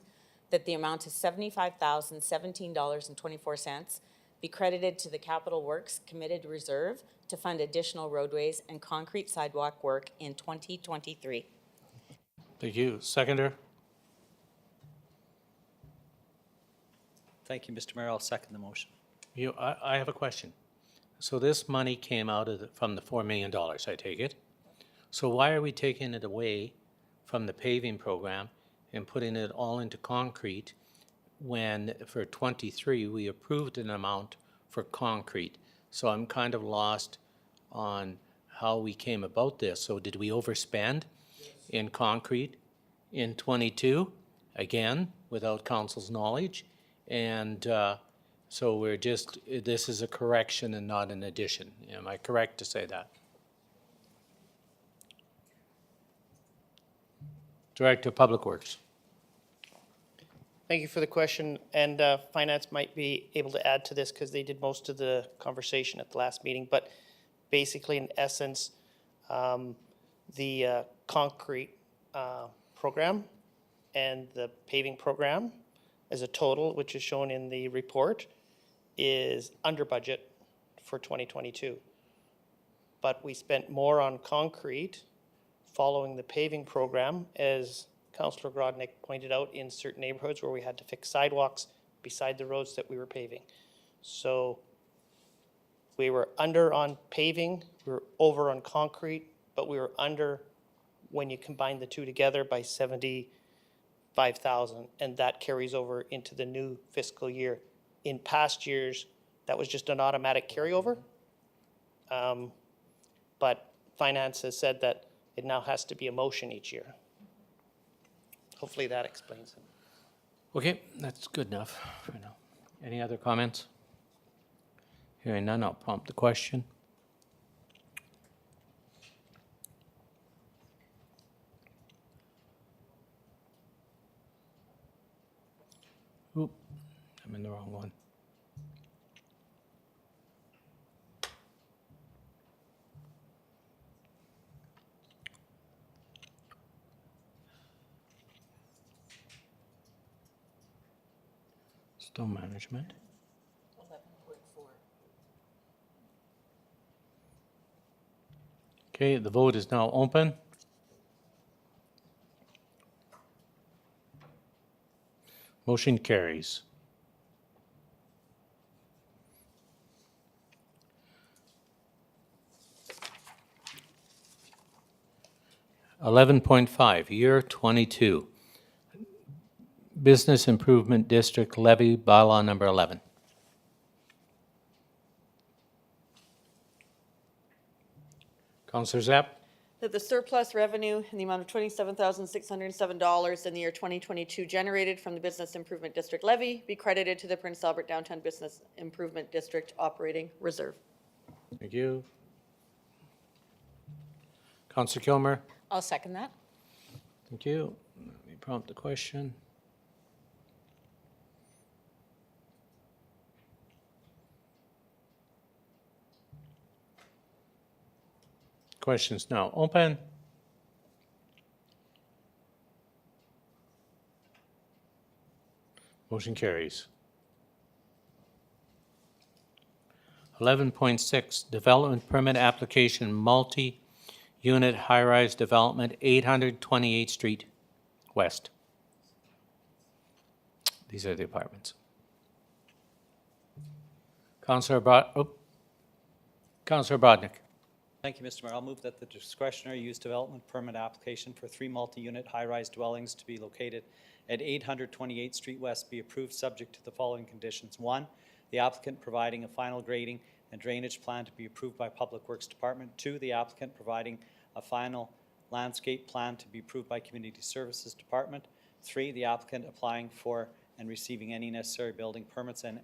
S12: that the amount of $75,017.24 be credited to the Capital Works Committed Reserve to fund additional roadways and concrete sidewalk work in 2023.
S1: Thank you. Seconder.
S8: Thank you, Mr. Mayor. I'll second the motion.
S1: I have a question. So this money came out of from the $4 million, I take it. So why are we taking it away from the paving program and putting it all into concrete when for 23 we approved an amount for concrete? So I'm kind of lost on how we came about this. So did we overspend in concrete in 22, again, without council's knowledge? And so we're just, this is a correction and not an addition. Am I correct to say that? Director of Public Works.
S16: Thank you for the question, and Finance might be able to add to this because they did most of the conversation at the last meeting, but basically, in essence, the concrete program and the paving program as a total, which is shown in the report, is under budget for 2022. But we spent more on concrete following the paving program, as Councillor Grodnick pointed out, in certain neighborhoods where we had to fix sidewalks beside the roads that we were paving. So we were under on paving, we were over on concrete, but we were under, when you combine the two together, by $75,000, and that carries over into the new fiscal year. In past years, that was just an automatic carryover. But Finance has said that it now has to be a motion each year. Hopefully that explains it.
S1: Okay, that's good enough for now. Any other comments? Hearing none, I'll prompt the question. Oop, I'm in the wrong one. Still management. Okay, the vote is now open. Motion carries. Eleven point five, year 22. Business Improvement District Levy Bylaw number 11. Councillor Zapp?
S3: That the surplus revenue in the amount of $27,607 in the year 2022 generated from the Business Improvement District levy be credited to the Prince Albert Downtown Business Improvement District Operating Reserve.
S1: Thank you. Councillor Kilmer?
S12: I'll second that.
S1: Thank you. Let me prompt the question. Questions now open. Motion carries. 11.6, development permit application, multi-unit high-rise development, 828th Street West. These are the apartments. Councillor Brodnick.
S8: Thank you, Mr. Mayor. I'll move that the discretionary use development permit application for 3 multi-unit high-rise dwellings to be located at 828th Street West be approved subject to the following conditions. 1, the applicant providing a final grading and drainage plan to be approved by Public Works Department. 2, the applicant providing a final landscape plan to be approved by Community Services Department. 3, the applicant applying for and receiving any necessary building permits and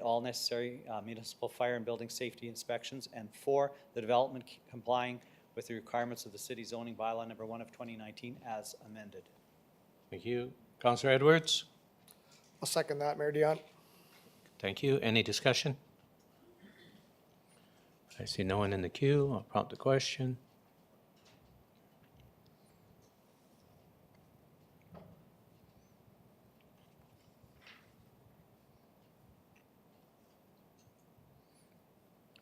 S8: all necessary municipal fire and building safety inspections. And 4, the development complying with the requirements of the city zoning bylaw number 1 of 2019 as amended.
S1: Thank you. Councillor Edwards?
S13: I'll second that, Mayor Dion.
S1: Thank you. Any discussion? I see no one in the queue. I'll prompt the question.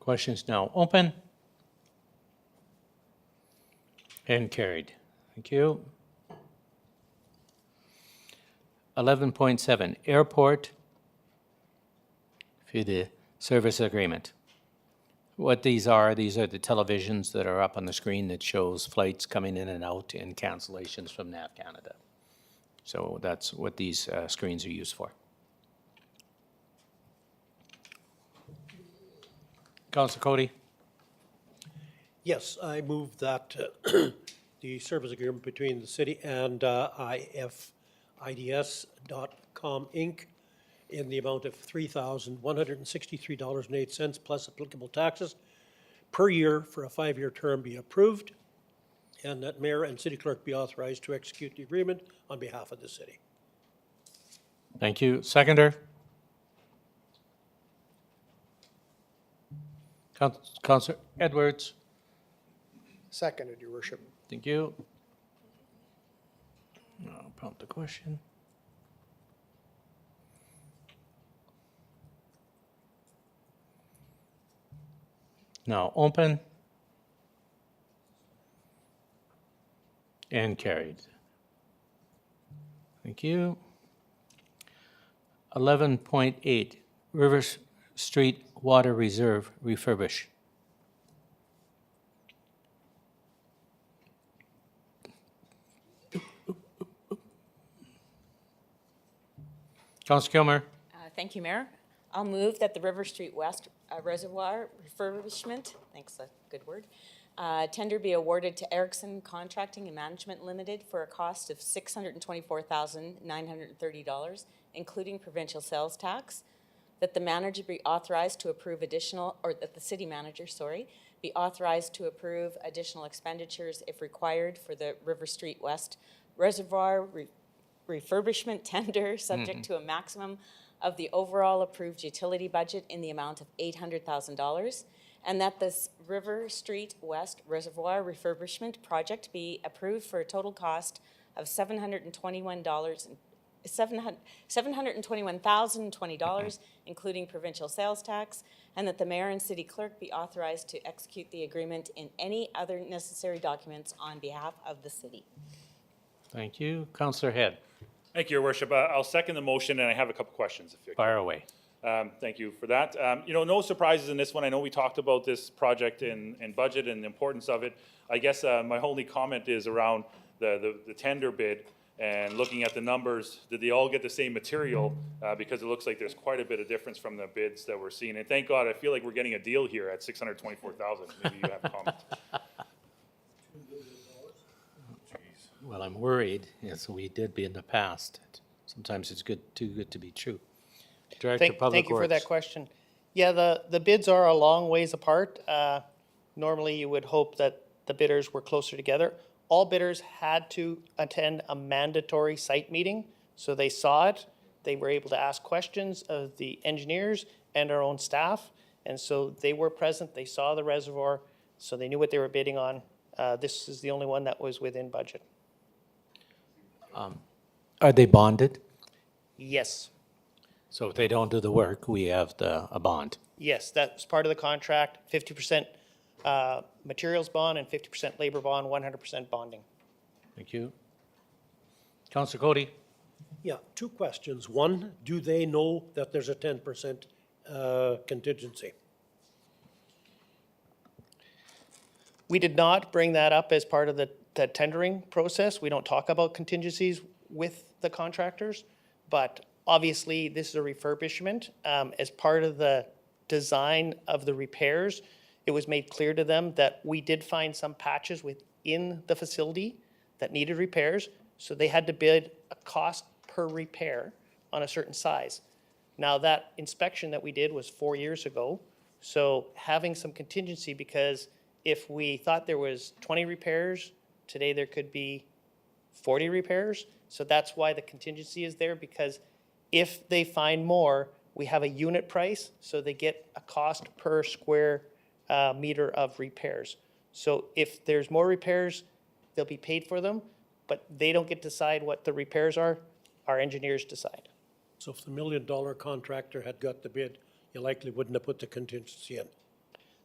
S1: Questions now open. And carried. Thank you. 11.7, airport for the service agreement. What these are the televisions that are up on the screen that shows flights coming in and out and cancellations from NAV Canada. So that's what these screens are used for. Councillor Cody?
S7: Yes, I move that the service agreement between the city and IDS.com Inc. in the amount of $3,163.08 plus applicable taxes per year for a 5-year term be approved, and that mayor and city clerk be authorized to execute the agreement on behalf of the city.
S1: Thank you. Seconder? Councillor Edwards?
S13: Seconded, Your Worship.
S1: Thank you. I'll prompt the question. Now open. And carried. Thank you. 11.8, River Street Water Reserve refurbish. Councillor Kilmer?
S12: Thank you, Mayor. I'll move that the River Street West Reservoir refurbishment, thanks, a good word, Tender be awarded to Erickson Contracting and Management Limited for a cost of $624,930, including provincial sales tax. That the manager be authorized to approve additional, or that the city manager, be authorized to approve additional expenditures if required for the River Street West Reservoir refurbishment tender, subject to a maximum of the overall approved utility budget in the amount of $800,000, and that this River Street West Reservoir refurbishment project be approved for a total cost of $721,020, including provincial sales tax, and that the mayor and city clerk be authorized to execute the agreement in any other necessary documents on behalf of the city.
S1: Thank you. Councillor Head,
S4: Thank you, Your Worship. I'll second the motion, and I have a couple questions. If you
S1: fire away.
S4: Thank you for that. No surprises in this one. I know we talked about this project in budget and the importance of it. I guess my only comment is around the tender bid and looking at the numbers. Did they all get the same material? Because it looks like there's quite a bit of difference from the bids that we're seeing. And thank God, I feel like we're getting a deal here at $624,000. Maybe you have a comment.
S1: Well, I'm worried, as we did be in the past. Sometimes it's too good to be true. Director of Public Works.
S16: Thank you for that question. Yeah, the bids are a long ways apart. Normally, you would hope that the bidders were closer together. All bidders had to attend a mandatory site meeting, so they saw it. They were able to ask questions of the engineers and our own staff, and so they were present. They saw the reservoir, so they knew what they were bidding on. This is the only one that was within budget.
S1: Are they bonded?
S16: Yes.
S1: So if they don't do the work, we have a bond.
S16: Yes, that's part of the contract, 50% materials bond and 50% labor bond, 100% bonding.
S1: Thank you. Councillor Cody.
S7: Yeah, two questions. One, do they know that there's a 10% contingency?
S16: We did not bring that up as part of the tendering process. We don't talk about contingencies with the contractors, but obviously this is a refurbishment. As part of the design of the repairs, it was made clear to them that we did find some patches within the facility that needed repairs, so they had to bid a cost per repair on a certain size. Now, that inspection that we did was 4 years ago, so having some contingency, because if we thought there was 20 repairs, today there could be 40 repairs. So that's why the contingency is there, because if they find more, we have a unit price, so they get a cost per square meter of repairs. So if there's more repairs, they'll be paid for them, but they don't get to decide what the repairs are. Our engineers decide.
S7: So if the $1 million contractor had got the bid, you likely wouldn't have put the contingency in.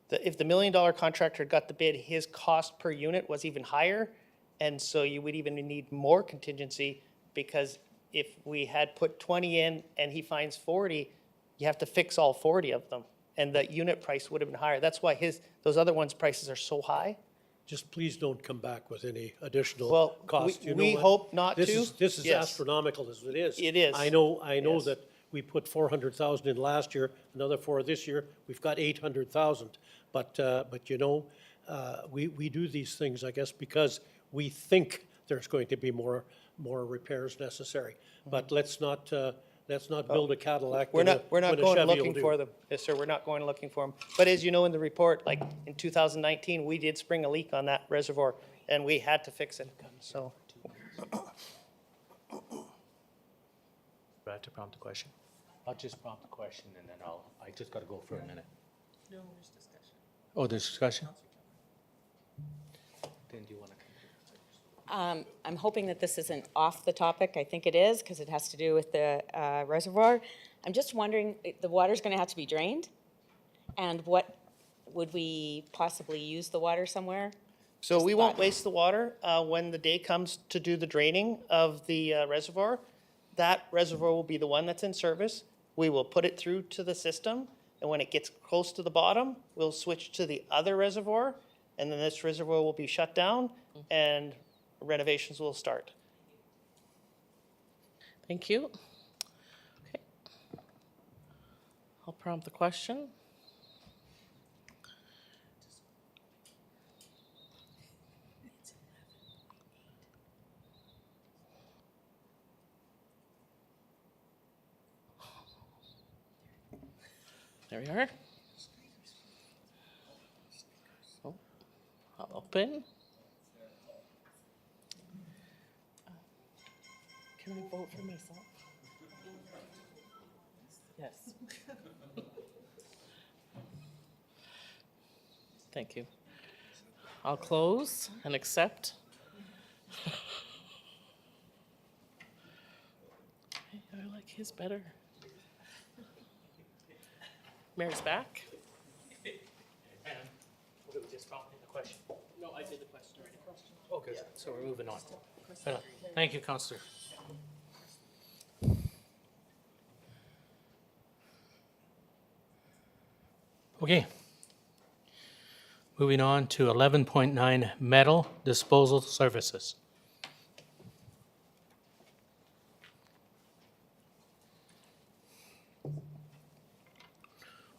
S16: If the $1 million contractor got the bid, his cost per unit was even higher, and so you would even need more contingency, because if we had put 20 in and he finds 40, you have to fix all 40 of them, and the unit price would have been higher. That's why those other ones' prices are so high.
S7: Just please don't come back with any additional
S16: Well,
S7: cost. You know
S16: we
S7: what?
S16: hope not to.
S7: This is
S16: Yes.
S7: astronomical as it is.
S16: It is.
S7: I know
S16: Yes.
S7: that we put 400,000 in last year, another 4 this year. We've got 800,000. But we do these things, I guess, because we think there's going to be more repairs necessary. But let's not build a Cadillac.
S16: We're not
S7: when a
S16: going
S7: Chevy will
S16: looking
S7: do.
S16: for them. Yes, sir, we're not going looking for them. But as you know in the report, like in 2019, we did spring a leak on that reservoir, and we had to fix it, so.
S1: Do I have to prompt the question? I'll just prompt the question and then I just got to go for a minute.
S5: No, there's discussion.
S1: Oh, there's discussion? Then do you want to?
S12: I'm hoping that this isn't off the topic. I think it is, because it has to do with the reservoir. I'm just wondering, the water's going to have to be drained? And would we possibly use the water somewhere?
S16: So we won't waste the water. When the day comes to do the draining of the reservoir, that reservoir will be the one that's in service. We will put it through to the system, and when it gets close to the bottom, we'll switch to the other reservoir, and then this reservoir will be shut down, and renovations will start.
S5: Thank you. Okay. I'll prompt the question. There we are. Oh, I'll open. Can I vote for myself? Yes. Thank you. I'll close and accept. I like his better. Mayor's back.
S1: No, I did the question already. Okay, so we're moving on. Thank you, Counselor. Okay. Moving on to 11.9, metal disposal services.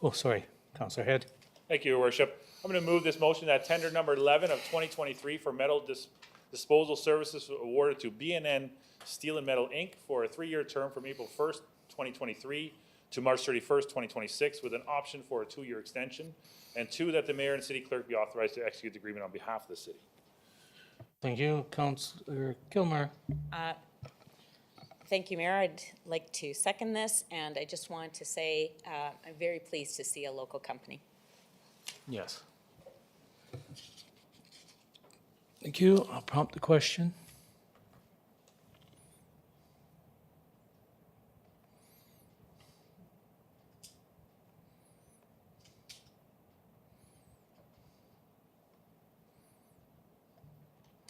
S1: Oh, sorry, Counselor Head.
S4: Thank you, Your Worship. I'm going to move this motion that tender number 11 of 2023 for metal disposal services awarded to B&N Steel and Metal, Inc. for a 3-year term from April 1st, 2023 to March 31st, 2026, with an option for a 2-year extension. And 2, that the mayor and city clerk be authorized to execute the agreement on behalf of the city.
S1: Thank you, Counselor Kilmer.
S12: Thank you, Mayor. I'd like to second this, and I just want to say I'm very pleased to see a local company.
S1: Yes. Thank you. I'll prompt the question.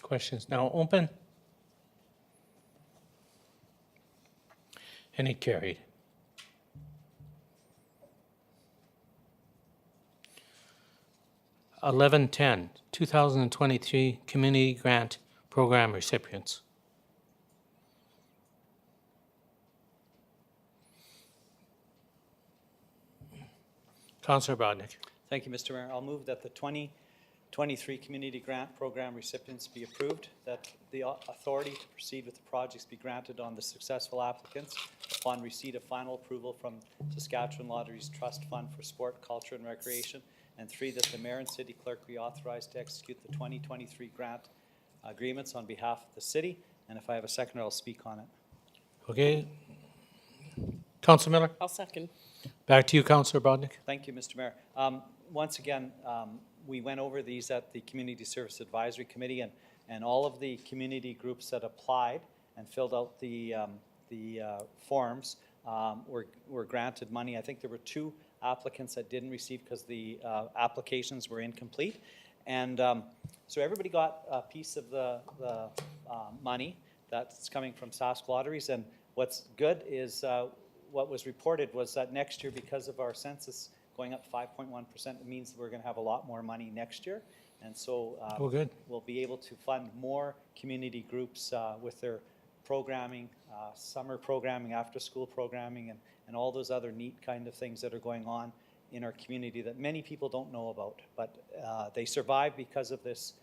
S1: Questions now open. And it carried. (1110) 2023 Community Grant Program recipients. Councillor Bodnick.
S8: Thank you, Mr. Mayor. I'll move that the 2023 Community Grant Program recipients be approved, that the authority to proceed with the projects be granted on the successful applicants upon receipt of final approval from Saskatchewan Lotteries Trust Fund for Sport, Culture and Recreation, and 3, that the mayor and city clerk be authorized to execute the 2023 grant agreements on behalf of the city. And if I have a second, I'll speak on it.
S1: Okay. Councillor Miller.
S5: I'll second.
S1: Back to you, Councillor Bodnick.
S8: Thank you, Mr. Mayor. Once again, we went over these at the Community Service Advisory Committee, and all of the community groups that applied and filled out the forms were granted money. I think there were 2 applicants that didn't receive because the applications were incomplete. And so everybody got a piece of the money that's coming from Sask Lotteries. And what's good is what was reported was that next year, because of our census going up 5.1%, it means we're going to have a lot more money next year. And so
S1: good.
S8: We'll be able to fund more community groups with their programming, summer programming, after-school programming, and all those other neat kind of things that are going on in our community that many people don't know about. But they survive because of this,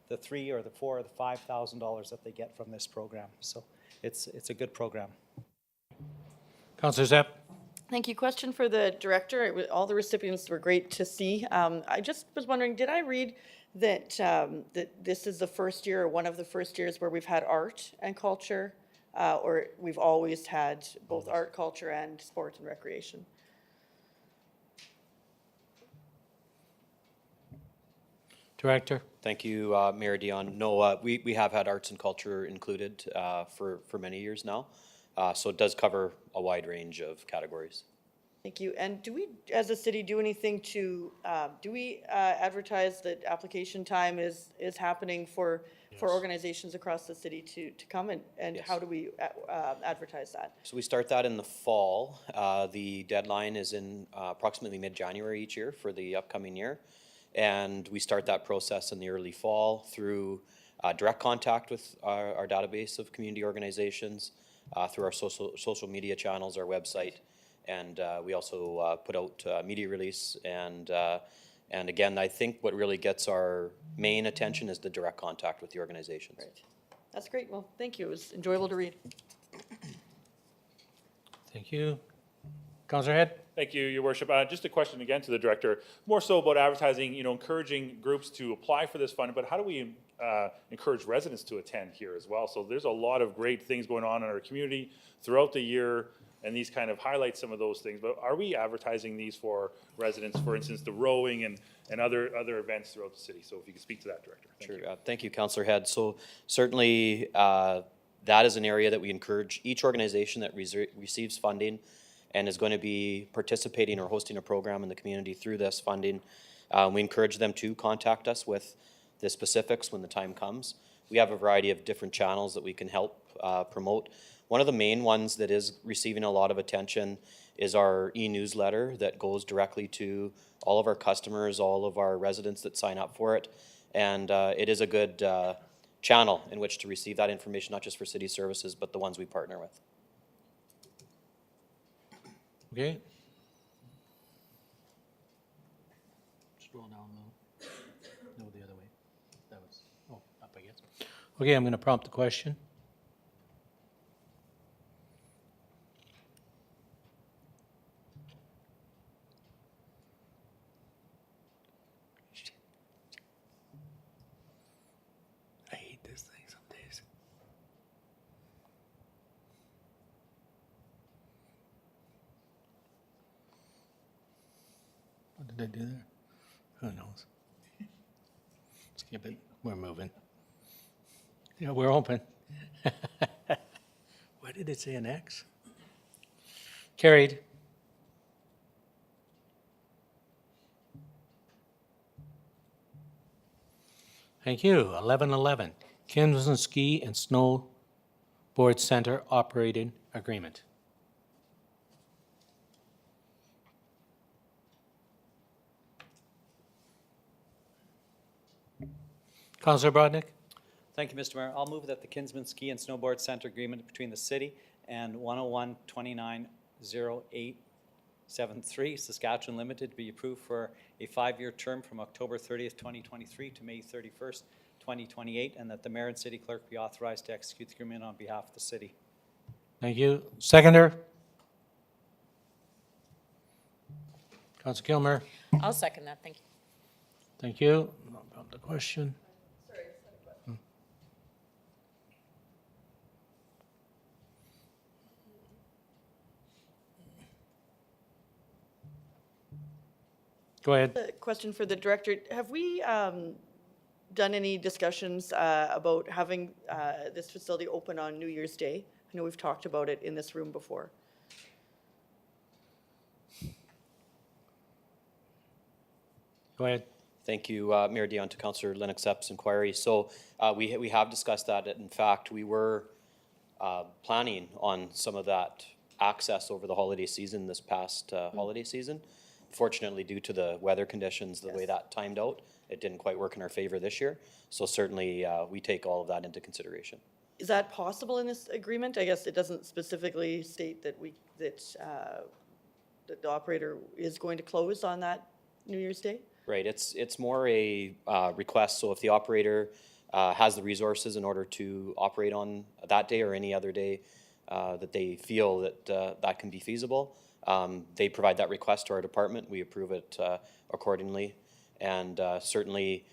S8: the $3,000 or the $4,000 or the $5,000 that they get from this program. So it's a good program.
S1: Councillor Zepp.
S3: Thank you. Question for the director. All the recipients were great to see. I just was wondering, did I read that that this is the first year or one of the first years where we've had art and culture, or we've always had both art, culture, and sport and recreation?
S1: Director.
S17: Thank you, Mayor Dion. No, we have had arts and culture included for many years now. So it does cover a wide range of categories.
S3: Thank you. And do we, as a city, do anything to, do we advertise that application time is happening for organizations across the city to come, and how do we advertise that?
S17: So we start that in the fall. The deadline is in approximately mid-January each year for the upcoming year. And we start that process in the early fall through direct contact with our database of community organizations, through our social media channels, our website, and we also put out media release. And again, I think what really gets our main attention is the direct contact with the organizations.
S3: Right. That's great. Well, thank you. It was enjoyable to read.
S1: Thank you. Councillor Head.
S4: Thank you, Your Worship. Just a question again to the director, more so about advertising, encouraging groups to apply for this fund, but how do we encourage residents to attend here as well? So there's a lot of great things going on in our community throughout the year, and these kind of highlight some of those things. But are we advertising these for residents, for instance, the rowing and other events throughout the city? So if you could speak to that, Director. Thank you.
S17: Sure. Thank you, Councillor Head. So certainly, that is an area that we encourage each organization that receives funding and is going to be participating or hosting a program in the community through this funding. We encourage them to contact us with the specifics when the time comes. We have a variety of different channels that we can help promote. One of the main ones that is receiving a lot of attention is our e-newsletter that goes directly to all of our customers, all of our residents that sign up for it. And it is a good channel in which to receive that information, not just for city services, but the ones we partner with.
S1: Okay. Scroll down a little. No, the other way. That was, up, I guess. Okay, I'm going to prompt the question. I hate this thing some days. What did I do there? Who knows? Skip it. We're moving. Yeah, we're open. Why did it say an X? Carried. Thank you. 1111, Kinsman Ski and Snowboard Center Operating Agreement. Councillor Brodnick?
S8: Thank you, Mr. Mayor. I'll move that the Kinsman Ski and Snowboard Center agreement between the city and 101-29-0873 Saskatchewan Limited be approved for a 5-year term from October 30th, 2023 to May 31st, 2028, and that the mayor and city clerk be authorized to execute the agreement on behalf of the city.
S1: Thank you. Seconder? Councillor Kilmer?
S12: I'll second that, thank you.
S1: Thank you. About the question. Go ahead.
S3: A question for the director. Have we done any discussions about having this facility open on New Year's Day? I know we've talked about it in this room before.
S1: Go ahead.
S17: Thank you, Mayor Dion, to Councillor Lennox Epp's inquiry. So we have discussed that. In fact, we were planning on some of that access over the holiday season, this past holiday season. Fortunately, due to the weather conditions, the way that timed out, it didn't quite work in our favor this year. So certainly, we take all of that into consideration.
S3: Is that possible in this agreement? I guess it doesn't specifically state that that the operator is going to close on that New Year's Day?
S17: Right, it's more a request, so if the operator has the resources in order to operate on that day or any other day that they feel that that can be feasible, they provide that request to our department, we approve it accordingly, and certainly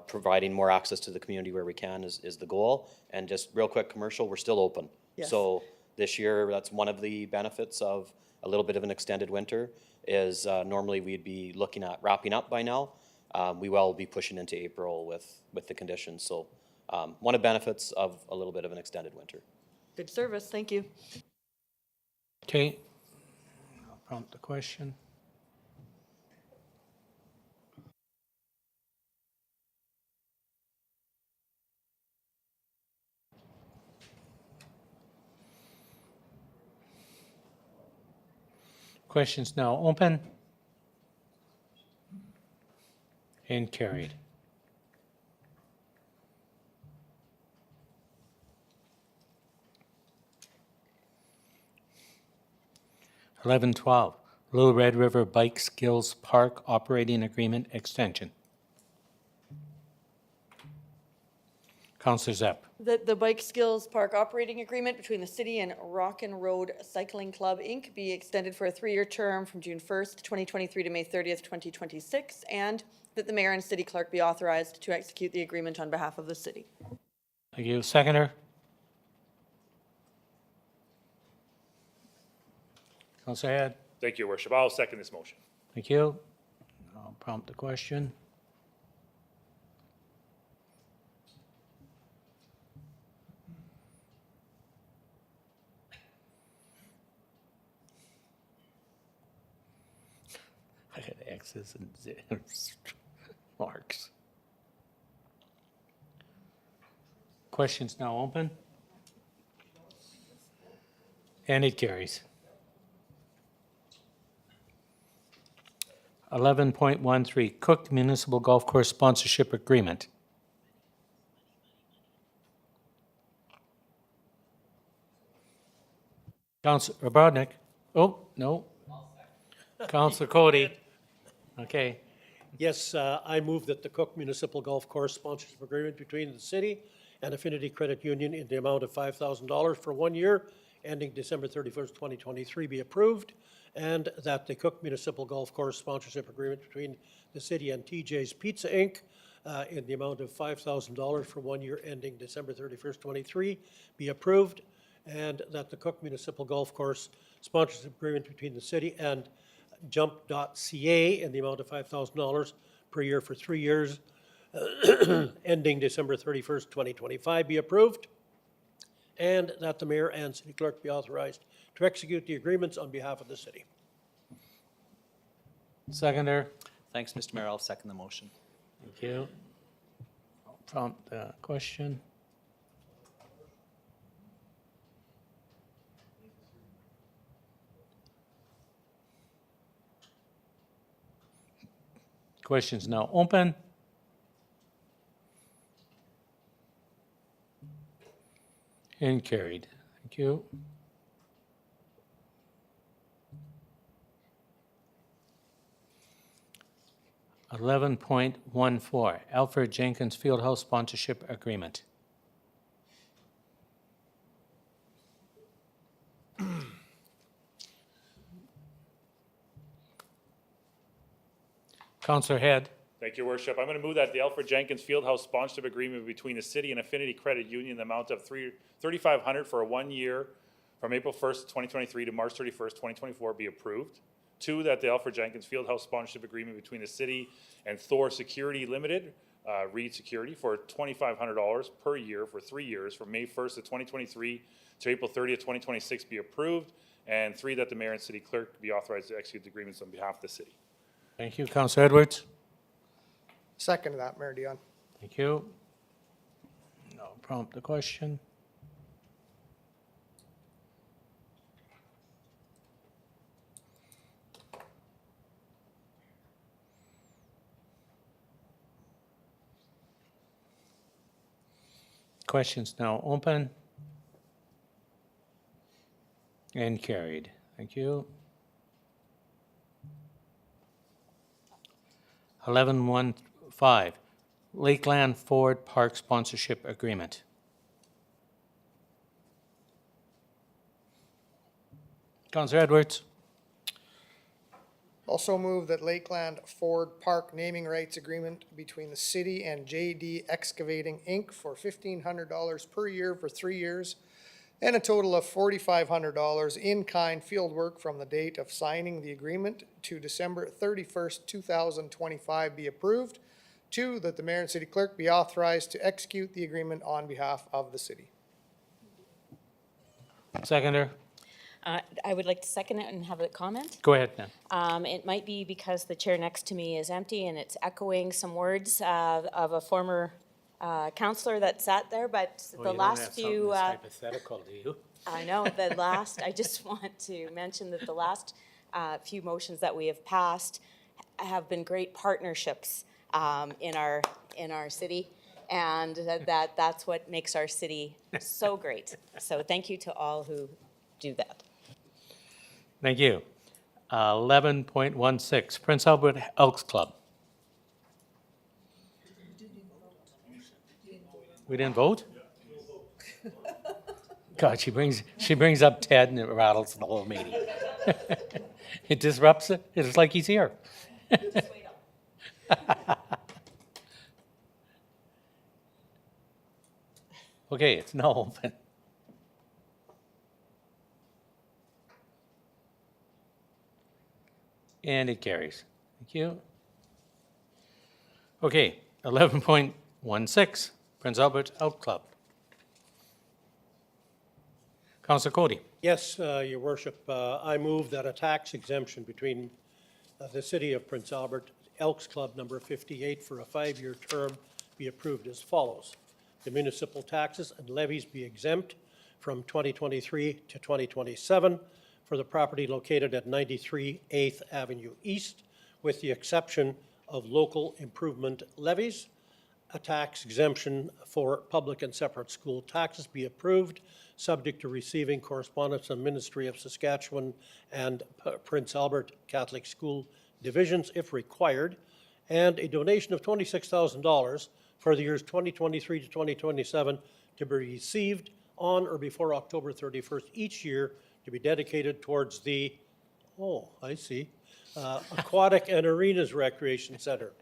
S17: providing more access to the community where we can is the goal. And just real quick commercial, we're still open.
S3: Yes.
S17: So this year, that's one of the benefits of a little bit of an extended winter is normally we'd be looking at wrapping up by now. We will be pushing into April with the conditions. So one of the benefits of a little bit of an extended winter.
S3: Good service, thank you.
S1: Okay. I'll prompt the question. Questions now open and carried. $11.12, Little Red River Bike Skills Park Operating Agreement Extension. Counselor Zepp.
S3: That the Bike Skills Park operating agreement between the city and Rockin' Road Cycling Club, Inc. be extended for a 3-year term from June 1st, 2023 to May 30th, 2026, and that the mayor and city clerk be authorized to execute the agreement on behalf of the city.
S1: Thank you. Seconder? Counselor Head.
S4: Thank you, Your Worship. I'll second this motion.
S1: Thank you. I'll prompt the question. I had X's and Z's, marks. Questions now open? And it carries. 11.13, Cook Municipal Golf Course Sponsorship Agreement. Councilor Brodnick. Oh, no. Councilor Cody. Okay.
S7: Yes, I move that the Cook Municipal Golf Course Sponsorship Agreement between the city and Affinity Credit Union in the amount of $5,000 for 1 year, ending December 31st, 2023, be approved, and that the Cook Municipal Golf Course Sponsorship Agreement between the city and TJ's Pizza, Inc. In the amount of $5,000 for 1 year, ending December 31st, 23, be approved, and that the Cook Municipal Golf Course Sponsorship Agreement between the city and Jump.ca in the amount of $5,000 per year for 3 years, ending December 31st, 2025, be approved, and that the mayor and city clerk be authorized to execute the agreements on behalf of the city.
S1: Seconder.
S8: Thanks, Mr. Mayor. I'll second the motion.
S1: Thank you. I'll prompt the question. Questions now open. And carried. Thank you. $11.14, Alfred Jenkins Fieldhouse Sponsorship Agreement. Councillor Head.
S4: Thank you, Your Worship. I'm going to move that the Alfred Jenkins Fieldhouse sponsorship agreement between the city and Affinity Credit Union in the amount of $3,500 for 1 year from April 1st, 2023 to March 31st, 2024 be approved. 2, that the Alfred Jenkins Fieldhouse sponsorship agreement between the city and Thor Security Limited, Reed Security, for $2,500 per year for 3 years from May 1st of 2023 to April 30th, 2026 be approved. And 3, that the mayor and city clerk be authorized to execute the agreements on behalf of the city.
S1: Thank you. Councillor Edwards.
S13: Second to that, Mayor Dion.
S1: Thank you. I'll prompt the question. Questions now open. And carried. Thank you. 11.15, Lakeland Ford Park Sponsorship Agreement. Councillor Edwards.
S13: Also move that Lakeland Ford Park naming rights agreement between the city and JD Excavating, Inc. for $1,500 per year for 3 years, and a total of $4,500 in-kind fieldwork from the date of signing the agreement to December 31st, 2025 be approved. 2, that the mayor and city clerk be authorized to execute the agreement on behalf of the city.
S1: Seconder.
S12: I would like to second it and have a comment.
S1: Go ahead, then.
S12: It might be because the chair next to me is empty and it's echoing some words of a former counselor that sat there, but the last few.
S1: Hypothetical, do you?
S12: I know, the last, I just want to mention that the last few motions that we have passed have been great partnerships in our city, and that's what makes our city so great. So thank you to all who do that.
S1: Thank you. 11.16, Prince Albert Elks Club. We didn't vote? God, she brings up Ted and it rattles the whole meeting. It disrupts it. It's like he's here. Okay, it's now open. And it carries. Thank you. Okay, 11.16, Prince Albert Elk Club. Councillor Cody.
S7: Yes, Your Worship, I move that a tax exemption between the City of Prince Albert Elks Club number 58 for a 5-year term be approved as follows. The municipal taxes and levies be exempt from 2023 to 2027 for the property located at 93 8th Avenue East, with the exception of local improvement levies. A tax exemption for public and separate school taxes be approved, subject to receiving correspondence from Ministry of Saskatchewan and Prince Albert Catholic School divisions if required, and a donation of $26,000 for the years 2023 to 2027 to be received on or before October 31st each year to be dedicated towards the, Aquatic and Arenas Recreation Center.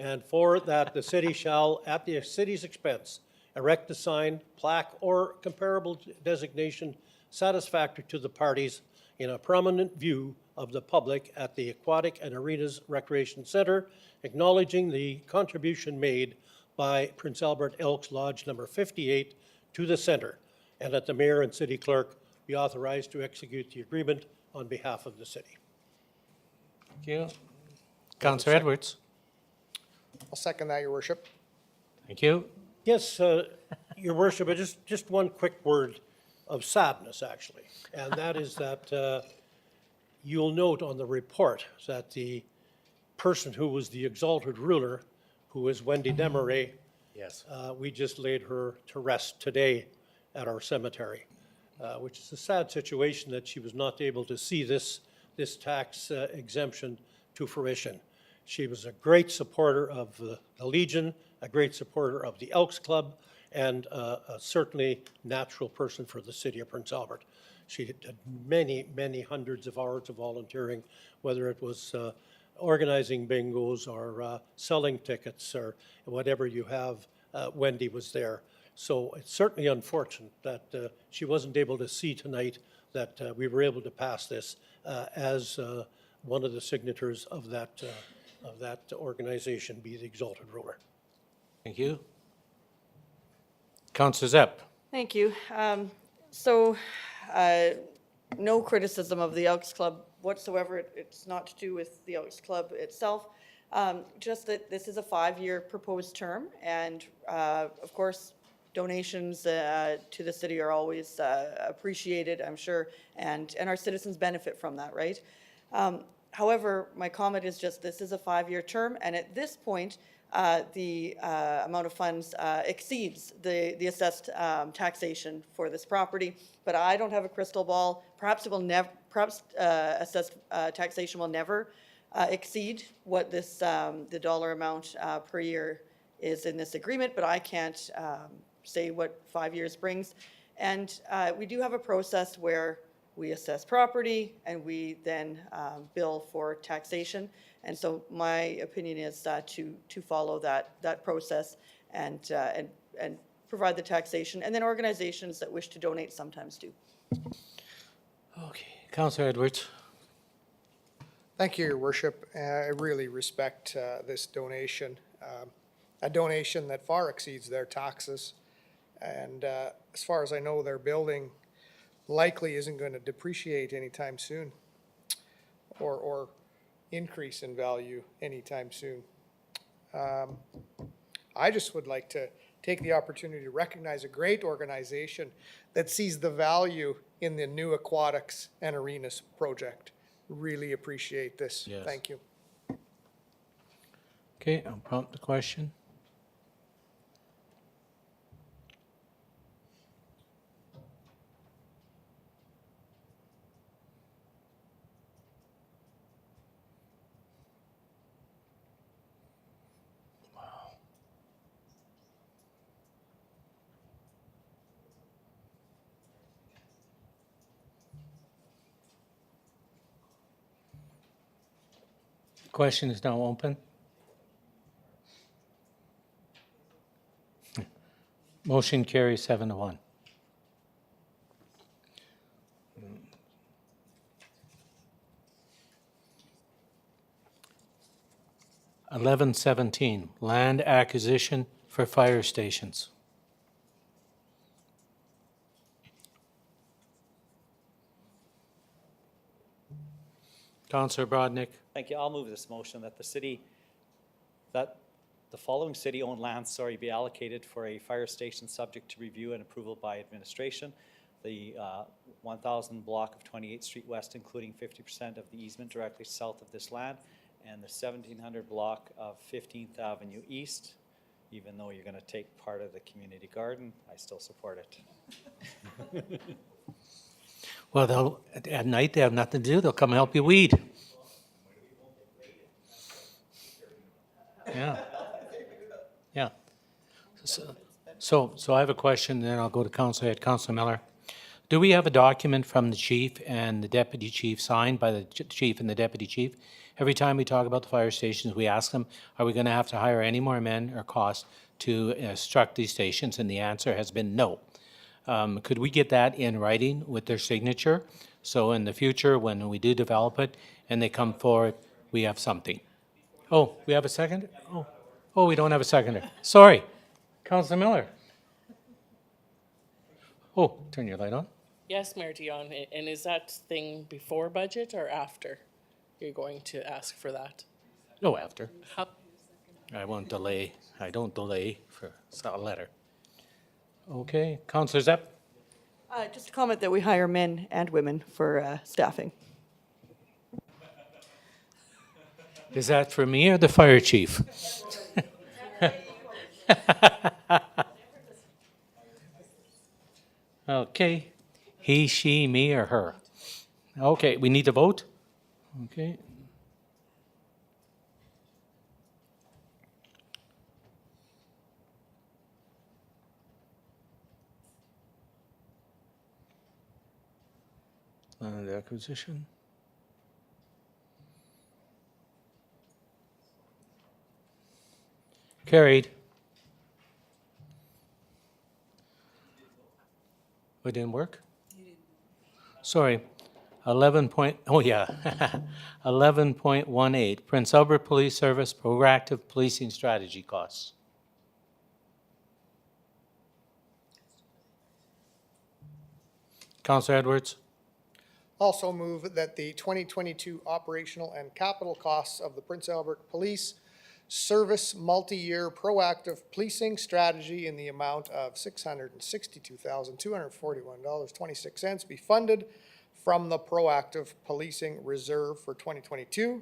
S7: And for that, the city shall, at the city's expense, erect a sign, plaque, or comparable designation satisfactory to the parties in a prominent view of the public at the Aquatic and Arenas Recreation Center, acknowledging the contribution made by Prince Albert Elks Lodge number 58 to the center, and that the mayor and city clerk be authorized to execute the agreement on behalf of the city.
S1: Thank you. Councillor Edwards.
S13: I'll second that, Your Worship.
S1: Thank you.
S7: Yes, Your Worship, just one quick word of sadness, actually, and that is that you'll note on the report that the person who was the exalted ruler, who is Wendy Desmarais,
S1: Yes.
S7: we just laid her to rest today at our cemetery, which is a sad situation that she was not able to see this tax exemption to fruition. She was a great supporter of the Legion, a great supporter of the Elks Club, and a certainly natural person for the city of Prince Albert. She did many, many hundreds of hours of volunteering, whether it was organizing bingos or selling tickets or whatever you have. Wendy was there. So it's certainly unfortunate that she wasn't able to see tonight that we were able to pass this as one of the signatories of that organization, be the exalted ruler.
S1: Thank you. Councillor Zepp.
S3: Thank you. No criticism of the Elks Club whatsoever. It's not to do with the Elks Club itself. Just that this is a 5-year proposed term, and of course, donations to the city are always appreciated, I'm sure, and our citizens benefit from that, right? However, my comment is just this is a 5-year term, and at this point, the amount of funds exceeds the assessed taxation for this property. But I don't have a crystal ball. Perhaps it will never. Perhaps assessed taxation will never exceed what this the dollar amount per year is in this agreement. But I can't say what 5 years brings. And we do have a process where we assess property and we then bill for taxation. And so my opinion is to follow that process and provide the taxation. And then organizations that wish to donate sometimes do.
S1: Okay. Councillor Edwards.
S13: Thank you, Your Worship. I really respect this donation, a donation that far exceeds their taxes. And as far as I know, their building likely isn't going to depreciate anytime soon or increase in value anytime soon. I just would like to take the opportunity to recognize a great organization that sees the value in the new aquatics and arenas project. Really appreciate this.
S1: Yes.
S13: Thank you.
S1: Okay, I'll prompt the question. Question is now open. Motion carries 7-1. Eleven 17, land acquisition for fire stations. Councillor Brodnick.
S8: Thank you. I'll move this motion that that the following city-owned lands, be allocated for a fire station subject to review and approval by administration. The 1,000 block of 28th Street West, including 50% of the easement directly south of this land, and the 1,700 block of 15th Avenue East. Even though you're going to take part of the community garden, I still support it.
S1: Well, at night they have nothing to do. They'll come help you weed. Yeah. Yeah. So I have a question, then I'll go to Councilor Head. Councilor Miller. Do we have a document from the chief and the deputy chief signed by the chief and the deputy chief? Every time we talk about the fire stations, we ask them, are we going to have to hire any more men or costs to instruct these stations? And the answer has been no. Could we get that in writing with their signature? So in the future, when we do develop it and they come forward, we have something. Oh, we have a second? Oh, we don't have a seconder. Sorry. Councilor Miller. Oh, turn your light on.
S5: Yes, Mayor Dion, and is that thing before budget or after? You're going to ask for that?
S1: No, after.
S5: How-
S1: I won't delay. I don't delay for a letter. Okay, Councilor Zepp.
S3: Just a comment that we hire men and women for staffing.
S1: Is that for me or the fire chief? Okay, he, she, me, or her? Okay, we need to vote? Okay. Land acquisition. Carried. It didn't work? Sorry. 11.18, Prince Albert Police Service proactive policing strategy costs. Councilor Edwards.
S13: Also move that the 2022 operational and capital costs of the Prince Albert Police Service multi-year proactive policing strategy in the amount of $662,241.26 be funded from the proactive policing reserve for 2022.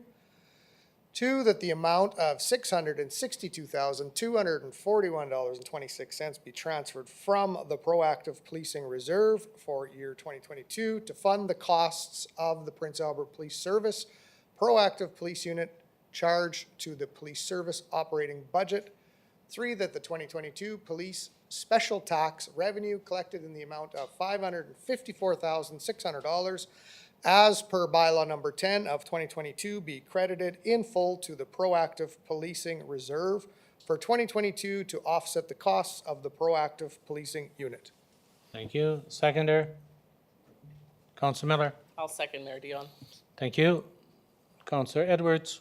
S13: Two, that the amount of $662,241.26 be transferred from the proactive policing reserve for year 2022 to fund the costs of the Prince Albert Police Service proactive police unit charged to the police service operating budget. Three, that the 2022 police special tax revenue collected in the amount of $554,600 as per bylaw number 10 of 2022 be credited in full to the proactive policing reserve for 2022 to offset the costs of the proactive policing unit.
S1: Thank you. Seconder. Councilor Miller.
S5: I'll second Mayor Dion.
S1: Thank you. Councilor Edwards.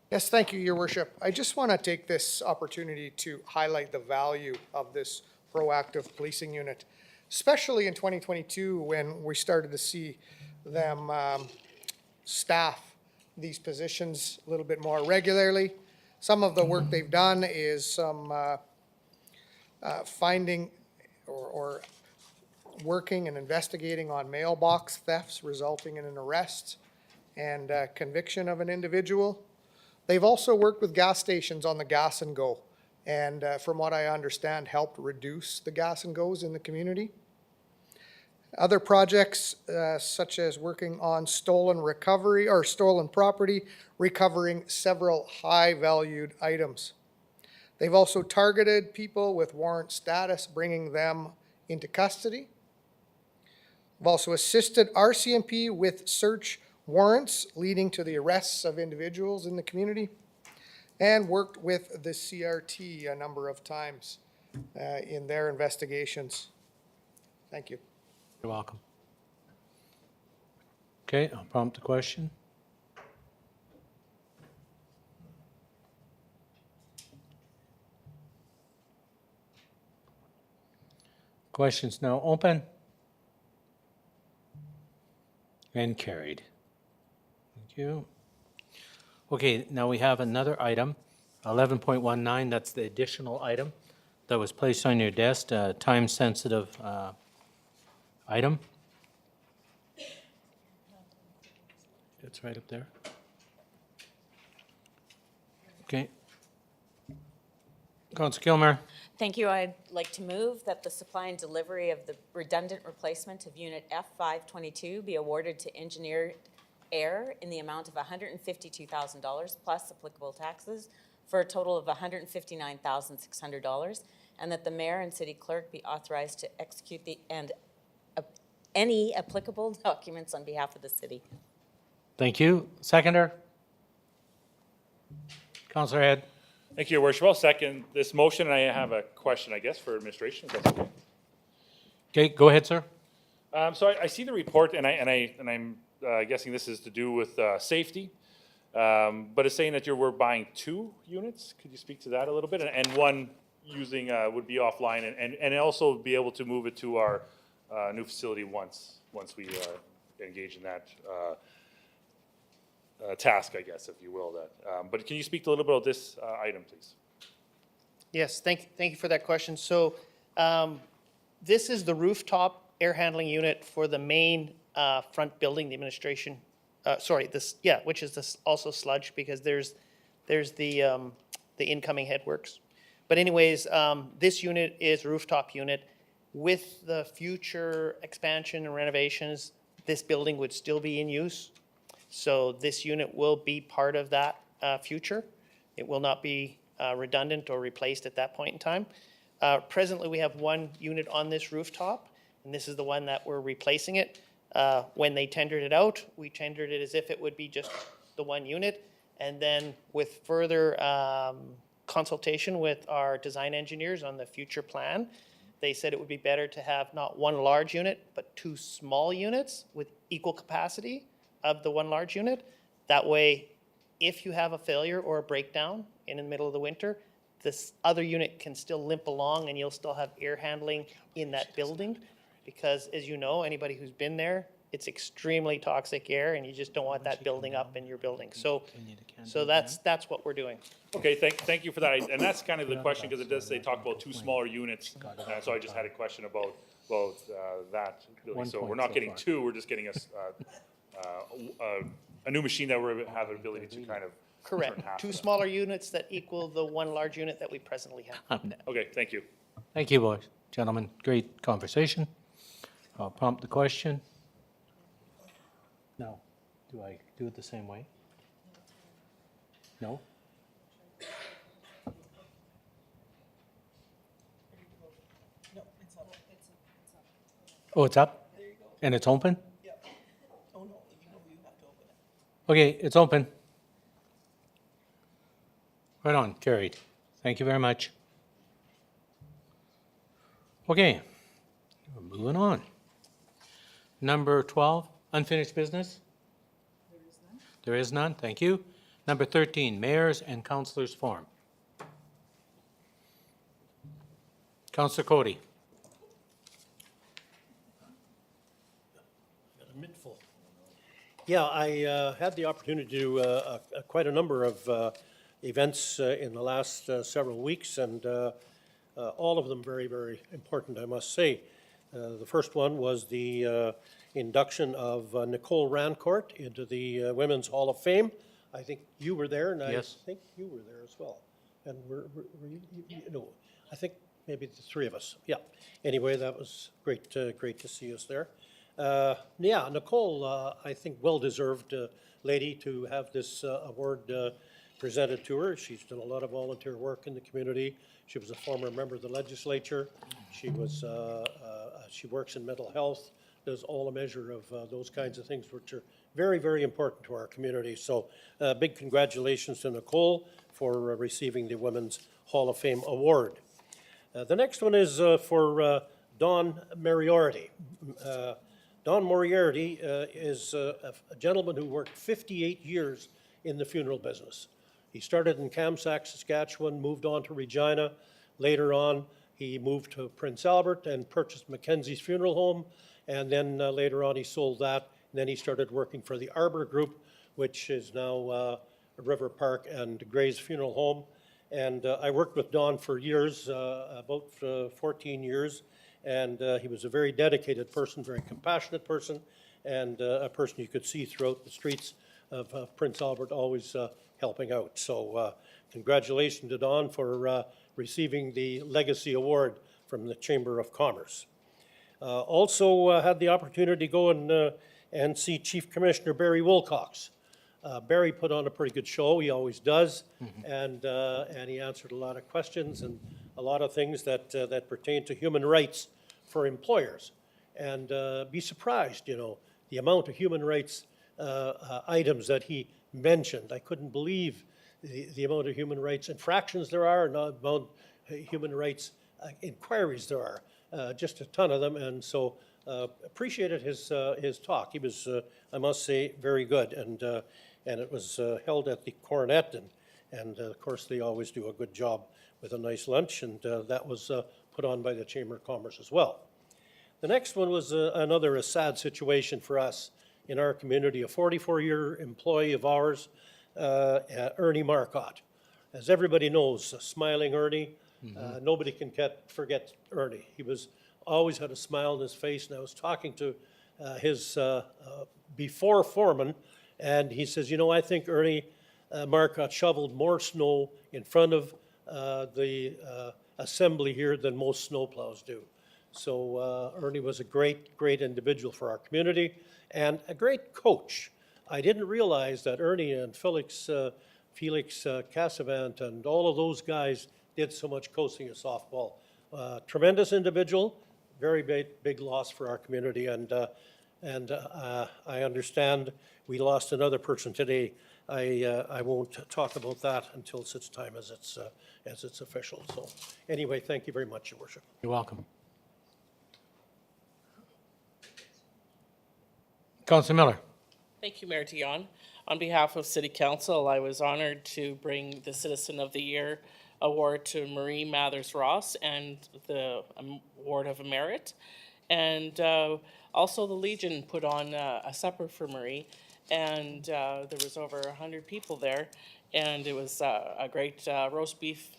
S13: Yes, thank you, Your Worship. I just want to take this opportunity to highlight the value of this proactive policing unit, especially in 2022 when we started to see them staff these positions a little bit more regularly. Some of the work they've done is some finding or working and investigating on mailbox thefts resulting in an arrest and conviction of an individual. They've also worked with gas stations on the gas and go, and from what I understand, helped reduce the gas and goes in the community. Other projects, such as working on stolen recovery or stolen property, recovering several high-valued items. They've also targeted people with warrant status, bringing them into custody. We've also assisted RCMP with search warrants leading to the arrests of individuals in the community, and worked with the CRT a number of times in their investigations. Thank you.
S1: You're welcome. Okay, I'll prompt the question. Questions now open. And carried. Thank you. Okay, now we have another item, 11.19, that's the additional item that was placed on your desk, time-sensitive item. It's right up there. Okay. Councilor Kilmer.
S12: Thank you. I'd like to move that the supply and delivery of the redundant replacement of Unit F522 be awarded to Engineered Air in the amount of $152,000 plus applicable taxes for a total of $159,600, and that the mayor and city clerk be authorized to execute any applicable documents on behalf of the city.
S1: Thank you. Seconder? Councilor Head.
S4: Thank you, Your Worship. I'll second this motion, and I have a question, I guess, for administration, if that's okay.
S1: Okay, go ahead, sir.
S4: So I see the report, and I'm guessing this is to do with safety, but it's saying that we're buying 2 units. Could you speak to that a little bit? And one using would be offline, and also be able to move it to our new facility once we engage in that task, I guess, if you will. But can you speak a little bit about this item, please?
S16: Yes, thank you for that question. So this is the rooftop air handling unit for the main front building, the administration, which is this also sludge, because there's the incoming headworks. But anyways, this unit is a rooftop unit. With the future expansion and renovations, this building would still be in use. So this unit will be part of that future. It will not be redundant or replaced at that point in time. Presently, we have 1 unit on this rooftop, and this is the one that we're replacing it. When they tendered it out, we tendered it as if it would be just the 1 unit. And then with further consultation with our design engineers on the future plan, they said it would be better to have not 1 large unit, but 2 small units with equal capacity of the 1 large unit. That way, if you have a failure or a breakdown in the middle of the winter, this other unit can still limp along and you'll still have air handling in that building. Because as you know, anybody who's been there, it's extremely toxic air and you just don't want that building up in your building. So that's what we're doing.
S4: Okay, thank you for that. And that's kind of the question, because it does say talk about 2 smaller units. So I just had a question about that building. So we're not getting 2, we're just getting a new machine that will have an ability to kind of turn
S16: Correct.
S4: half
S16: 2
S4: of that.
S16: smaller units that equal the 1 large unit that we presently have.
S4: Okay, thank you.
S1: Thank you, boys, gentlemen. Great conversation. I'll prompt the question. No. Do I do it the same way? No? Oh, it's up? And it's open? Okay, it's open. Right on, carried. Thank you very much. Okay, we're moving on. Number 12, unfinished business? There is none, thank you. Number 13, mayors and councilors forum. Councilor Cody.
S7: Got a mittful. Yeah, I had the opportunity to do quite a number of events in the last several weeks, and all of them very, very important, I must say. The first one was the induction of Nicole Rancourt into the Women's Hall of Fame. I think you were there, and
S1: Yes.
S7: I think you were there as well. And were you, no, I think maybe the 3 of us, yeah. Anyway, that was great, great to see us there. Yeah, Nicole, I think well-deserved lady to have this award presented to her. She's done a lot of volunteer work in the community. She was a former member of the legislature. She was, she works in mental health, does all a measure of those kinds of things which are very, very important to our community. So big congratulations to Nicole for receiving the Women's Hall of Fame Award. The next one is for Don Moriarty. Don Moriarty is a gentleman who worked 58 years in the funeral business. He started in Kamsack, Saskatchewan, moved on to Regina. Later on, he moved to Prince Albert and purchased Mackenzie's Funeral Home. And then later on, he sold that. And then he started working for the Arbor Group, which is now River Park and Gray's Funeral Home. And I worked with Don for years, about 14 years. And he was a very dedicated person, very compassionate person, and a person you could see throughout the streets of Prince Albert, always helping out. So congratulations to Don for receiving the Legacy Award from the Chamber of Commerce. Also had the opportunity to go and see Chief Commissioner Barry Wilcox. Barry put on a pretty good show, he always does, and he answered a lot of questions and a lot of things that pertain to human rights for employers. And be surprised, you know, the amount of human rights items that he mentioned. I couldn't believe the amount of human rights infractions there are, and the amount of human rights inquiries there are, just a ton of them. And so appreciated his talk. He was, I must say, very good. And it was held at the Coronet, and of course they always do a good job with a nice lunch, and that was put on by the Chamber of Commerce as well. The next one was a sad situation for us in our community, a 44-year employee of ours, Ernie Marcotte. As everybody knows, Smiling Ernie, nobody can forget Ernie. He was always had a smile on his face, and I was talking to his before foreman, and he says, you know, I think Ernie Marcotte shoveled more snow in front of the assembly here than most snowplows do. So Ernie was a great individual for our community and a great coach. I didn't realize that Ernie and Felix Cassavant and all of those guys did so much coaching of softball. Tremendous individual, very big loss for our community, and I understand we lost another person today. I won't talk about that until such time as it's official. So anyway, thank you very much, Your Worship.
S1: You're welcome. Councilor Miller.
S5: Thank you, Mayor Dion. On behalf of City Council, I was honored to bring the Citizen of the Year award to Marie Mathers-Ross and the Award of Merit. And also the Legion put on a supper for Marie, and there was over 100 people there, and it was a great roast beef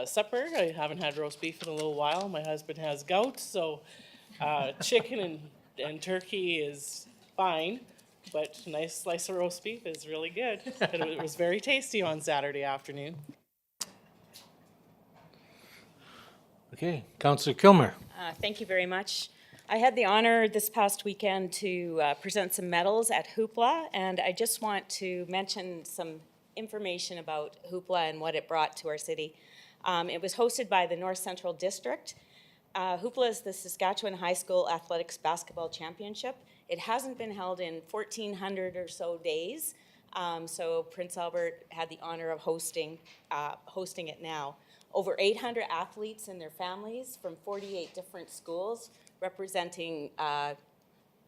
S5: supper. I haven't had roast beef in a little while. My husband has gout, so chicken and turkey is fine, but a nice slice of roast beef is really good. And it was very tasty on Saturday afternoon.
S1: Okay, Councilor Kilmer.
S12: Thank you very much. I had the honor this past weekend to present some medals at Hoopla, and I just want to mention some information about Hoopla and what it brought to our city. It was hosted by the North Central District. Hoopla is the Saskatchewan High School Athletics Basketball Championship. It hasn't been held in 1,400 or so days, so Prince Albert had the honor of hosting it now. Over 800 athletes and their families from 48 different schools, representing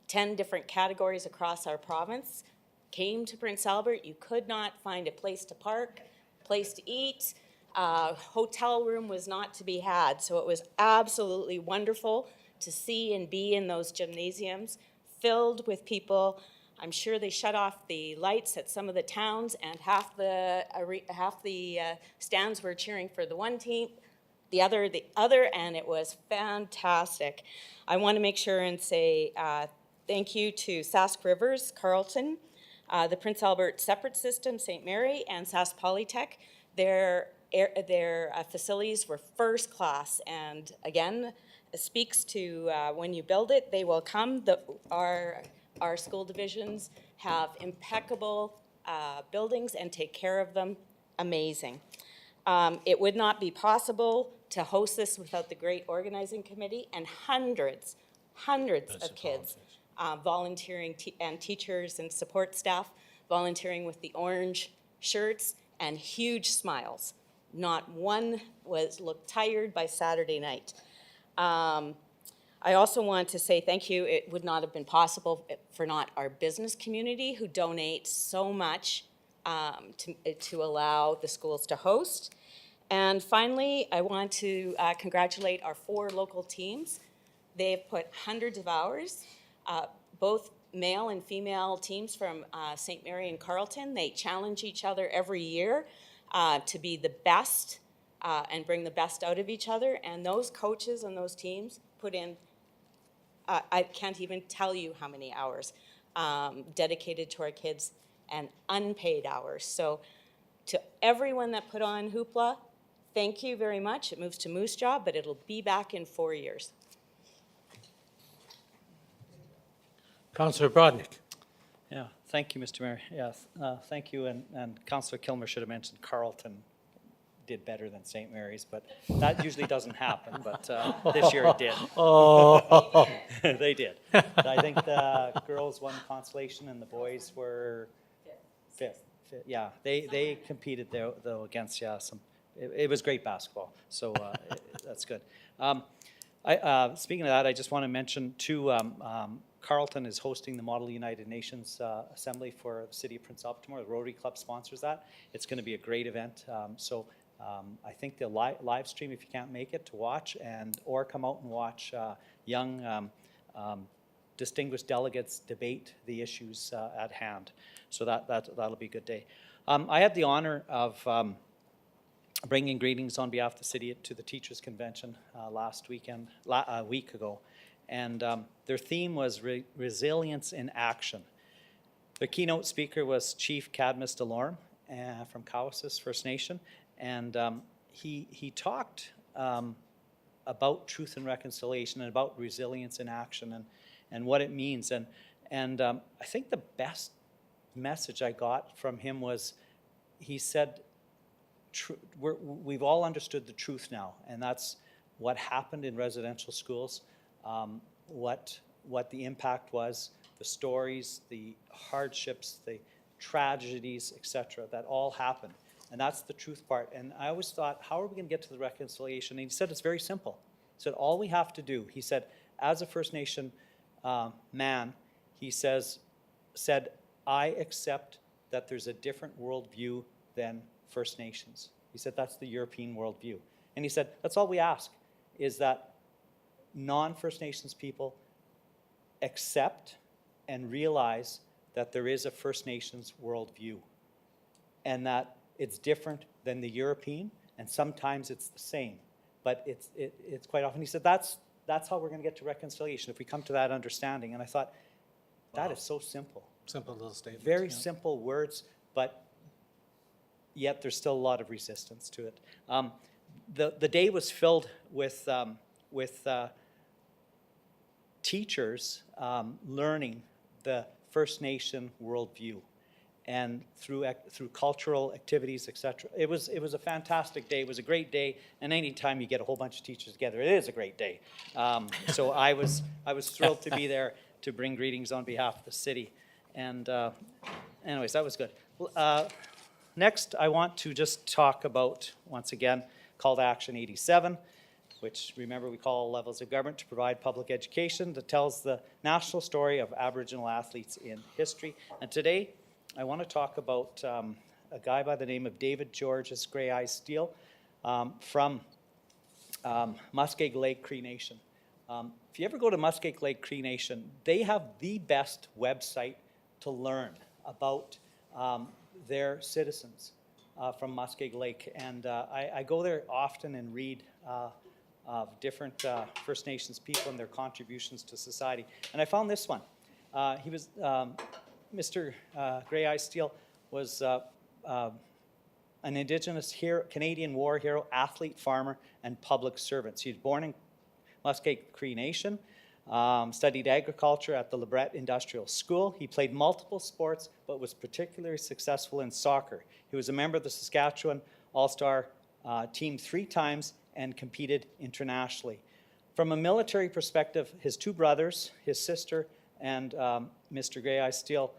S12: 10 different categories across our province, came to Prince Albert. You could not find a place to park, place to eat. Hotel room was not to be had, so it was absolutely wonderful to see and be in those gymnasiums filled with people. I'm sure they shut off the lights at some of the towns, and half the stands were cheering for the one team, the other, and it was fantastic. I want to make sure and say thank you to Sask Rivers, Carleton, the Prince Albert Separate System, St. Mary, and Sask Polytech. Their facilities were first class, and again, it speaks to when you build it, they will come. Our school divisions have impeccable buildings and take care of them. Amazing. It would not be possible to host this without the great organizing committee and hundreds of kids volunteering and teachers and support staff volunteering with the orange shirts and huge smiles. Not one looked tired by Saturday night. I also want to say thank you. It would not have been possible for not our business community who donate so much to allow the schools to host. And finally, I want to congratulate our 4 local teams. They've put hundreds of hours, both male and female teams from St. Mary and Carleton. They challenge each other every year to be the best and bring the best out of each other. And those coaches and those teams put in, I can't even tell you how many hours dedicated to our kids and unpaid hours. So to everyone that put on Hoopla, thank you very much. It moves to Moose Jaw, but it'll be back in 4 years.
S1: Councillor Brodnick.
S8: Yeah, thank you, Mr. Mayor. Yes, thank you, and Councillor Kilmer should have mentioned Carleton did better than St. Mary's, but that usually doesn't happen, but this year it did.
S1: Oh.
S8: They did. I think the girls won consolation and the boys were fifth. Yeah, they competed though against, it was great basketball, so that's good. Speaking of that, I just want to mention too, Carleton is hosting the Model United Nations Assembly for the City of Prince Albert tomorrow. The Rotary Club sponsors that. It's going to be a great event. I think they'll live stream if you can't make it to watch, or come out and watch young distinguished delegates debate the issues at hand. So that'll be a good day. I had the honor of bringing greetings on behalf of the city to the Teachers Convention last weekend, a week ago. And their theme was resilience in action. The keynote speaker was Chief Cadmus Delorme from Cowessess First Nation. And he talked about truth and reconciliation and about resilience in action and what it means. And I think the best message I got from him was, he said, we've all understood the truth now, and that's what happened in residential schools, what the impact was, the stories, the hardships, the tragedies, etc., that all happened. And that's the truth part. And I always thought, how are we going to get to the reconciliation? And he said, it's very simple. He said, all we have to do, he said, as a First Nation man, he said, I accept that there's a different worldview than First Nations. He said, that's the European worldview. And he said, that's all we ask, is that non-First Nations people accept and realize that there is a First Nations worldview, and that it's different than the European, and sometimes it's the same, but it's quite often. He said, that's how we're going to get to reconciliation, if we come to that understanding. And I thought, that is so simple.
S1: Simple little statement.
S8: Very simple words, but yet there's still a lot of resistance to it. The day was filled with teachers learning the First Nation worldview, and through cultural activities, etc. It was a fantastic day. It was a great day, and anytime you get a whole bunch of teachers together, it is a great day. So I was thrilled to be there to bring greetings on behalf of the city. And anyways, that was good. Next, I want to just talk about, once again, Call to Action 87, which, remember, we call all levels of government to provide public education that tells the national story of Aboriginal athletes in history. And today, I want to talk about a guy by the name of David Georges Grey Eyes Steele from Muskeg Lake Cree Nation. If you ever go to Muskeg Lake Cree Nation, they have the best website to learn about their citizens from Muskeg Lake. And I go there often and read of different First Nations people and their contributions to society. And I found this one. He was, Mr. Grey Eyes Steele was an Indigenous hero, Canadian war hero, athlete, farmer, and public servant. He was born in Muskeg Cree Nation, studied agriculture at the LeBret Industrial School. He played multiple sports, but was particularly successful in soccer. He was a member of the Saskatchewan All-Star team 3 times and competed internationally. From a military perspective, his 2 brothers, his sister, and Mr. Gray, I still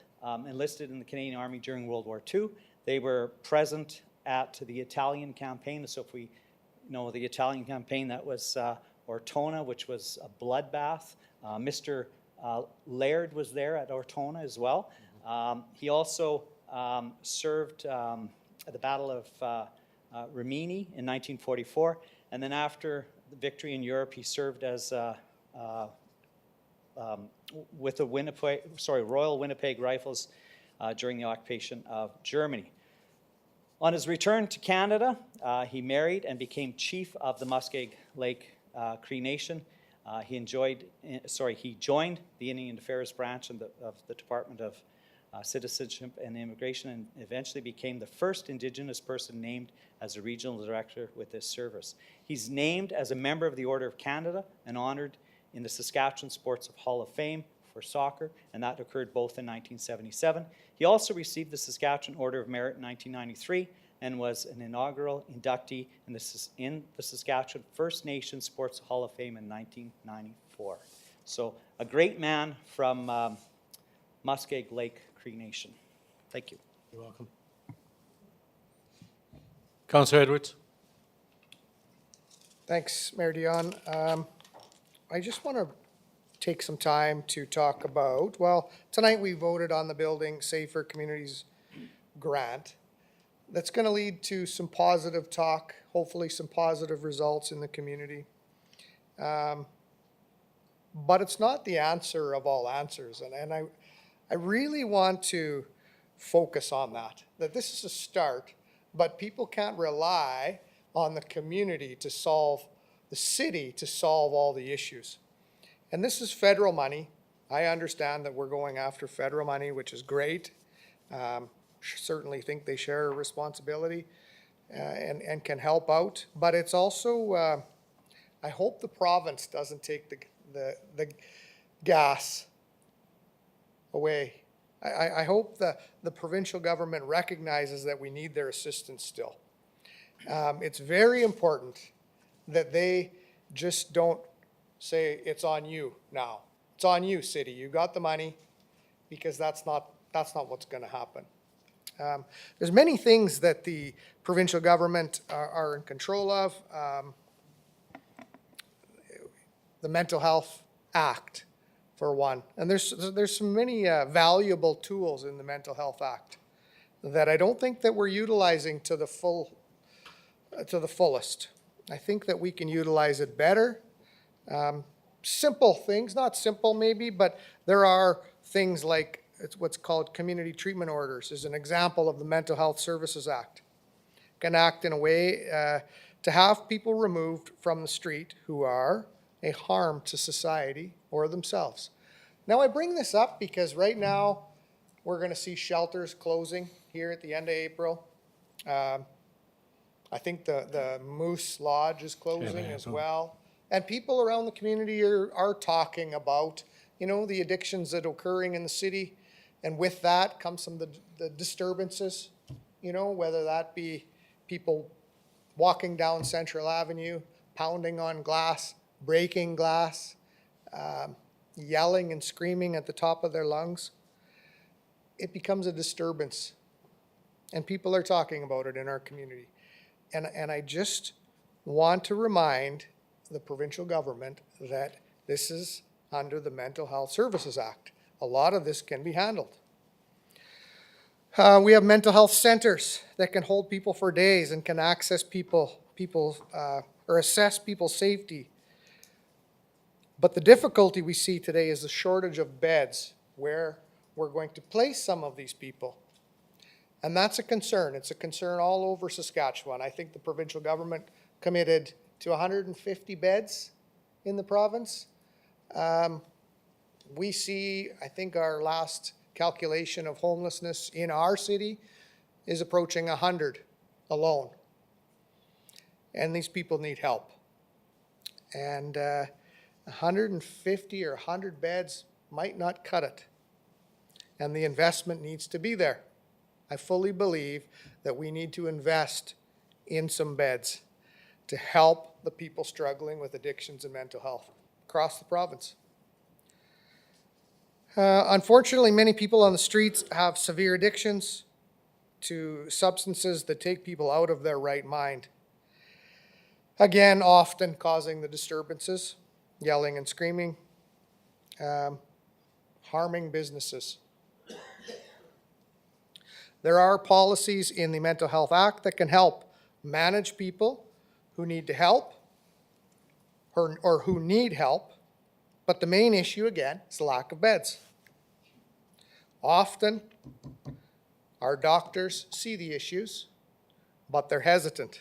S8: enlisted in the Canadian Army during World War II. They were present at the Italian campaign. So if we know the Italian campaign, that was Ortona, which was a bloodbath. Mr. Laird was there at Ortona as well. He also served at the Battle of Rimini in 1944, and then after the victory in Europe, he served as with the Royal Winnipeg Rifles during the occupation of Germany. On his return to Canada, he married and became chief of the Muskeg Lake Cree Nation. He joined the Indian Affairs branch of the Department of Citizenship and Immigration, and eventually became the first Indigenous person named as a regional director with this service. He's named as a member of the Order of Canada and honored in the Saskatchewan Sports Hall of Fame for soccer, and that occurred both in 1977. He also received the Saskatchewan Order of Merit in 1993 and was an inaugural inductee in the Saskatchewan First Nation Sports Hall of Fame in 1994. So a great man from Muskeg Lake Cree Nation. Thank you.
S1: You're welcome. Councillor Edwards.
S13: Thanks, Mayor Dion. I just want to take some time to talk about, well, tonight we voted on the Building Safer Communities grant. That's going to lead to some positive talk, hopefully some positive results in the community. But it's not the answer of all answers. And I really want to focus on that this is a start, but people can't rely on the community to solve, the city to solve all the issues. And this is federal money. I understand that we're going after federal money, which is great. Certainly think they share a responsibility and can help out. But it's also, I hope the province doesn't take the gas away. I hope the provincial government recognizes that we need their assistance still. It's very important that they just don't say it's on you now. It's on you, city. You got the money, because that's not what's going to happen. There's many things that the provincial government are in control of. The Mental Health Act, for one. And there's so many valuable tools in the Mental Health Act that I don't think that we're utilizing to the fullest. I think that we can utilize it better. Simple things, not simple maybe, but there are things like it's what's called community treatment orders is an example of the Mental Health Services Act. Can act in a way to have people removed from the street who are a harm to society or themselves. Now I bring this up because right now we're going to see shelters closing here at the end of April. I think the Moose Lodge is closing as well. And people around the community are talking about, the addictions that are occurring in the city. And with that comes some of the disturbances, whether that be people walking down Central Avenue, pounding on glass, breaking glass, yelling and screaming at the top of their lungs. It becomes a disturbance. And people are talking about it in our community. And I just want to remind the provincial government that this is under the Mental Health Services Act. A lot of this can be handled. We have mental health centers that can hold people for days and can access people or assess people's safety. But the difficulty we see today is the shortage of beds where we're going to place some of these people. And that's a concern. It's a concern all over Saskatchewan. I think the provincial government committed to 150 beds in the province. We see, I think our last calculation of homelessness in our city is approaching 100 alone. And these people need help. And 150 or 100 beds might not cut it. And the investment needs to be there. I fully believe that we need to invest in some beds to help the people struggling with addictions and mental health across the province. Unfortunately, many people on the streets have severe addictions to substances that take people out of their right mind. Again, often causing the disturbances, yelling and screaming, harming businesses. There are policies in the Mental Health Act that can help manage people who need to help or who need help, but the main issue, again, is the lack of beds. Often, our doctors see the issues, but they're hesitant.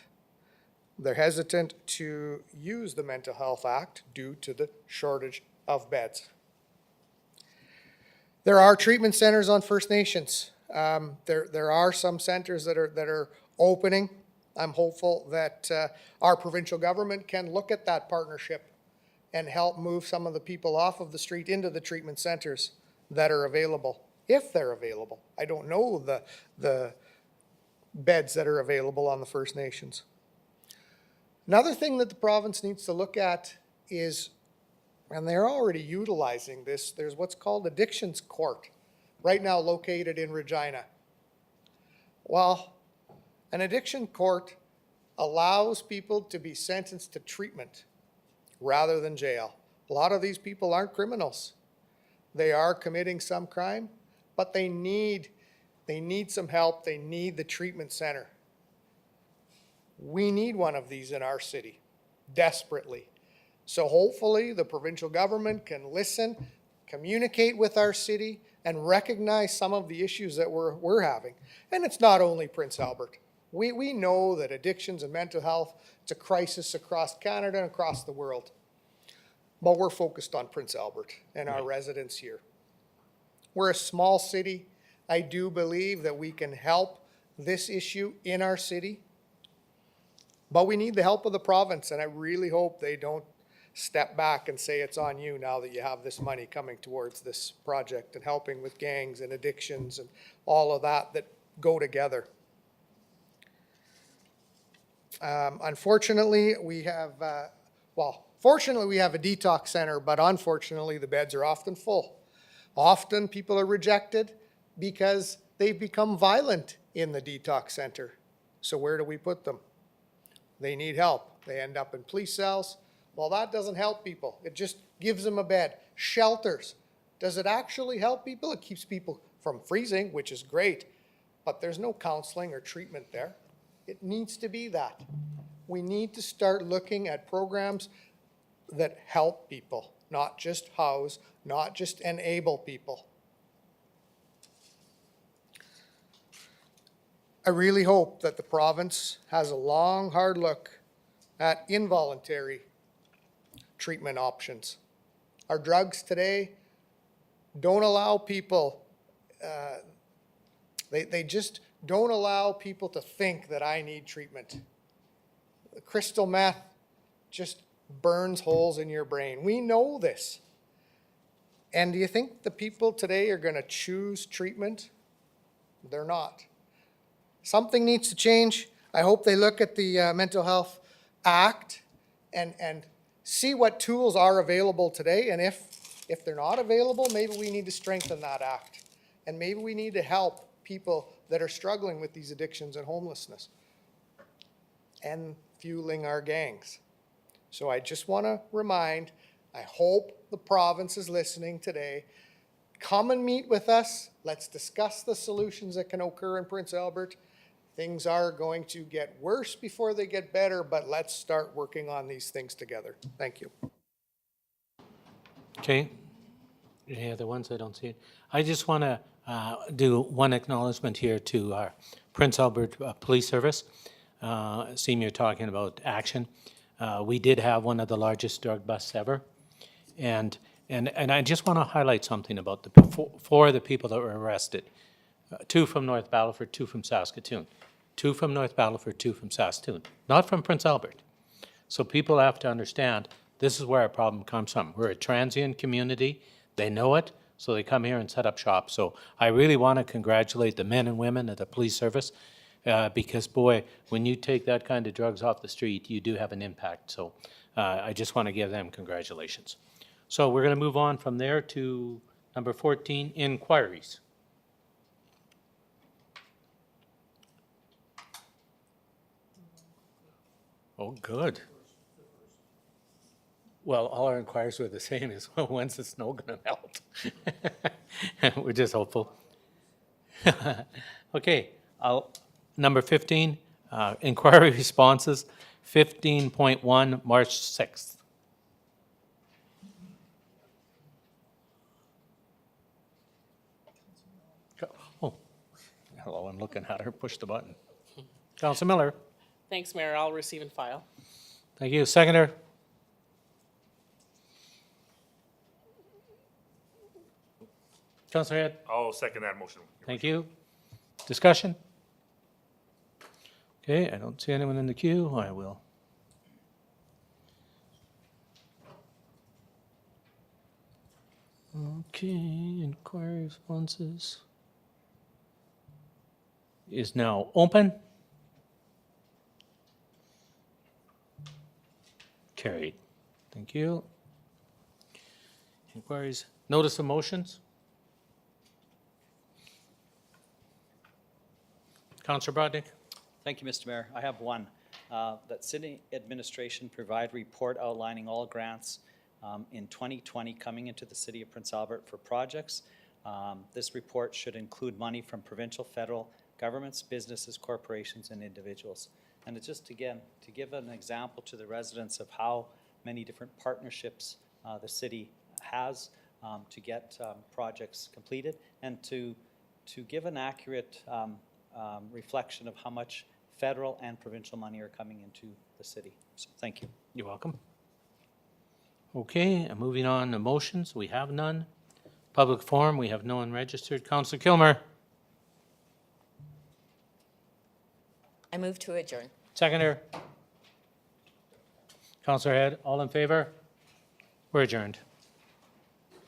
S13: They're hesitant to use the Mental Health Act due to the shortage of beds. There are treatment centers on First Nations. There are some centers that are opening. I'm hopeful that our provincial government can look at that partnership and help move some of the people off of the street into the treatment centers that are available, if they're available. I don't know the beds that are available on the First Nations. Another thing that the province needs to look at is, and they're already utilizing this, there's what's called Addictions Court, right now located in Regina. Well, an addiction court allows people to be sentenced to treatment rather than jail. A lot of these people aren't criminals. They are committing some crime, but they need some help. They need the treatment center. We need one of these in our city, desperately. So hopefully the provincial government can listen, communicate with our city, and recognize some of the issues that we're having. And it's not only Prince Albert. We know that addictions and mental health, it's a crisis across Canada and across the world. But we're focused on Prince Albert and our residents here. We're a small city. I do believe that we can help this issue in our city. But we need the help of the province, and I really hope they don't step back and say it's on you now that you have this money coming towards this project and helping with gangs and addictions and all of that go together. Unfortunately, we have, fortunately we have a detox center, but unfortunately the beds are often full. Often people are rejected because they've become violent in the detox center. So where do we put them? They need help. They end up in police cells. Well, that doesn't help people. It just gives them a bed. Shelters. Does it actually help people? It keeps people from freezing, which is great, but there's no counseling or treatment there. It needs to be that. We need to start looking at programs that help people, not just house, not just enable people. I really hope that the province has a long, hard look at involuntary treatment options. Our drugs today don't allow people, they just don't allow people to think that I need treatment. The crystal meth just burns holes in your brain. We know this. And do you think the people today are going to choose treatment? They're not. Something needs to change. I hope they look at the Mental Health Act and see what tools are available today. And if they're not available, maybe we need to strengthen that act. And maybe we need to help people that are struggling with these addictions and homelessness and fueling our gangs. So I just want to remind, I hope the province is listening today. Come and meet with us. Let's discuss the solutions that can occur in Prince Albert. Things are going to get worse before they get better, but let's start working on these things together. Thank you.
S1: Okay. Any other ones? I don't see it. I just want to do one acknowledgement here to our Prince Albert Police Service. Seeing you're talking about action. We did have one of the largest drug busts ever. And I just want to highlight something about the four of the people that were arrested. 2 from North Battleford, 2 from Saskatoon. 2 from North Battleford, 2 from Saskatoon. Not from Prince Albert. So people have to understand this is where our problem comes from. We're a transient community. They know it, so they come here and set up shop. So I really want to congratulate the men and women at the police service because, boy, when you take that kind of drugs off the street, you do have an impact. So I just want to give them congratulations. So we're going to move on from there to Number 14, inquiries. Oh, good. Well, all our inquiries were the same as, well, when's the snow gonna melt? We're just hopeful. Okay, number 15, inquiry responses, 15.1, March 6th. Oh, hello, I'm looking at her, push the button. Councilor Miller,
S5: Thanks, Mayor. I'll receive and file.
S1: thank you. Seconder? Councilor Head?
S4: I'll second that motion.
S1: Thank you. Discussion? Okay, I don't see anyone in the queue. I will. Okay, inquiry responses is now open. Carried. Thank you. Inquiries, notice of motions? Councilor Brodnick?
S8: Thank you, Mr. Mayor. I have one. That city administration provide report outlining all grants in 2020 coming into the city of Prince Albert for projects. This report should include money from provincial, federal governments, businesses, corporations, and individuals. And it's just, again, to give an example to the residents of how many different partnerships the city has to get projects completed, and to give an accurate reflection of how much federal and provincial money are coming into the city. So thank you.
S1: You're welcome. Okay, and moving on to motions, we have none. Public forum, we have no one registered. Councilor Kilmer?
S12: I move to adjourn.
S1: Seconder? Councilor Head, all in favor? We're adjourned.